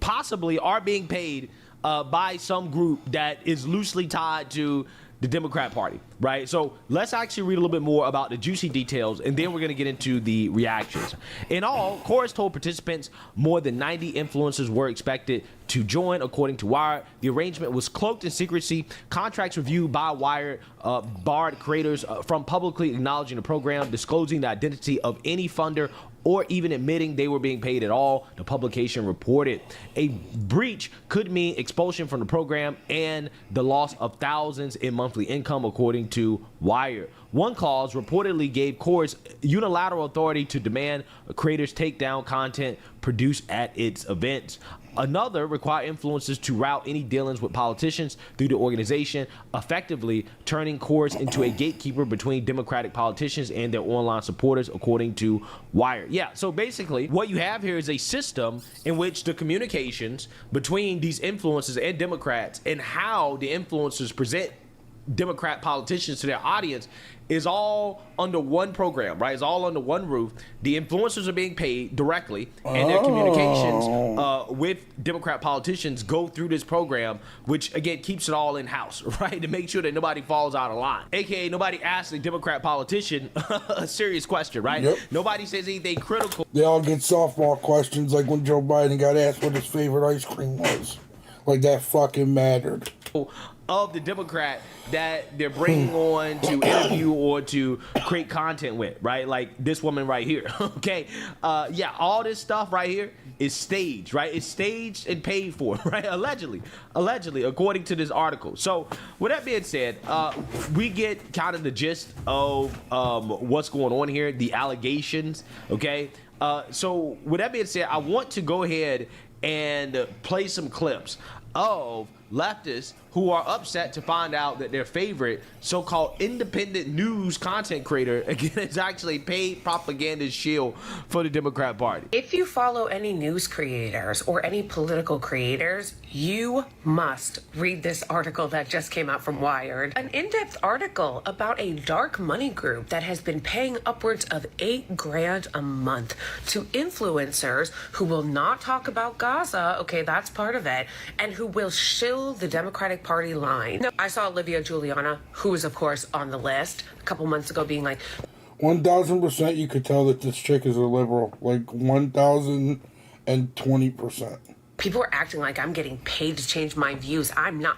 possibly are being paid by some group that is loosely tied to the Democrat Party, right? So let's actually read a little bit more about the juicy details, and then we're going to get into the reactions. In all, Chorus told participants more than 90 influencers were expected to join, according to Wired. The arrangement was cloaked in secrecy. Contracts reviewed by Wired barred creators from publicly acknowledging the program, disclosing the identity of any funder, or even admitting they were being paid at all, the publication reported. A breach could mean expulsion from the program and the loss of thousands in monthly income, according to Wired. One clause reportedly gave Chorus unilateral authority to demand creators take down content produced at its events. Another required influencers to route any dealings with politicians through the organization, effectively turning Chorus into a gatekeeper between Democratic politicians and their online supporters, according to Wired. Yeah, so basically what you have here is a system in which the communications between these influencers and Democrats and how the influencers present Democrat politicians to their audience is all under one program, right? It's all under one roof. The influencers are being paid directly, and their communications with Democrat politicians go through this program, which again keeps it all in house, right? To make sure that nobody falls out of line. AKA nobody asks a Democrat politician a serious question, right? Yep. Nobody says anything critical. They all get softball questions, like when Joe Biden got asked what his favorite ice cream was. Like that fucking mattered. Of the Democrat that they're bringing on to interview or to create content with, right? Like this woman right here, okay? Yeah, all this stuff right here is staged, right? It's staged and paid for, right? Allegedly, according to this article. So with that being said, we get kind of the gist of what's going on here, the allegations, okay? So with that being said, I want to go ahead and play some clips of leftists who are upset to find out that their favorite so-called independent news content creator, again, is actually paid propaganda shield for the Democrat Party. If you follow any news creators or any political creators, you must read this article that just came out from Wired. An in-depth article about a dark money group that has been paying upwards of $8,000 a month to influencers who will not talk about Gaza, okay, that's part of it, and who will shill the Democratic Party line. Now, I saw Olivia Giuliana, who is of course on the list, a couple months ago being like, 1000% you could tell that this chick is a liberal. Like 1020%. people are acting like I'm getting paid to change my views. I'm not.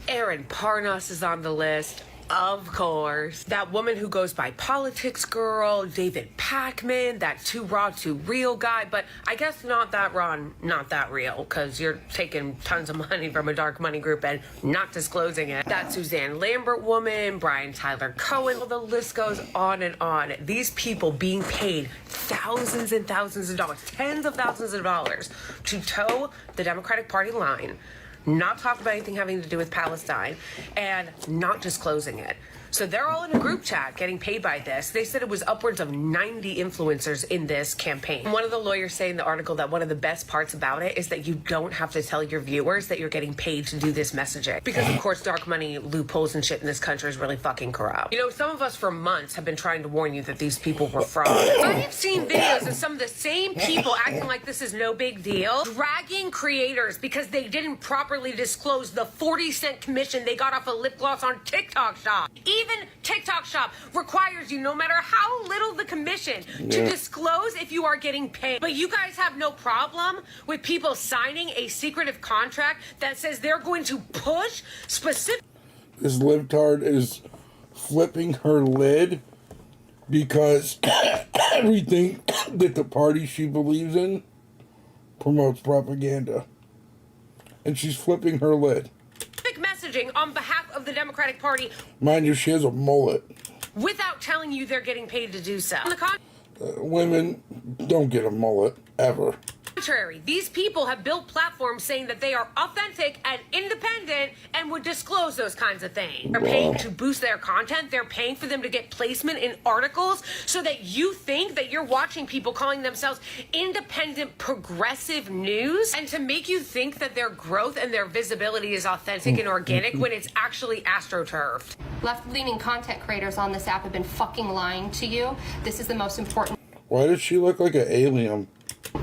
Aaron Parnas is on the list. Of course. That woman who goes by Politics Girl, David Pakman, that too raw, too real guy, but I guess not that raw, not that real, because you're taking tons of money from a dark money group and not disclosing it. That Suzanne Lambert woman, Brian Tyler Cohen, the list goes on and on. These people being paid thousands and thousands of dollars, tens of thousands of dollars to toe the Democratic Party line, not talk about anything having to do with Palestine, and not disclosing it. So they're all in a group chat getting paid by this. They said it was upwards of 90 influencers in this campaign. One of the lawyers say in the article that one of the best parts about it is that you don't have to tell your viewers that you're getting paid to do this messaging. Because of course dark money loopholes and shit in this country is really fucking corrupt. You know, some of us for months have been trying to warn you that these people were frauds. I have seen videos of some of the same people acting like this is no big deal, dragging creators because they didn't properly disclose the 40-cent commission they got off a lip gloss on TikTok Shop. Even TikTok Shop requires you, no matter how little the commission, to disclose if you are getting paid. But you guys have no problem with people signing a secretive contract that says they're going to push specific... This libtard is flipping her lid because everything that the party she believes in promotes propaganda. And she's flipping her lid. messaging on behalf of the Democratic Party. Mind you, she has a mullet. Without telling you they're getting paid to do so. Women don't get a mullet, ever. Contrary, these people have built platforms saying that they are authentic and independent and would disclose those kinds of things. They're paying to boost their content. They're paying for them to get placement in articles so that you think that you're watching people calling themselves independent progressive news, and to make you think that their growth and their visibility is authentic and organic when it's actually astroturfed. Left-leaning content creators on this app have been fucking lying to you. This is the most important Why does she look like an alien?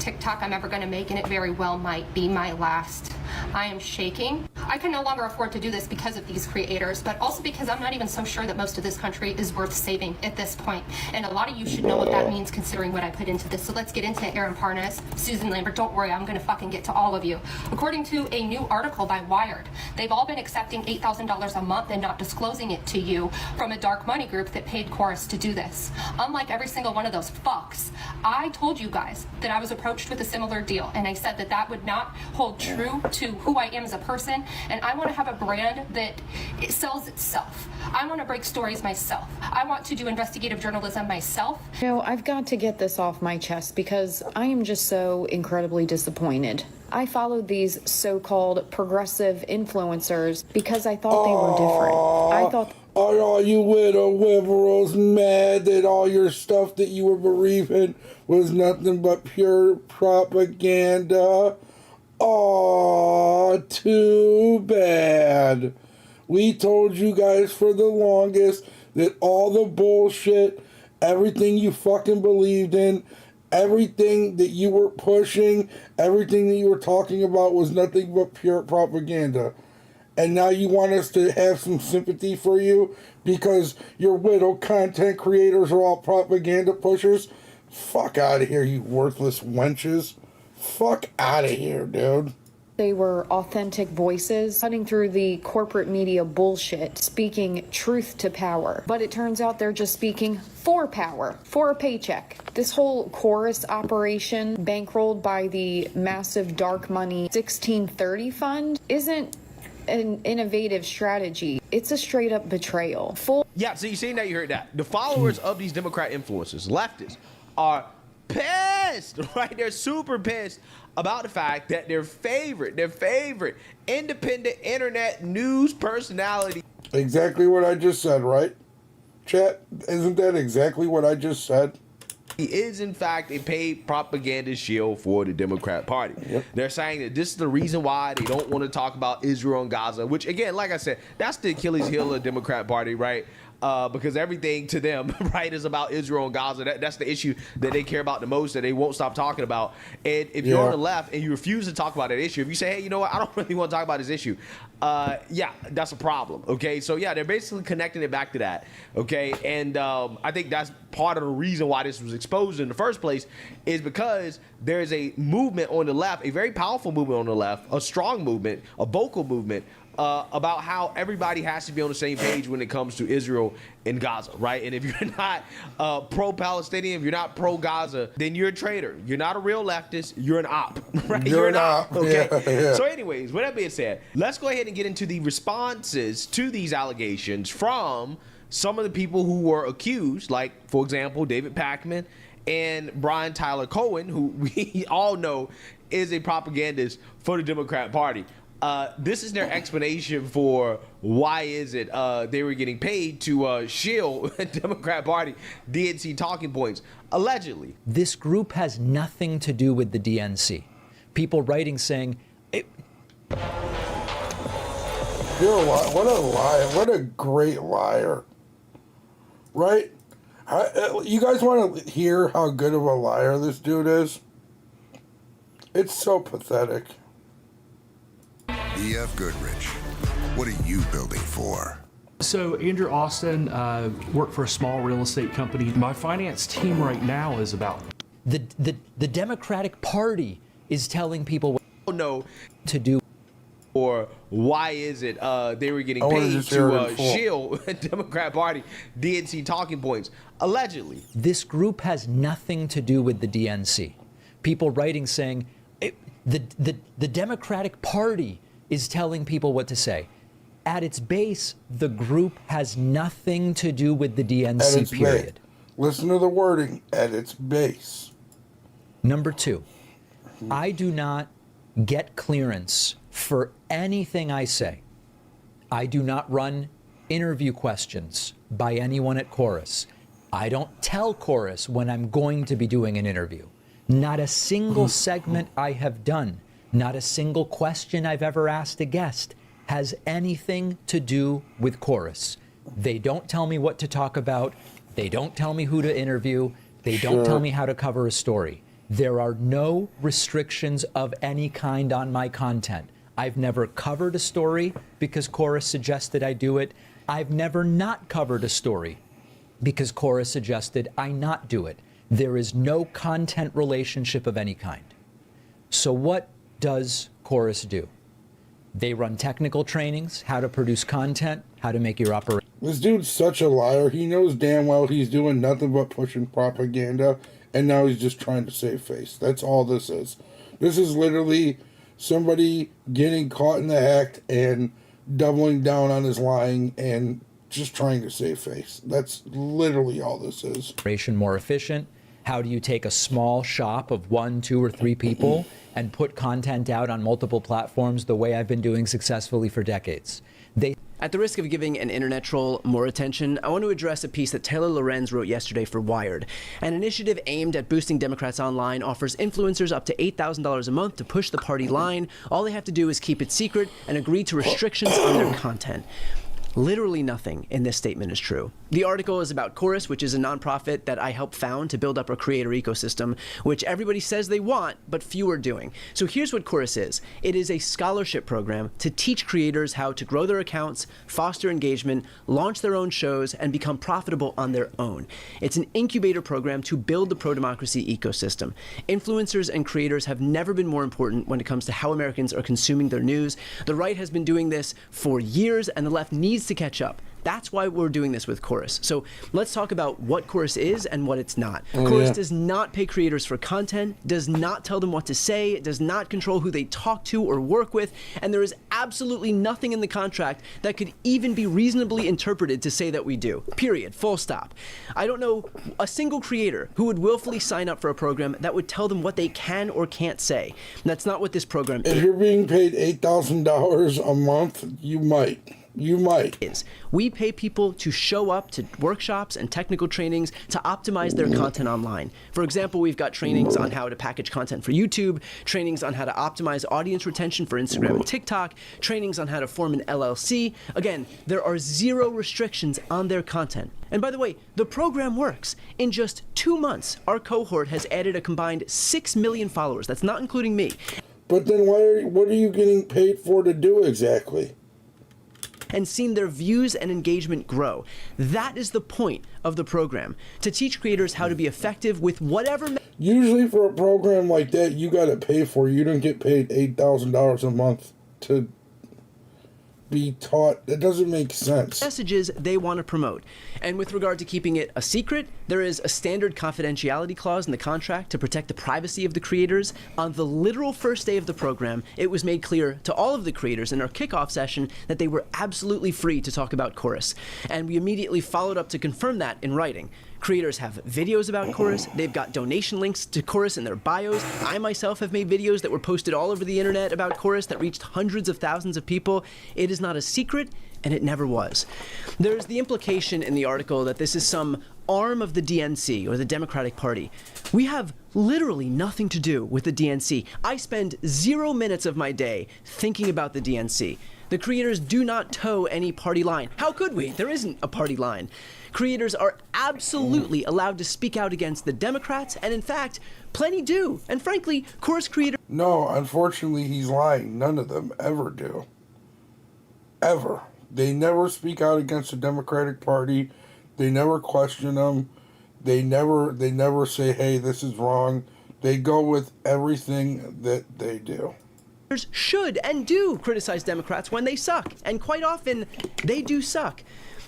TikTok I'm ever going to make, and it very well might be my last. I am shaking. I can no longer afford to do this because of these creators, but also because I'm not even so sure that most of this country is worth saving at this point. And a lot of you should know what that means considering what I put into this. So let's get into Aaron Parnas, Susan Lambert. Don't worry, I'm going to fucking get to all of you. According to a new article by Wired, they've all been accepting $8,000 a month and not disclosing it to you from a dark money group that paid Chorus to do this. Unlike every single one of those fucks, I told you guys that I was approached with a similar deal, and I said that that would not hold true to who I am as a person, and I want to have a brand that it sells itself. I want to break stories myself. I want to do investigative journalism myself. You know, I've got to get this off my chest because I am just so incredibly disappointed. I followed these so-called progressive influencers because I thought they were different. I thought... Are all you widow whipperals mad that all your stuff that you were bereaving was nothing but pure propaganda? Aw, too bad. We told you guys for the longest that all the bullshit, everything you fucking believed in, everything that you were pushing, everything that you were talking about was nothing but pure propaganda. And now you want us to have some sympathy for you because your widow content creators are all propaganda pushers? Fuck out of here, you worthless wenches. Fuck out of here, dude. They were authentic voices, cutting through the corporate media bullshit, speaking truth to power. But it turns out they're just speaking for power, for a paycheck. This whole Chorus operation, bankrolled by the massive dark money 1630 fund, isn't an innovative strategy. It's a straight up betrayal. Yeah, so you seen that, you heard that. The followers of these Democrat influencers, leftists, are pissed, right? They're super pissed about the fact that their favorite independent internet news personality. Exactly what I just said, right? Chat, isn't that exactly what I just said? He is, in fact, a paid propaganda shield for the Democrat Party. Yep. They're saying that this is the reason why they don't want to talk about Israel and Gaza, which, again, like I said, that's the Achilles heel of the Democrat Party, right? Because everything to them, right, is about Israel and Gaza. That's the issue that they care about the most, that they won't stop talking about. And if you're on the left and you refuse to talk about that issue, if you say, hey, you know what, I don't really want to talk about this issue, yeah, that's a problem, okay? So, yeah, they're basically connecting it back to that, okay? And I think that's part of the reason why this was exposed in the first place is because there's a movement on the left, a very powerful movement on the left, a strong movement, a vocal movement, about how everybody has to be on the same page when it comes to Israel and Gaza, right? And if you're not pro-Palestinian, if you're not pro-Gaza, then you're a traitor. You're not a real leftist. You're an op, right? You're an op. Okay. Yeah. So anyways, with that being said, let's go ahead and get into the responses to these allegations from some of the people who were accused, like, for example, David Pakman and Brian Tyler Cohen, who we all know is a propagandist for the Democrat Party. This is their explanation for why is it they were getting paid to shield Democrat Party DNC talking points, allegedly. This group has nothing to do with the DNC. People writing saying, you're a liar. What a liar. What a great liar. Right? You guys want to hear how good of a liar this dude is? It's so pathetic. E.F. Goodrich, what are you building for? So Andrew Austin worked for a small real estate company. My finance team right now is about... The Democratic Party is telling people what to do. Or why is it they were getting paid to shield Democrat Party DNC talking points, allegedly. This group has nothing to do with the DNC. People writing saying, the Democratic Party is telling people what to say. At its base, the group has nothing to do with the DNC, period. Listen to the wording, at its base. Number two, I do not get clearance for anything I say. I do not run interview questions by anyone at Chorus. I don't tell Chorus when I'm going to be doing an interview. Not a single segment I have done, not a single question I've ever asked a guest has anything to do with Chorus. They don't tell me what to talk about. They don't tell me who to interview. They don't tell me how to cover a story. There are no restrictions of any kind on my content. I've never covered a story because Chorus suggested I do it. I've never not covered a story because Chorus suggested I not do it. There is no content relationship of any kind. So what does Chorus do? They run technical trainings, how to produce content, how to make your operation. This dude's such a liar. He knows damn well he's doing nothing but pushing propaganda, and now he's just trying to save face. That's all this is. This is literally somebody getting caught in the act and doubling down on his lying and just trying to save face. That's literally all this is. More efficient. How do you take a small shop of 1, 2, or 3 people and put content out on multiple platforms the way I've been doing successfully for decades? At the risk of giving an internet troll more attention, I want to address a piece that Taylor Lorenz wrote yesterday for Wired. An initiative aimed at boosting Democrats online offers influencers up to $8,000 a month to push the party line. All they have to do is keep it secret and agree to restrictions on their content. Literally nothing in this statement is true. The article is about Chorus, which is a nonprofit that I helped found to build up a creator ecosystem, which everybody says they want, but few are doing. So here's what Chorus is. It is a scholarship program to teach creators how to grow their accounts, foster engagement, launch their own shows, and become profitable on their own. It's an incubator program to build the pro-democracy ecosystem. Influencers and creators have never been more important when it comes to how Americans are consuming their news. The right has been doing this for years, and the left needs to catch up. That's why we're doing this with Chorus. So let's talk about what Chorus is and what it's not. Chorus does not pay creators for content, does not tell them what to say, does not control who they talk to or work with, and there is absolutely nothing in the contract that could even be reasonably interpreted to say that we do. Period. Full stop. I don't know a single creator who would willfully sign up for a program that would tell them what they can or can't say. That's not what this program is. If you're being paid $8,000 a month, you might. You might. We pay people to show up to workshops and technical trainings to optimize their content online. For example, we've got trainings on how to package content for YouTube, trainings on how to optimize audience retention for Instagram and TikTok, trainings on how to form an LLC. Again, there are zero restrictions on their content. And by the way, the program works. In just 2 months, our cohort has added a combined 6 million followers. That's not including me. But then what are you getting paid for to do exactly? And seen their views and engagement grow. That is the point of the program, to teach creators how to be effective with whatever. Usually for a program like that, you got to pay for it. You don't get paid $8,000 a month to be taught. That doesn't make sense. Messages they want to promote. And with regard to keeping it a secret, there is a standard confidentiality clause in the contract to protect the privacy of the creators. On the literal first day of the program, it was made clear to all of the creators in our kickoff session that they were absolutely free to talk about Chorus. And we immediately followed up to confirm that in writing. Creators have videos about Chorus. They've got donation links to Chorus in their bios. I myself have made videos that were posted all over the internet about Chorus that reached hundreds of thousands of people. It is not a secret, and it never was. There's the implication in the article that this is some arm of the DNC, or the Democratic Party. We have literally nothing to do with the DNC. I spend 0 minutes of my day thinking about the DNC. The creators do not toe any party line. How could we? There isn't a party line. Creators are absolutely allowed to speak out against the Democrats, and in fact, plenty do. And frankly, Chorus creators... No, unfortunately, he's lying. None of them ever do. Ever. They never speak out against the Democratic Party. They never question them. They never say, hey, this is wrong. They go with everything that they do. Should and do criticize Democrats when they suck, and quite often, they do suck.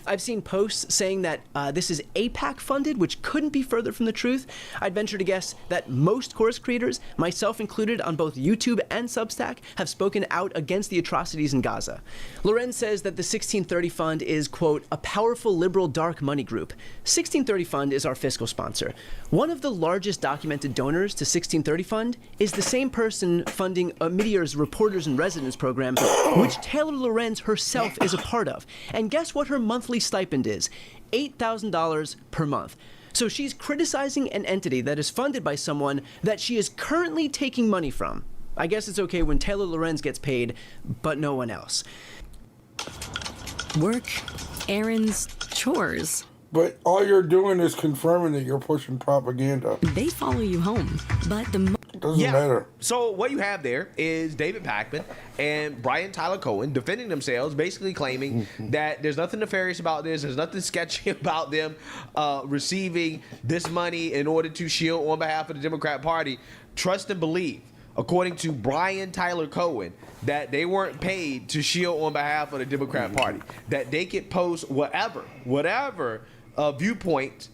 I've seen posts saying that this is APAC funded, which couldn't be further from the truth. I'd venture to guess that most course creators, myself included on both YouTube and Substack, have spoken out against the atrocities in Gaza. Lorenz says that the 1630 Fund is, quote, a powerful liberal dark money group. 1630 Fund is our fiscal sponsor. One of the largest documented donors to 1630 Fund is the same person funding Meteor's Reporters in Residence program, which Taylor Lorenz herself is a part of. And guess what her monthly stipend is? $8,000 per month. So she's criticizing an entity that is funded by someone that she is currently taking money from. I guess it's okay when Taylor Lorenz gets paid, but no one else. Work, errands, chores. But all you're doing is confirming that you're pushing propaganda. They follow you home, but the doesn't matter. So what you have there is David Pakman and Brian Tyler Cohen defending themselves, basically claiming that there's nothing nefarious about this, there's nothing sketchy about them receiving this money in order to shield on behalf of the Democrat Party. Trust and believe, according to Brian Tyler Cohen, that they weren't paid to shield on behalf of the Democrat Party, that they could post whatever viewpoint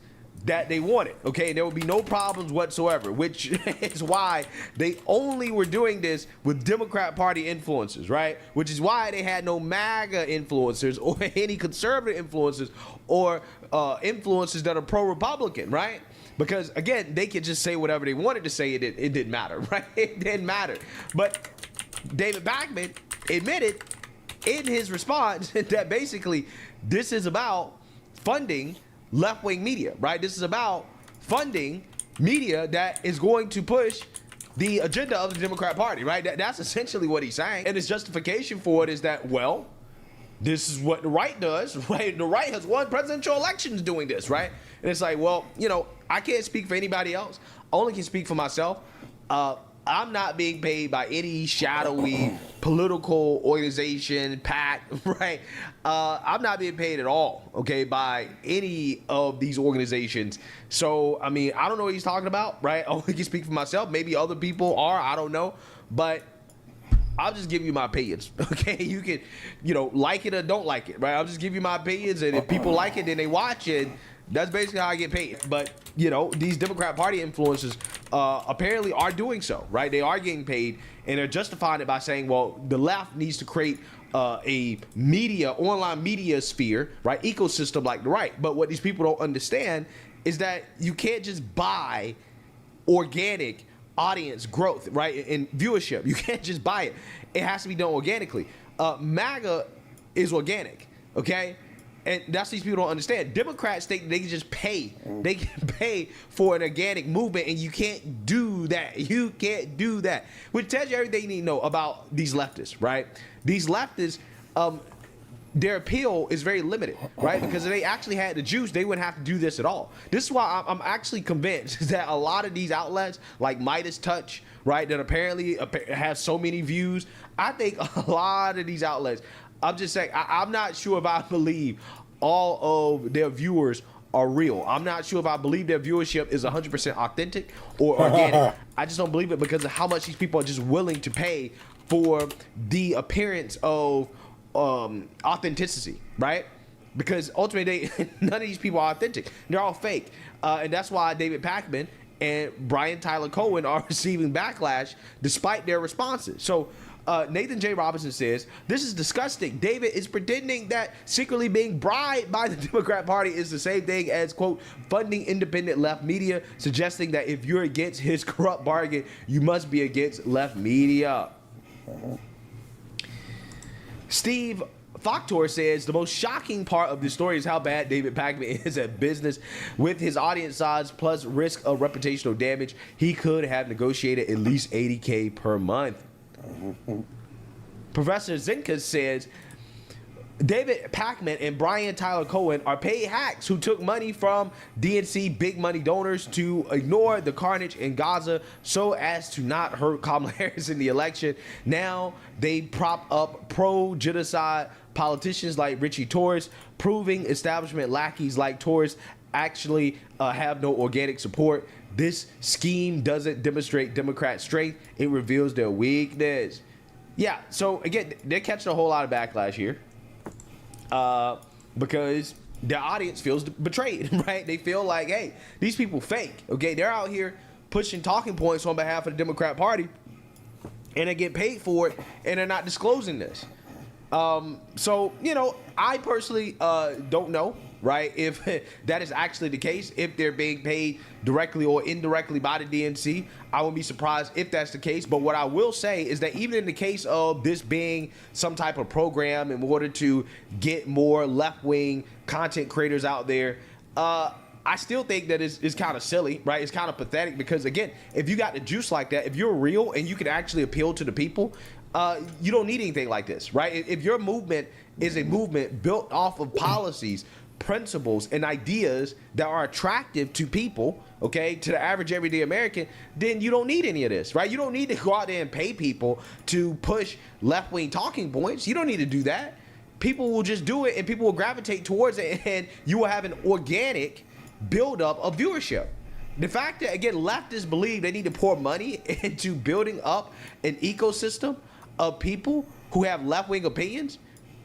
that they wanted, okay? There would be no problems whatsoever, which is why they only were doing this with Democrat Party influencers, right? Which is why they had no MAGA influencers or any conservative influencers or influencers that are pro-Republican, right? Because, again, they could just say whatever they wanted to say. It didn't matter, right? It didn't matter. But David Pakman admitted in his response that basically this is about funding left-wing media, right? This is about funding media that is going to push the agenda of the Democrat Party, right? That's essentially what he's saying. And his justification for it is that, well, this is what the right does, right? The right has won presidential elections doing this, right? And it's like, well, you know, I can't speak for anybody else. I only can speak for myself. I'm not being paid by any shadowy political organization, PAC, right? I'm not being paid at all, okay, by any of these organizations. So, I mean, I don't know what he's talking about, right? I only can speak for myself. Maybe other people are, I don't know. But I'll just give you my opinions, okay? You can, you know, like it or don't like it, right? I'll just give you my opinions, and if people like it, then they watch it. That's basically how I get paid. But, you know, these Democrat Party influencers apparently are doing so, right? They are getting paid, and they're justifying it by saying, well, the left needs to create a online media sphere, right? Ecosystem like the right. But what these people don't understand is that you can't just buy organic audience growth, right? And viewership. You can't just buy it. It has to be done organically. MAGA is organic, okay? And that's what these people don't understand. Democrats think they can just pay. They can pay for an organic movement, and you can't do that. You can't do that. Which tells you everything you need to know about these leftists, right? These leftists, their appeal is very limited, right? Because if they actually had the juice, they wouldn't have to do this at all. This is why I'm actually convinced that a lot of these outlets, like Midas Touch, right, that apparently have so many views, I think a lot of these outlets, I'm just saying, I'm not sure if I believe all of their viewers are real. I'm not sure if I believe their viewership is 100% authentic or organic. I just don't believe it because of how much these people are just willing to pay for the appearance of authenticity, right? Because ultimately, none of these people are authentic. They're all fake. And that's why David Pakman and Brian Tyler Cohen are receiving backlash despite their responses. So Nathan J. Robinson says, this is disgusting. David is pretending that secretly being bribed by the Democrat Party is the same thing as, quote, funding independent left media, suggesting that if you're against his corrupt bargain, you must be against left media. Steve Factor says the most shocking part of this story is how bad David Pakman is at business. With his audience size plus risk of reputational damage, he could have negotiated at least $80K per month. Professor Zinka says David Pakman and Brian Tyler Cohen are paid hacks who took money from DNC big money donors to ignore the carnage in Gaza so as to not hurt Kamala Harris in the election. Now they prop up pro-genocide politicians like Richie Torres, proving establishment lackeys like Torres actually have no organic support. This scheme doesn't demonstrate Democrat strength. It reveals their weakness. Yeah, so again, they're catching a whole lot of backlash here because their audience feels betrayed, right? They feel like, hey, these people fake, okay? They're out here pushing talking points on behalf of the Democrat Party, and they get paid for it, and they're not disclosing this. So, you know, I personally don't know, right, if that is actually the case, if they're being paid directly or indirectly by the DNC. I wouldn't be surprised if that's the case. But what I will say is that even in the case of this being some type of program in order to get more left-wing content creators out there, I still think that it's kind of silly, right? It's kind of pathetic because, again, if you got the juice like that, if you're real and you can actually appeal to the people, you don't need anything like this, right? If your movement is a movement built off of policies, principles, and ideas that are attractive to people, okay, to the average everyday American, then you don't need any of this, right? You don't need to go out there and pay people to push left-wing talking points. You don't need to do that. People will just do it, and people will gravitate towards it, and you will have an organic buildup of viewership. The fact that, again, leftists believe they need to pour money into building up an ecosystem of people who have left-wing opinions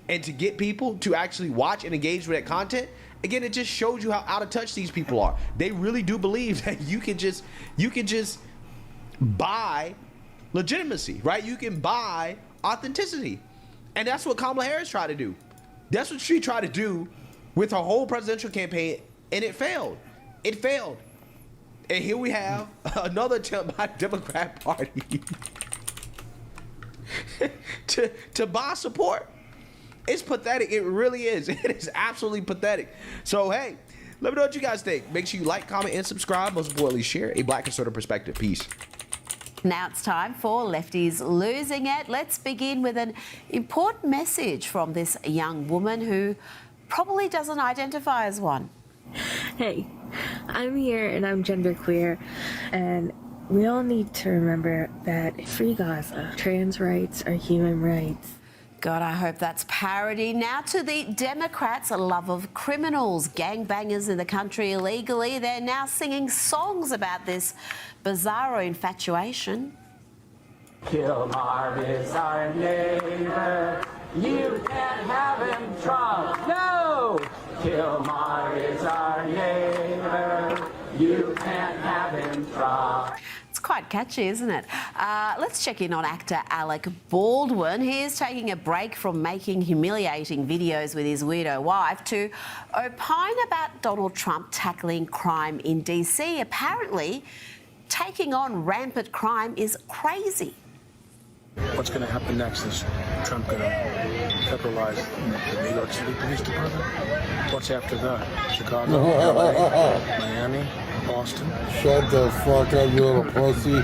and to get people to actually watch and engage with that content, again, it just shows you how out of touch these people are. They really do believe that you can just buy legitimacy, right? You can buy authenticity. And that's what Kamala Harris tried to do. That's what she tried to do with her whole presidential campaign, and it failed. It failed. And here we have another attempt by the Democrat Party to buy support. It's pathetic. It really is. It is absolutely pathetic. So, hey, let me know what you guys think. Make sure you like, comment, and subscribe. Most importantly, share a Black conservative perspective. Peace. Now it's time for Lefties Losing It. Let's begin with an important message from this young woman who probably doesn't identify as one. Hey, I'm here and I'm genderqueer, and we all need to remember that free Gaza, trans rights are human rights. God, I hope that's parody. Now to the Democrats' love of criminals, gangbangers in the country illegally. They're now singing songs about this bizarro infatuation. Kilmar is our neighbor. You can't have him, Trump. No! Kilmar is our neighbor. You can't have him, Trump. It's quite catchy, isn't it? Let's check in on actor Alec Baldwin. He is taking a break from making humiliating videos with his weirdo wife to opine about Donald Trump tackling crime in DC. Apparently, taking on rampant crime is crazy. What's going to happen next? Is Trump going to federalize the New York City Police Department? What's after that? Chicago, LA, Miami, Boston? Shut the fuck up, you little pussy.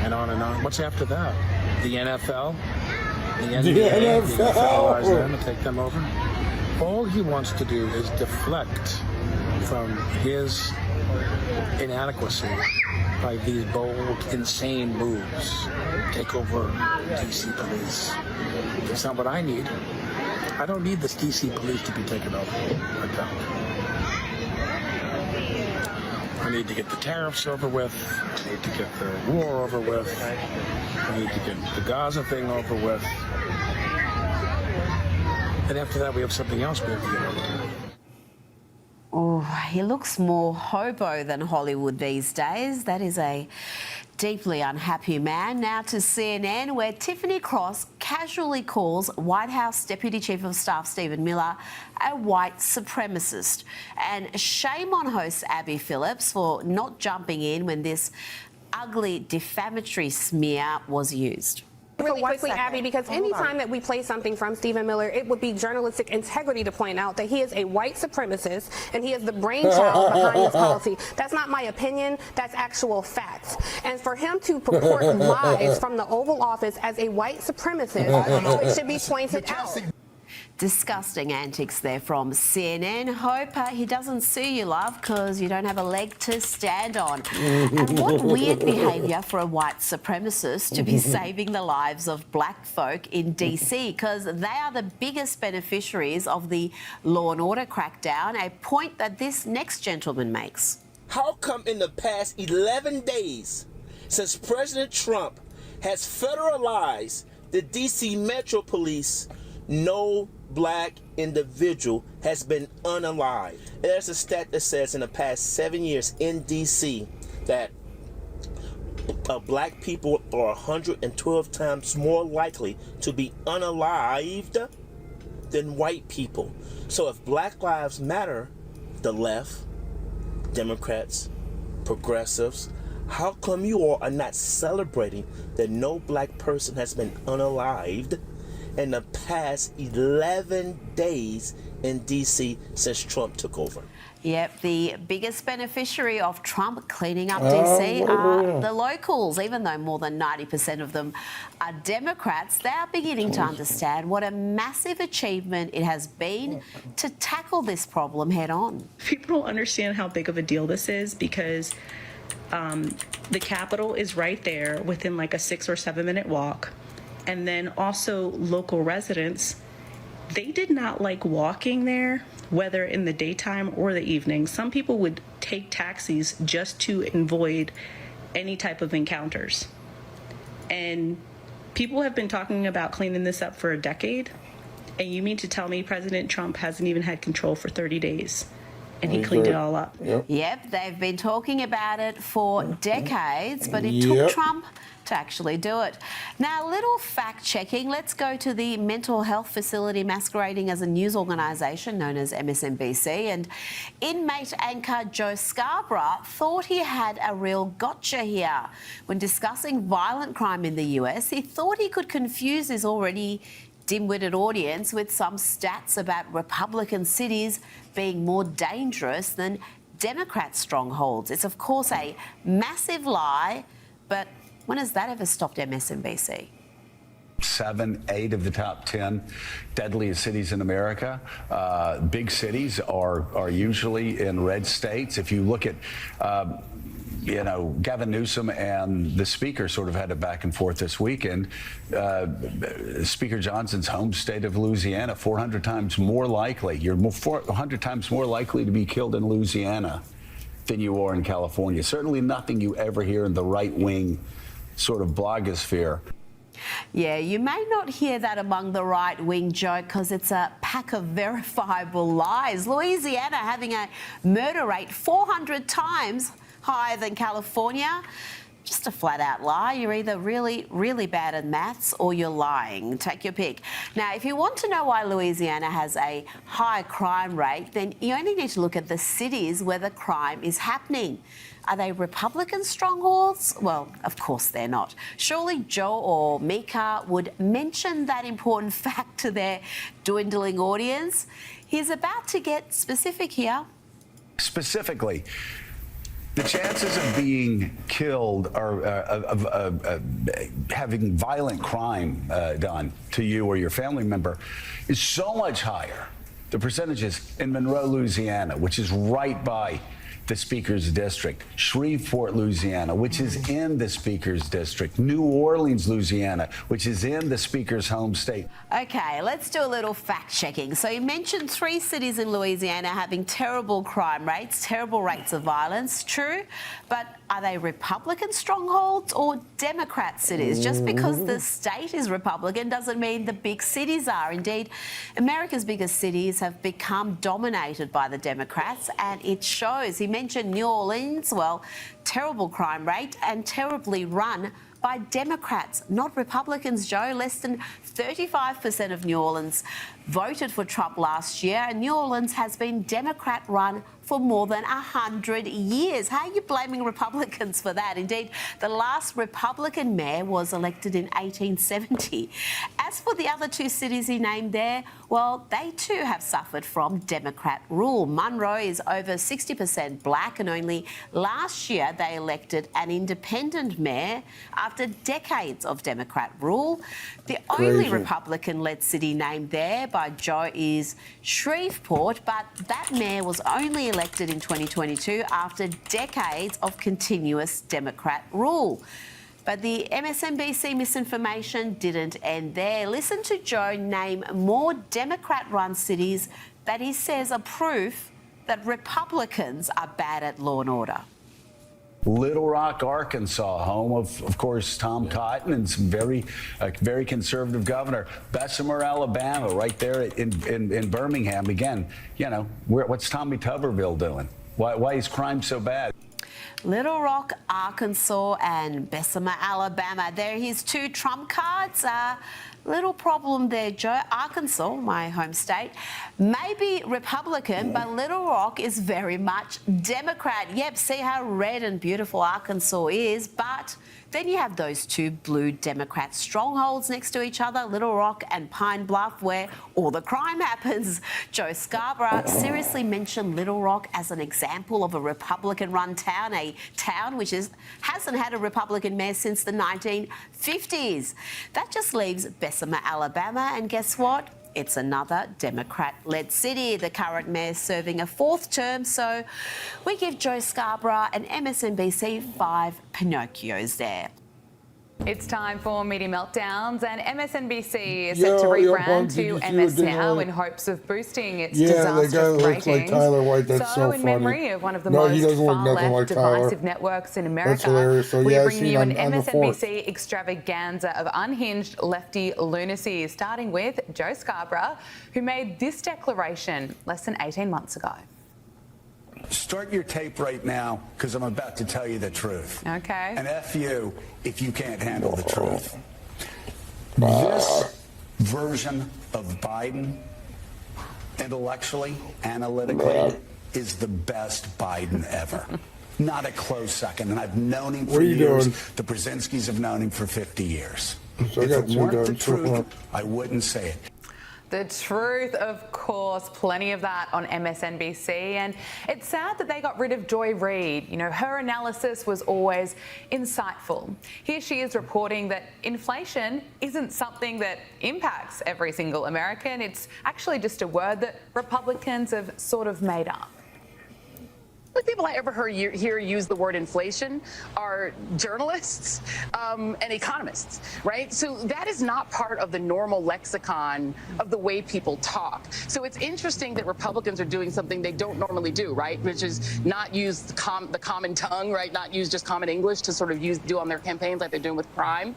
And on and on. What's after that? The NFL? The NBA? The NFL. Federalize them and take them over? All he wants to do is deflect from his inadequacy by these bold, insane moves. Take over DC police. That's not what I need. I don't need this DC police to be taken over. I don't. I need to get the tariffs over with. I need to get the war over with. I need to get the Gaza thing over with. And after that, we have something else we have to get over with. Oh, he looks more hobo than Hollywood these days. That is a deeply unhappy man. Now to CNN, where Tiffany Cross casually calls White House Deputy Chief of Staff Stephen Miller a white supremacist. And shame on host Abby Phillips for not jumping in when this ugly defamatory smear was used. Really quickly, Abby, because anytime that we play something from Stephen Miller, it would be journalistic integrity to point out that he is a white supremacist and he is the brainchild behind this policy. That's not my opinion, that's actual facts. And for him to purport lies from the Oval Office as a white supremacist, it should be pointed out. Disgusting antics there from CNN. Hope he doesn't sue you, love, because you don't have a leg to stand on. And what weird behaviour for a white supremacist to be saving the lives of black folk in DC, because they are the biggest beneficiaries of the law and order crackdown, a point that this next gentleman makes. How come in the past 11 days, since President Trump has federalized the DC Metro Police, no black individual has been unalived. There's a stat that says in the past 7 years in DC that black people are 112 times more likely to be unalived than white people. So if Black Lives Matter, the left, Democrats, progressives, how come you all are not celebrating that no black person has been unalived in the past 11 days in DC since Trump took over? Yep, the biggest beneficiary of Trump cleaning up DC are the locals. Even though more than 90% of them are Democrats, they are beginning to understand what a massive achievement it has been to tackle this problem head on. People don't understand how big of a deal this is because the Capitol is right there within like a 6 or 7 minute walk. And then also local residents, they did not like walking there, whether in the daytime or the evening. Some people would take taxis just to avoid any type of encounters. And people have been talking about cleaning this up for a decade. And you mean to tell me President Trump hasn't even had control for 30 days? And he cleaned it all up. Yep, they've been talking about it for decades, but it took Trump to actually do it. Now, a little fact-checking. Let's go to the mental health facility masquerading as a news organisation known as MSNBC. And inmate anchor Joe Scarborough thought he had a real gotcha here. When discussing violent crime in the US, he thought he could confuse his already dim-witted audience with some stats about Republican cities being more dangerous than Democrat strongholds. It's, of course, a massive lie, but when has that ever stopped MSNBC? 7, 8 of the top 10 deadliest cities in America. Big cities are usually in red states. If you look at Gavin Newsom and the Speaker sort of had a back and forth this weekend. Speaker Johnson's home state of Louisiana, 400 times more likely. You're 400 times more likely to be killed in Louisiana than you are in California. Certainly nothing you ever hear in the right-wing sort of blogosphere. Yeah, you may not hear that among the right-wing, Joe, because it's a pack of verifiable lies. Louisiana having a murder rate 400 times higher than California. Just a flat-out lie. You're either really, really bad at maths or you're lying. Take your pick. Now, if you want to know why Louisiana has a high crime rate, then you only need to look at the cities where the crime is happening. Are they Republican strongholds? Well, of course they're not. Surely Joe or Mika would mention that important fact to their dwindling audience. He's about to get specific here. Specifically, the chances of being killed or of having violent crime done to you or your family member is so much higher. The percentages in Monroe, Louisiana, which is right by the Speaker's district, Shreveport, Louisiana, which is in the Speaker's district, New Orleans, Louisiana, which is in the Speaker's home state. Okay, let's do a little fact-checking. So you mentioned 3 cities in Louisiana having terrible crime rates, terrible rates of violence. True, but are they Republican strongholds or Democrat cities? Just because the state is Republican doesn't mean the big cities are. Indeed, America's biggest cities have become dominated by the Democrats, and it shows. He mentioned New Orleans, well, terrible crime rate and terribly run by Democrats, not Republicans, Joe. Less than 35% of New Orleans voted for Trump last year, and New Orleans has been Democrat-run for more than 100 years. How are you blaming Republicans for that? Indeed, the last Republican mayor was elected in 1870. As for the other 2 cities he named there, well, they too have suffered from Democrat rule. Monroe is over 60% black, and only last year they elected an independent mayor after decades of Democrat rule. The only Republican-led city named there by Joe is Shreveport, but that mayor was only elected in 2022 after decades of continuous Democrat rule. But the MSNBC misinformation didn't end there. Listen to Joe name more Democrat-run cities that he says are proof that Republicans are bad at law and order. Little Rock, Arkansas, home of course, Tom Cotton and some very conservative governor. Bessemer, Alabama, right there in Birmingham. Again, you know, what's Tommy Tuberville doing? Why is crime so bad? Little Rock, Arkansas and Bessemer, Alabama. They're his two trump cards. Little problem there, Joe. Arkansas, my home state, may be Republican, but Little Rock is very much Democrat. Yep, see how red and beautiful Arkansas is, but then you have those two blue Democrat strongholds next to each other, Little Rock and Pine Bluff, where all the crime happens. Joe Scarborough seriously mentioned Little Rock as an example of a Republican-run town, a town which hasn't had a Republican mayor since the 1950s. That just leaves Bessemer, Alabama, and guess what? It's another Democrat-led city. The current mayor's serving a fourth term, so we give Joe Scarborough and MSNBC 5 Pinocchios there. It's time for Media Meltdowns, and MSNBC is set to rebrand to MS Now in hopes of boosting its disastrous ratings. Like Tyler White. That's so in funny. memory of one of the most far-left divisive networks in America, That's hilarious. So, we're bringing you an MSNBC extravaganza of unhinged lefty lunacy, starting with Joe Scarborough, who made this declaration less than 18 months ago. Start your tape right now, because I'm about to tell you the truth. Okay. And F you if you can't handle the truth. This version of Biden, intellectually, analytically, is the best Biden ever. Not a close second. And I've known him for years. The Brzezinskis have known him for 50 years. If it weren't the truth, I wouldn't say it. The truth, of course, plenty of that on MSNBC. And it's sad that they got rid of Joy Reid. You know, her analysis was always insightful. Here she is reporting that inflation isn't something that impacts every single American. It's actually just a word that Republicans have sort of made up. The people I ever hear use the word inflation are journalists and economists, right? So that is not part of the normal lexicon of the way people talk. So it's interesting that Republicans are doing something they don't normally do, right? Which is not use the common tongue, right? Not use just common English to sort of do on their campaigns like they're doing with crime.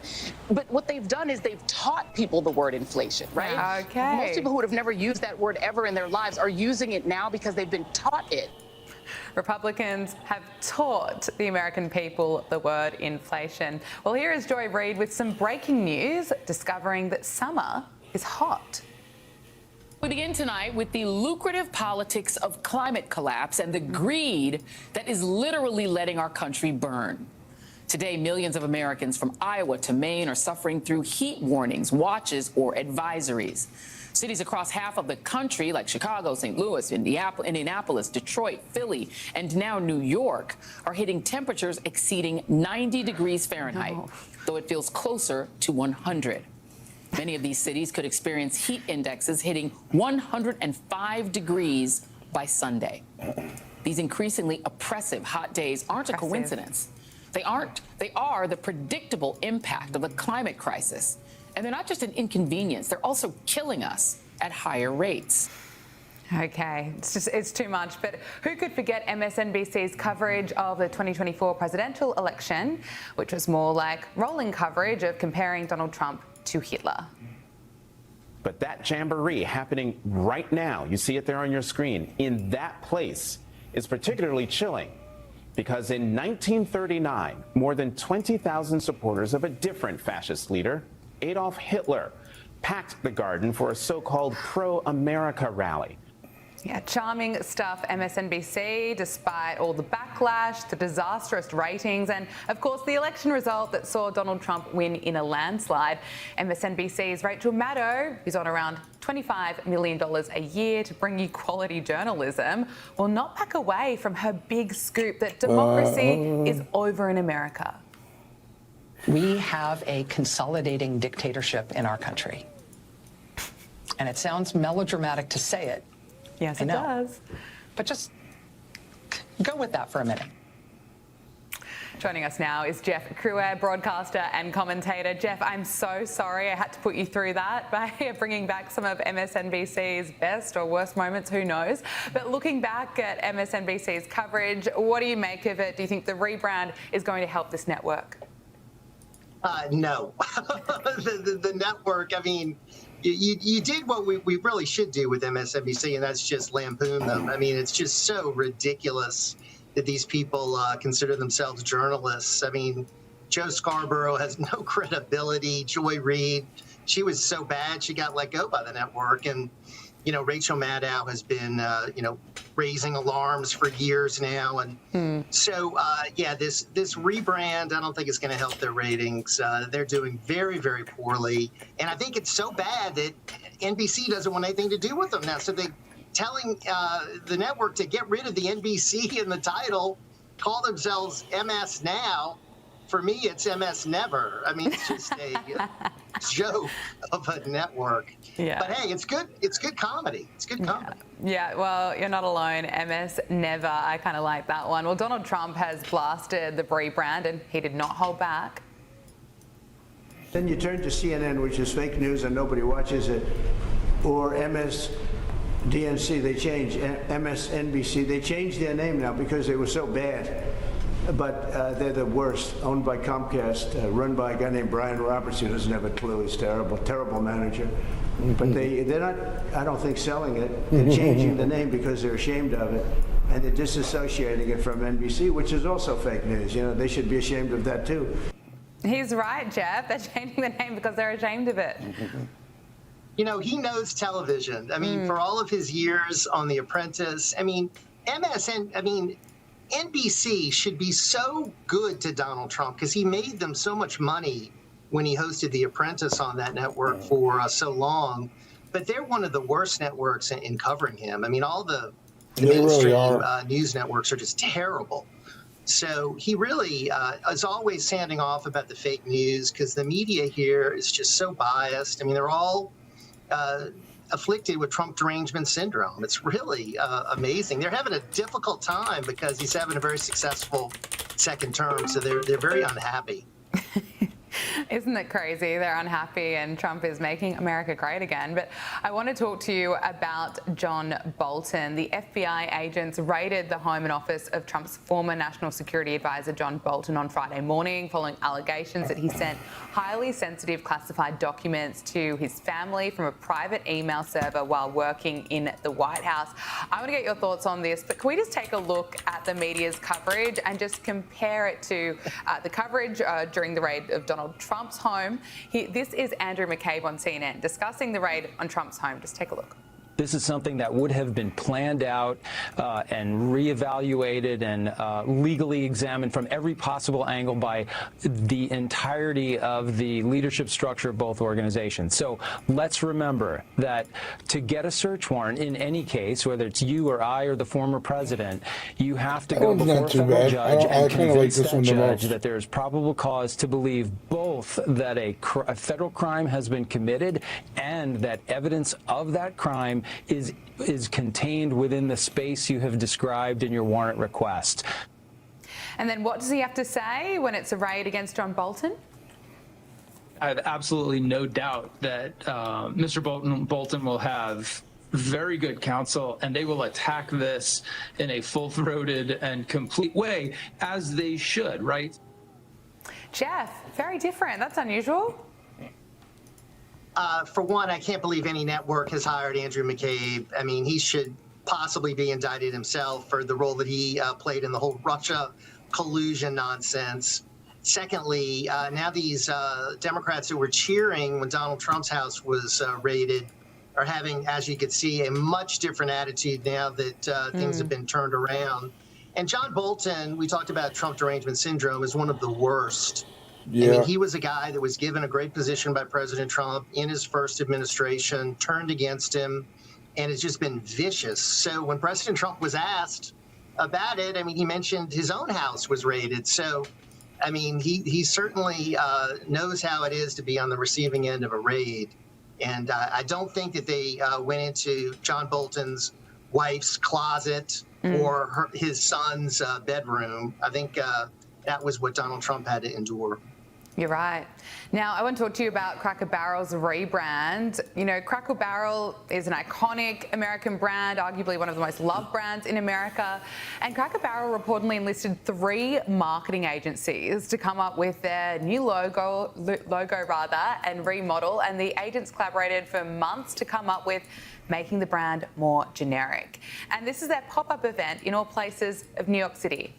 But what they've done is they've taught people the word inflation, right? Okay. Most people who would have never used that word ever in their lives are using it now because they've been taught it. Republicans have taught the American people the word inflation. Well, here is Joy Reid with some breaking news, discovering that summer is hot. We begin tonight with the lucrative politics of climate collapse and the greed that is literally letting our country burn. Today, millions of Americans from Iowa to Maine are suffering through heat warnings, watches, or advisories. Cities across half of the country, like Chicago, St. Louis, Indianapolis, Detroit, Philly, and now New York, are hitting temperatures exceeding 90 degrees Fahrenheit, though it feels closer to 100. Many of these cities could experience heat indexes hitting 105 degrees by Sunday. These increasingly oppressive hot days aren't a coincidence. They are the predictable impact of the climate crisis. And they're not just an inconvenience, they're also killing us at higher rates. Okay, it's too much. But who could forget MSNBC's coverage of the 2024 presidential election, which was more like rolling coverage of comparing Donald Trump to Hitler. But that jamboree happening right now, you see it there on your screen, in that place is particularly chilling. Because in 1939, more than 20,000 supporters of a different fascist leader, Adolf Hitler, packed the garden for a so-called pro-America rally. Yeah, charming stuff, MSNBC, despite all the backlash, the disastrous ratings, and, of course, the election result that saw Donald Trump win in a landslide. MSNBC's Rachel Maddow, who's on around $25 million a year to bring you quality journalism, will not back away from her big scoop that democracy is over in America. We have a consolidating dictatorship in our country. And it sounds melodramatic to say it. Yes, it does. But just go with that for a minute. Joining us now is Jeff Cruer, broadcaster and commentator. Jeff, I'm so sorry I had to put you through that by bringing back some of MSNBC's best or worst moments, who knows. But looking back at MSNBC's coverage, what do you make of it? Do you think the rebrand is going to help this network? No. the network, I mean, you did what we really should do with MSNBC, and that's just lampoon them. I mean, it's just so ridiculous that these people consider themselves journalists. I mean, Joe Scarborough has no credibility. Joy Reid, she was so bad she got let go by the network. And, you know, Rachel Maddow has been, raising alarms for years now. And so, yeah, this rebrand, I don't think it's going to help their ratings. They're doing very, very poorly. And I think it's so bad that NBC doesn't want anything to do with them now. So they're telling the network to get rid of the NBC in the title, call themselves MS Now. For me, it's MS Never. I mean, it's just a joke of a network. Yeah. But hey, it's good. It's good comedy. It's good comedy. Yeah, well, you're not alone. MS Never. I kind of like that one. Well, Donald Trump has blasted the rebrand, and he did not hold back. Then you turn to CNN, which is fake news and nobody watches it, or MSDNC. They changed MSNBC. They changed their name now because they were so bad. But they're the worst, owned by Comcast, run by a guy named Brian Roberts, who doesn't have a clue. He's terrible, terrible manager. But they're not, I don't think, selling it. They're changing the name because they're ashamed of it. And they're disassociating it from NBC, which is also fake news. You know, they should be ashamed of that, too. He's right, Jeff. They're changing the name because they're ashamed of it. You know, he knows television. I mean, for all of his years on The Apprentice, I mean, NBC should be so good to Donald Trump because he made them so much money when he hosted The Apprentice on that network for so long. But they're one of the worst networks in covering him. I mean, all the mainstream news networks are just terrible. So he really is always sounding off about the fake news because the media here is just so biased. I mean, they're all afflicted with Trump derangement syndrome. It's really amazing. They're having a difficult time because he's having a very successful second term, so they're very unhappy. Isn't it crazy? They're unhappy and Trump is making America great again. But I want to talk to you about John Bolton. The FBI agents raided the home and office of Trump's former national security advisor, John Bolton, on Friday morning following allegations that he sent highly sensitive classified documents to his family from a private email server while working in the White House. I want to get your thoughts on this, but can we just take a look at the media's coverage and just compare it to the coverage during the raid of Donald Trump's home? This is Andrew McCabe on CNN discussing the raid on Trump's home. Just take a look. This is something that would have been planned out and reevaluated and legally examined from every possible angle by the entirety of the leadership structure of both organizations. So let's remember that to get a search warrant in any case, whether it's you or I or the former president, you have to go before a federal judge and convince that judge that there is probable cause to believe both that a federal crime has been committed and that evidence of that crime is contained within the space you have described in your warrant request. And then what does he have to say when it's a raid against John Bolton? I have absolutely no doubt that Mr. Bolton will have very good counsel, and they will attack this in a full-throated and complete way, as they should, right? Jeff, very different. That's unusual. For one, I can't believe any network has hired Andrew McCabe. I mean, he should possibly be indicted himself for the role that he played in the whole Russia collusion nonsense. Secondly, now these Democrats who were cheering when Donald Trump's house was raided are having, as you could see, a much different attitude now that things have been turned around. And John Bolton, we talked about Trump derangement syndrome, is one of the worst. Yeah. I mean, he was a guy that was given a great position by President Trump in his first administration, turned against him, and has just been vicious. So when President Trump was asked about it, I mean, he mentioned his own house was raided. So, I mean, he certainly knows how it is to be on the receiving end of a raid. And I don't think that they went into John Bolton's wife's closet or his son's bedroom. I think that was what Donald Trump had to endure. You're right. Now, I want to talk to you about Cracker Barrel's rebrand. You know, Cracker Barrel is an iconic American brand, arguably one of the most loved brands in America. And Cracker Barrel reportedly enlisted 3 marketing agencies to come up with their new logo and remodel. And the agents collaborated for months to come up with making the brand more generic. And this is their pop-up event in all places of New York City.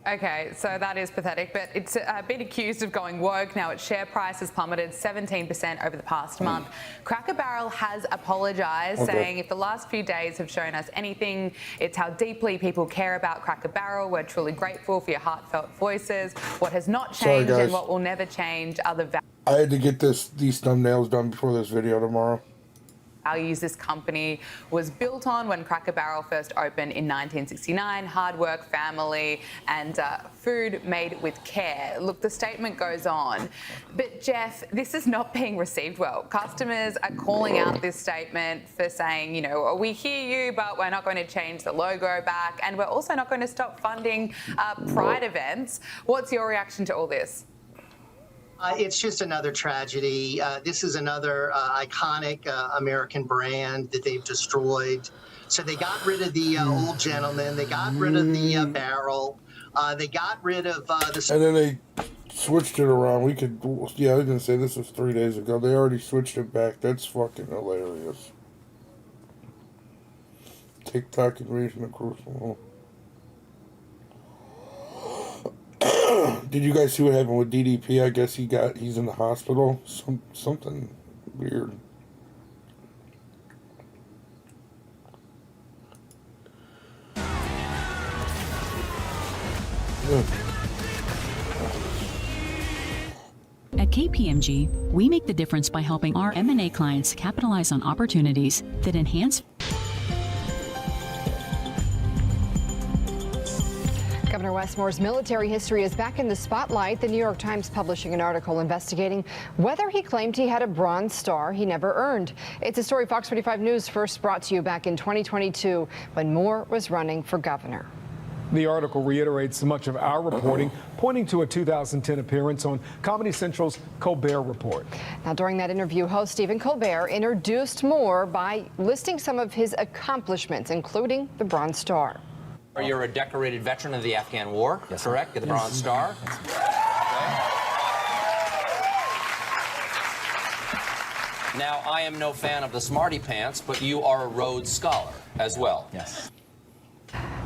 Okay, so that is pathetic, but it's been accused of going woke. Now its share price has plummeted 17% over the past month. Cracker Barrel has apologised, saying if the last few days have shown us anything, it's how deeply people care about Cracker Barrel. We're truly grateful for your heartfelt voices. What has not changed and what will never change are the I had to get these thumbnails done before this video tomorrow. values this company was built on when Cracker Barrel first opened in 1969. Hard work, family, and food made with care. Look, the statement goes on. But Jeff, this is not being received well. Customers are calling out this statement for saying, you know, we hear you, but we're not going to change the logo back, and we're also not going to stop funding Pride events. What's your reaction to all this? It's just another tragedy. This is another iconic American brand that they've destroyed. So they got rid of the old gentleman. They got rid of the barrel. They got rid of the... And then they switched it around. I was going to say this was 3 days ago. They already switched it back. That's fucking hilarious. TikTok and raising the crucible. Did you guys see what happened with DDP? I guess he's in the hospital. Something weird. At KPMG, we make the difference by helping our M&A clients capitalize on opportunities that enhance. Governor Wes Moore's military history is back in the spotlight. The New York Times publishing an article investigating whether he claimed he had a Bronze Star he never earned. It's a story Fox 45 News first brought to you back in 2022 when Moore was running for governor. The article reiterates much of our reporting, pointing to a 2010 appearance on Comedy Central's Colbert Report. Now, during that interview, host Stephen Colbert introduced Moore by listing some of his accomplishments, including the Bronze Star. You're a decorated veteran of the Afghan War, correct? Get the Bronze Star. Now, I am no fan of the smarty pants, but you are a Rhodes Scholar as well. Yes.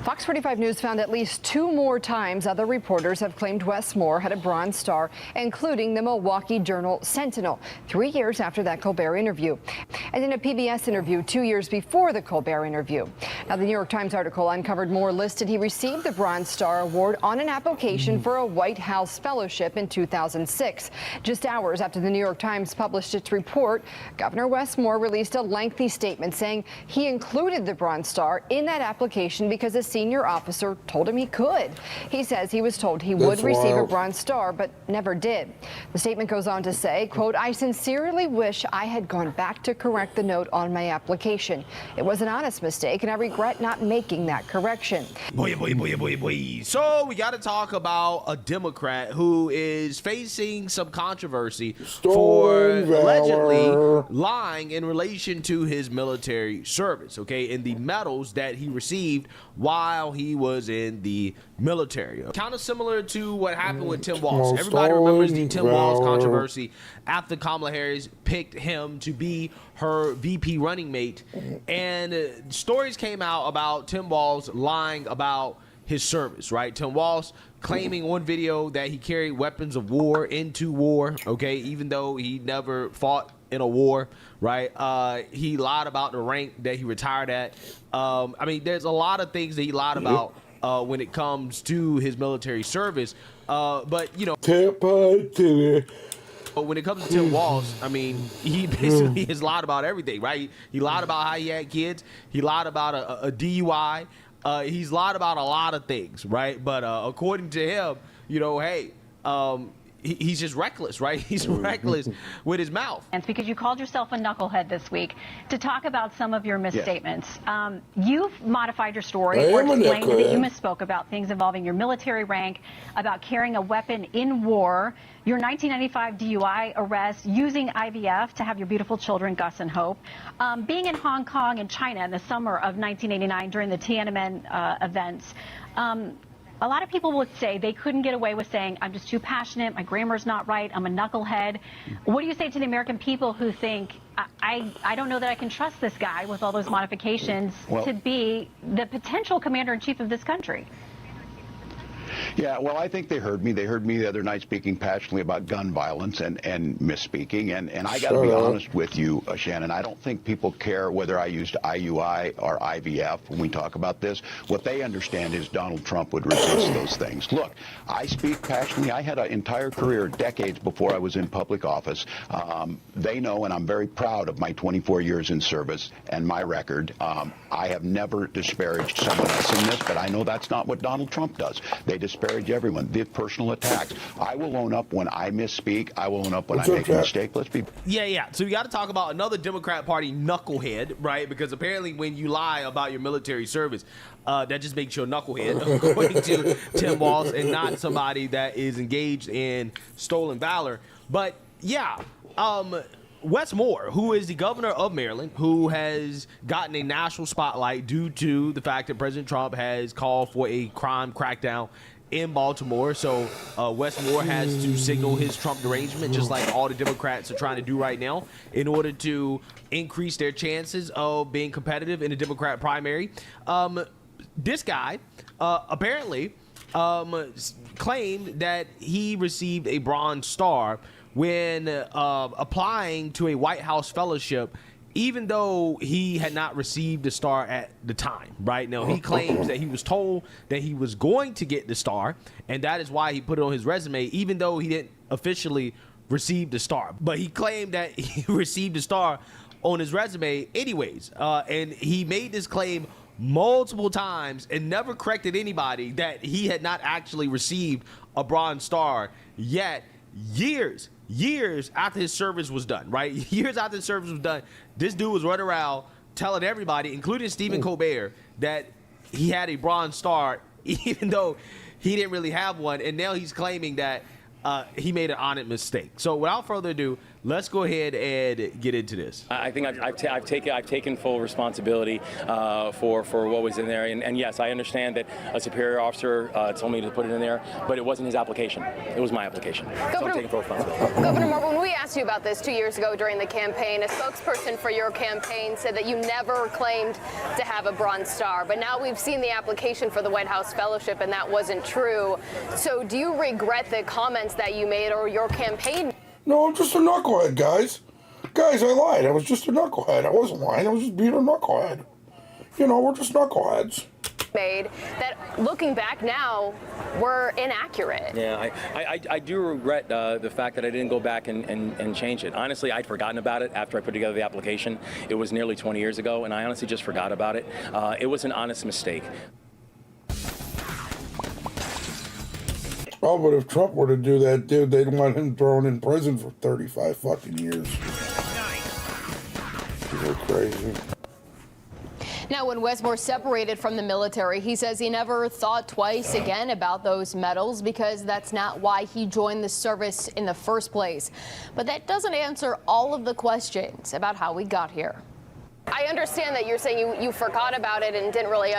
Fox 45 News found at least 2 more times other reporters have claimed Wes Moore had a Bronze Star, including the Milwaukee Journal Sentinel, 3 years after that Colbert interview, and in a PBS interview 2 years before the Colbert interview. Now, the New York Times article uncovered Moore listed he received the Bronze Star award on an application for a White House fellowship in 2006. Just hours after the New York Times published its report, Governor Wes Moore released a lengthy statement saying he included the Bronze Star in that application because a senior officer told him he could. He says he was told he would receive a Bronze Star, but never did. The statement goes on to say, quote, "I sincerely wish I had gone back to correct the note on my application. It was an honest mistake, and I regret not making that correction." Boy. So we got to talk about a Democrat who is facing some controversy for allegedly lying in relation to his military service, okay, and the medals that he received while he was in the military. Kind of similar to what happened with Tim Walz. Everybody remembers the Tim Walz controversy after Kamala Harris picked him to be her VP running mate. And stories came out about Tim Walz lying about his service, right? Tim Walz claiming on video that he carried weapons of war into war, okay, even though he never fought in a war, right? He lied about the rank that he retired at. I mean, there's a lot of things that he lied about when it comes to his military service. But, you know, when it comes to Tim Walz, I mean, he basically has lied about everything, right? He lied about how he had kids. He lied about a DUI. He's lied about a lot of things, right? But according to him, you know, hey, he's just reckless, right? He's reckless with his mouth. It's because you called yourself a knucklehead this week to talk about some of your misstatements. You've modified your story or explained that you misspoke about things involving your military rank, about carrying a weapon in war, your 1995 DUI arrest, using IVF to have your beautiful children, Gus and Hope, being in Hong Kong and China in the summer of 1989 during the Tiananmen events. A lot of people would say they couldn't get away with saying, I'm just too passionate, my grammar's not right, I'm a knucklehead. What do you say to the American people who think, I don't know that I can trust this guy with all those modifications to be the potential commander-in-chief of this country? Yeah, well, I think they heard me. They heard me the other night speaking passionately about gun violence and misspeaking. And I got to be honest with you, Shannon, I don't think people care whether I used IUI or IVF when we talk about this. What they understand is Donald Trump would resist those things. Look, I speak passionately. I had an entire career, decades before I was in public office. They know, and I'm very proud of my 24 years in service and my record. I have never disparaged someone else in this, but I know that's not what Donald Trump does. They disparage everyone. The personal attacks. I will own up when I misspeak. I will own up when I make a mistake. Let's be. Yeah. So we got to talk about another Democrat Party knucklehead, right? Because apparently when you lie about your military service, that just makes you a knucklehead, according to Tim Walz, and not somebody that is engaged in stolen valor. But yeah, Wes Moore, who is the governor of Maryland, who has gotten a national spotlight due to the fact that President Trump has called for a crime crackdown in Baltimore. So Wes Moore has to signal his Trump derangement, just like all the Democrats are trying to do right now, in order to increase their chances of being competitive in the Democrat primary. This guy apparently claimed that he received a Bronze Star when applying to a White House fellowship, even though he had not received the star at the time, right? Now, he claims that he was told that he was going to get the star, and that is why he put it on his resume, even though he didn't officially receive the star. But he claimed that he received the star on his resume anyways, and he made this claim multiple times and never corrected anybody that he had not actually received a Bronze Star yet. Years after his service was done, right? Years after his service was done, this dude was running around telling everybody, including Stephen Colbert, that he had a Bronze Star, even though he didn't really have one. And now he's claiming that he made an honest mistake. So without further ado, let's go ahead and get into this. I think I've taken full responsibility for what was in there, and yes, I understand that a superior officer told me to put it in there, but it wasn't his application. It was my application. So I'm taking full responsibility. Governor Moore, when we asked you about this 2 years ago during the campaign, a spokesperson for your campaign said that you never claimed to have a Bronze Star, but now we've seen the application for the White House Fellowship, and that wasn't true. So do you regret the comments that you made or your campaign? No, I'm just a knucklehead, guys. Guys, I lied. I was just a knucklehead. I wasn't lying. I was just being a knucklehead. You know, we're just knuckleheads. Made that, looking back now, were inaccurate. Yeah, I do regret the fact that I didn't go back and change it. Honestly, I'd forgotten about it after I put together the application. It was nearly 20 years ago, and I honestly just forgot about it. It was an honest mistake. Oh, but if Trump were to do that, dude, they'd want him thrown in prison for 35 fucking years. People are crazy. Now, when Wes Moore separated from the military, he says he never thought twice again about those medals because that's not why he joined the service in the first place. But that doesn't answer all of the questions about how we got here. I understand that you're saying you forgot about it and didn't really,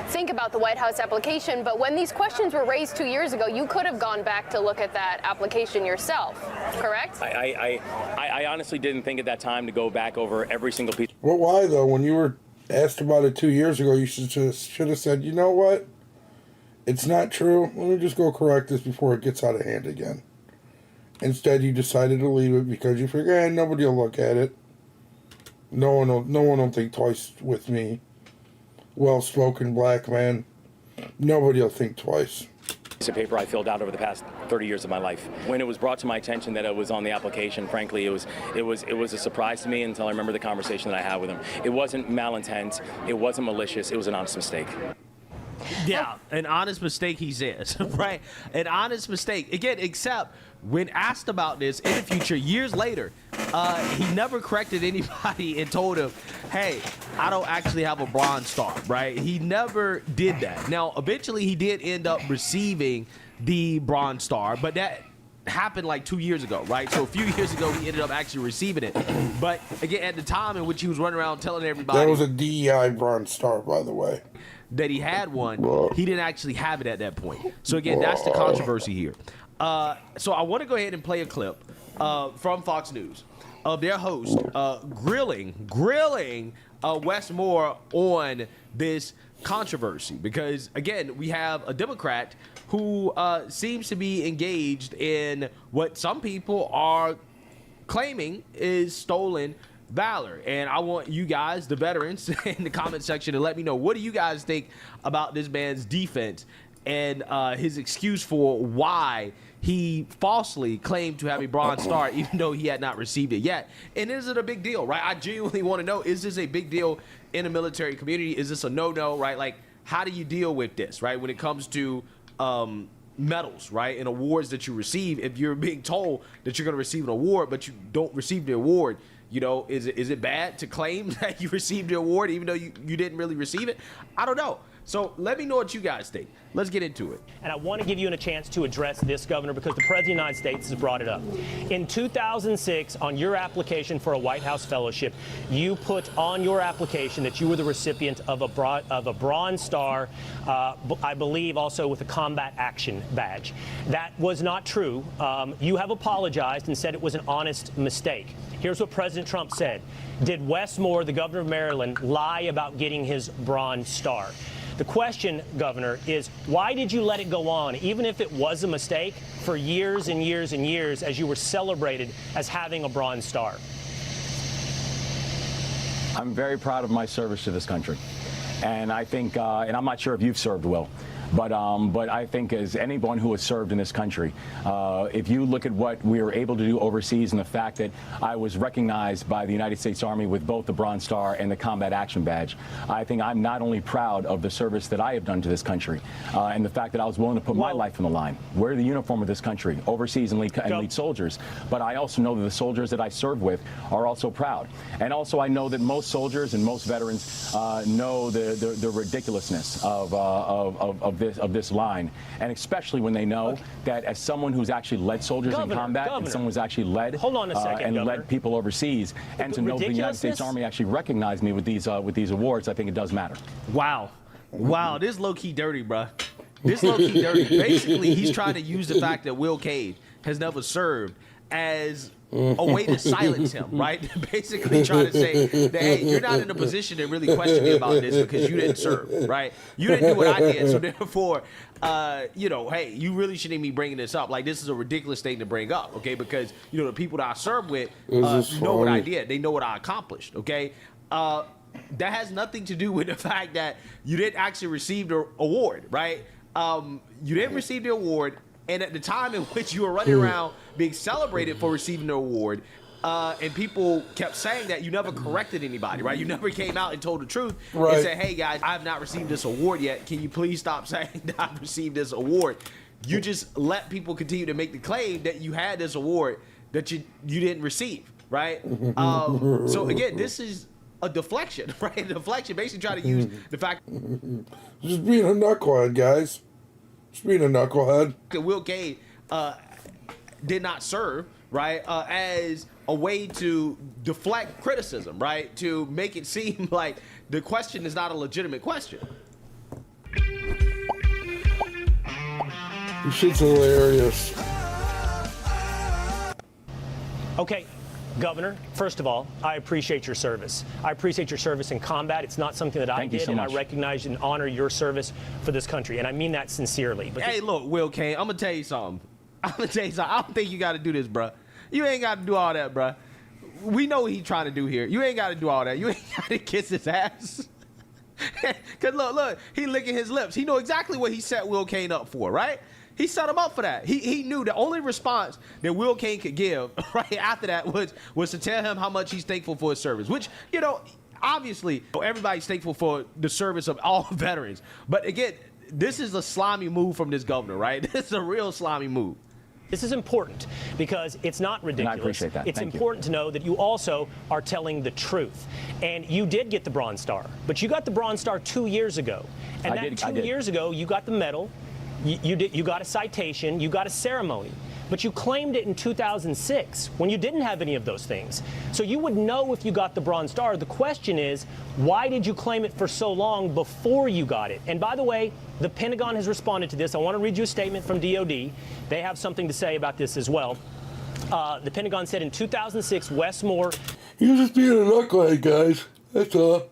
think about the White House application. But when these questions were raised 2 years ago, you could have gone back to look at that application yourself, correct? I honestly didn't think at that time to go back over every single piece. Well, why, though? When you were asked about it 2 years ago, you should have said, you know what? It's not true. Let me just go correct this before it gets out of hand again. Instead, you decided to leave it because you figured, nobody will look at it. No one will think twice with me. Well-spoken black man. Nobody will think twice. Piece of paper I filled out over the past 30 years of my life. When it was brought to my attention that it was on the application, frankly, it was a surprise to me until I remember the conversation that I had with him. It wasn't malintent. It wasn't malicious. It was an honest mistake. Yeah, an honest mistake, he says, right? An honest mistake. Again, except when asked about this in the future, years later, he never corrected anybody and told him, hey, I don't actually have a Bronze Star, right? He never did that. Now, eventually, he did end up receiving the Bronze Star, but that happened like 2 years ago, right? So a few years ago, he ended up actually receiving it. But again, at the time in which he was running around telling everybody, that was a DEI Bronze Star, by the way, that he had one, he didn't actually have it at that point. So again, that's the controversy here. So I want to go ahead and play a clip from Fox News of their host grilling Wes Moore on this controversy, because again, we have a Democrat who seems to be engaged in what some people are claiming is stolen valor. And I want you guys, the veterans, in the comment section to let me know, what do you guys think about this man's defense and his excuse for why he falsely claimed to have a Bronze Star even though he had not received it yet? And is it a big deal, right? I genuinely want to know, is this a big deal in the military community? Is this a no-no, right? Like, how do you deal with this, right, when it comes to medals, right, and awards that you receive? If you're being told that you're going to receive an award but you don't receive the award, you know, is it bad to claim that you received the award even though you didn't really receive it? I don't know. So let me know what you guys think. Let's get into it. And I want to give you a chance to address this, Governor, because the President of the United States has brought it up. In 2006, on your application for a White House fellowship, you put on your application that you were the recipient of a Bronze Star, I believe also with a Combat Action Badge. That was not true. You have apologized and said it was an honest mistake. Here's what President Trump said. Did Wes Moore, the governor of Maryland, lie about getting his Bronze Star? The question, Governor, is why did you let it go on, even if it was a mistake, for years and years and years as you were celebrated as having a Bronze Star? I'm very proud of my service to this country. And I think, and I'm not sure if you've served, Will, but I think as anyone who has served in this country, if you look at what we were able to do overseas and the fact that I was recognized by the United States Army with both the Bronze Star and the Combat Action Badge, I think I'm not only proud of the service that I have done to this country and the fact that I was willing to put my life on the line, wear the uniform of this country, overseas and lead soldiers, but I also know that the soldiers that I serve with are also proud. And also I know that most soldiers and most veterans know the ridiculousness of this line, and especially when they know that as someone who's actually led soldiers in combat and someone who's actually led led people overseas, and to know the United States Army actually recognized me with these awards, I think it does matter. Wow, this low-key dirty, bruh. This low-key dirty. Basically, he's trying to use the fact that Will Cade has never served as a way to silence him, right? Basically trying to say that, hey, you're not in a position to really question me about this because you didn't serve, right? You didn't do what I did, so therefore, you know, hey, you really shouldn't be bringing this up. Like, this is a ridiculous thing to bring up, okay? Because, you know, the people that I serve with know what I did. They know what I accomplished, okay? That has nothing to do with the fact that you didn't actually receive the award, right? You didn't receive the award. And at the time in which you were running around being celebrated for receiving the award, and people kept saying that, you never corrected anybody, right? You never came out and told the truth and said, hey, guys, I have not received this award yet. Can you please stop saying that I've received this award? You just let people continue to make the claim that you had this award that you didn't receive, right? So, again, this is a deflection, right? A deflection, basically trying to use the fact. Just being a knucklehead, guys. Just being a knucklehead. Will Cade did not serve, right, as a way to deflect criticism, right, to make it seem like the question is not a legitimate question. This shit's hilarious. Okay. Governor, first of all, I appreciate your service. I appreciate your service in combat. It's not something that I did, and I recognize and honor your service for this country, and I mean that sincerely. But hey, look, Will Cade, I'm gonna tell you something. I don't think you got to do this, bruh. You ain't got to do all that, bruh. We know what he's trying to do here. You ain't got to do all that. You ain't got to kiss his ass. Cause look, he licking his lips. He know exactly what he set Will Cade up for, right? He set him up for that. He knew the only response that Will Cade could give right after that was to tell him how much he's thankful for his service, which, you know, obviously everybody's thankful for the service of all veterans. But again, this is a slimy move from this governor, right? This is a real slimy move. This is important because it's not ridiculous. And I appreciate that. It's Thank you. important to know that you also are telling the truth. And you did get the Bronze Star, but you got the Bronze Star 2 years ago. And I that did. 2 years ago, you got the medal, you got a citation, you got a ceremony. But you claimed it in 2006 when you didn't have any of those things. So you would know if you got the Bronze Star. The question is, why did you claim it for so long before you got it? And by the way, the Pentagon has responded to this. I want to read you a statement from DOD. They have something to say about this as well. The Pentagon said in 2006, Wes Moore... He was just being a knucklehead, guys. That's all.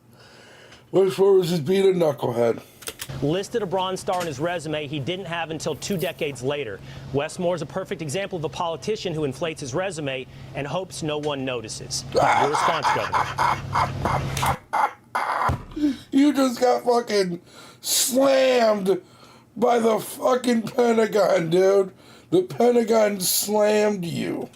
Wes Moore was just being a knucklehead. listed a Bronze Star on his resume he didn't have until 2 decades later. Wes Moore is a perfect example of a politician who inflates his resume and hopes no one notices. Your response, Governor? You just got fucking slammed by the fucking Pentagon, dude. The Pentagon slammed you.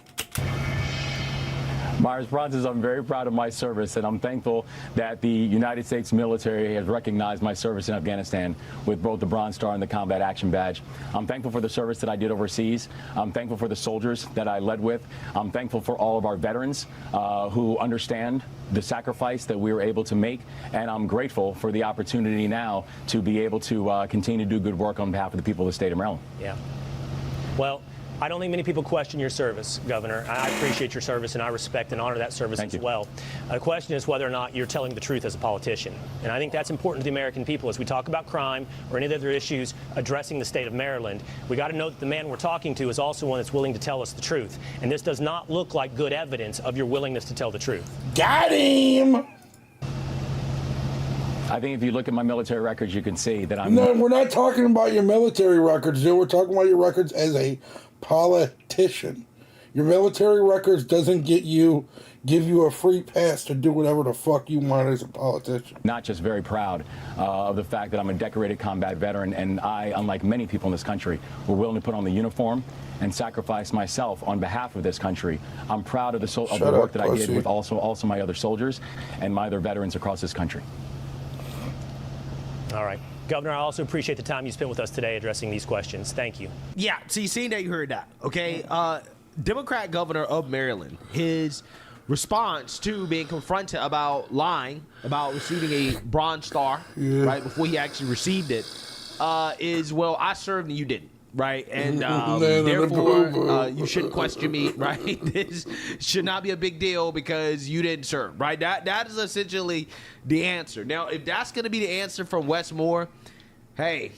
My response is I'm very proud of my service, and I'm thankful that the United States military has recognized my service in Afghanistan with both the Bronze Star and the Combat Action Badge. I'm thankful for the service that I did overseas. I'm thankful for the soldiers that I led with. I'm thankful for all of our veterans who understand the sacrifice that we were able to make, and I'm grateful for the opportunity now to be able to continue to do good work on behalf of the people of the state of Maryland. Yeah. Well, I don't think many people question your service, Governor. I appreciate your service, and I respect and honor that service as well. The question is whether or not you're telling the truth as a politician. And I think that's important to the American people. As we talk about crime or any other issues addressing the state of Maryland, we got to know that the man we're talking to is also one that's willing to tell us the truth. And this does not look like good evidence of your willingness to tell the truth. Got him! I think if you look at my military records, you can see that I'm... No, we're not talking about your military records, dude. We're talking about your records as a politician. Your military records doesn't give you a free pass to do whatever the fuck you want as a politician. Not just very proud of the fact that I'm a decorated combat veteran, and I, unlike many people in this country, were willing to put on the uniform and sacrifice myself on behalf of this country. I'm proud of the work that I did with also my other soldiers and my other veterans across this country. All right. Governor, I also appreciate the time you spent with us today addressing these questions. Thank you. Yeah, so you seen that, you heard that, okay? Democrat governor of Maryland, his response to being confronted about lying, about receiving a Bronze Star, right, before he actually received it, is, well, I served and you didn't. Right, and therefore you shouldn't question me. Right, this should not be a big deal because you didn't serve. Right, that is essentially the answer. Now, if that's going to be the answer from Wes Moore, hey,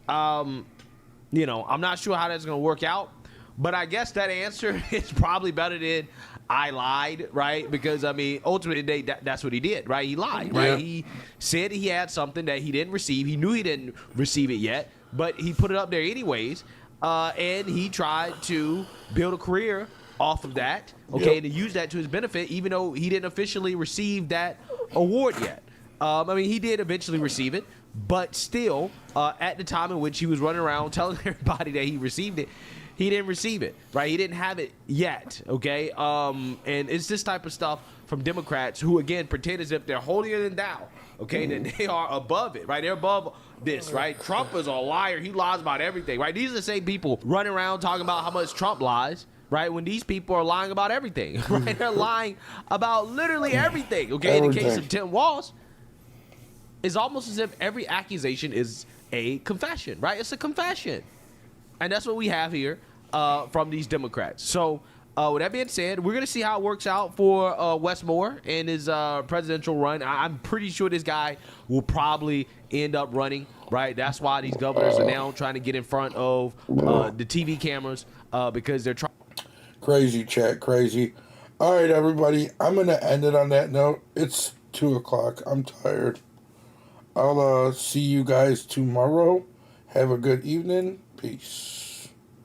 you know, I'm not sure how that's going to work out, but I guess that answer is probably better than I lied, right? Because, I mean, ultimately, that's what he did, right? He lied, right? Yeah. He said he had something that he didn't receive. He knew he didn't receive it yet, but he put it up there anyways, and he tried to build a career off of that, okay, to use that to his benefit, even though he didn't officially receive that award yet. I mean, he did eventually receive it, but still, at the time in which he was running around telling everybody that he received it, he didn't receive it, right? He didn't have it yet, okay? And it's this type of stuff from Democrats who, again, pretend as if they're holier than thou, okay? That they are above it, right? They're above this, right? Trump is a liar. He lies about everything, right? These are the same people running around talking about how much Trump lies, right? When these people are lying about everything, right? They're lying about literally everything, okay? In the case of Tim Walz, it's almost as if every accusation is a confession, right? It's a confession. And that's what we have here from these Democrats. So with that being said, we're going to see how it works out for Wes Moore and his presidential run. I'm pretty sure this guy will probably end up running, right? That's why these governors are now trying to get in front of the TV cameras because they're trying. Crazy, chat, crazy. All right, everybody. I'm going to end it on that note. It's 2 o'clock. I'm tired. I'll see you guys tomorrow. Have a good evening. Peace.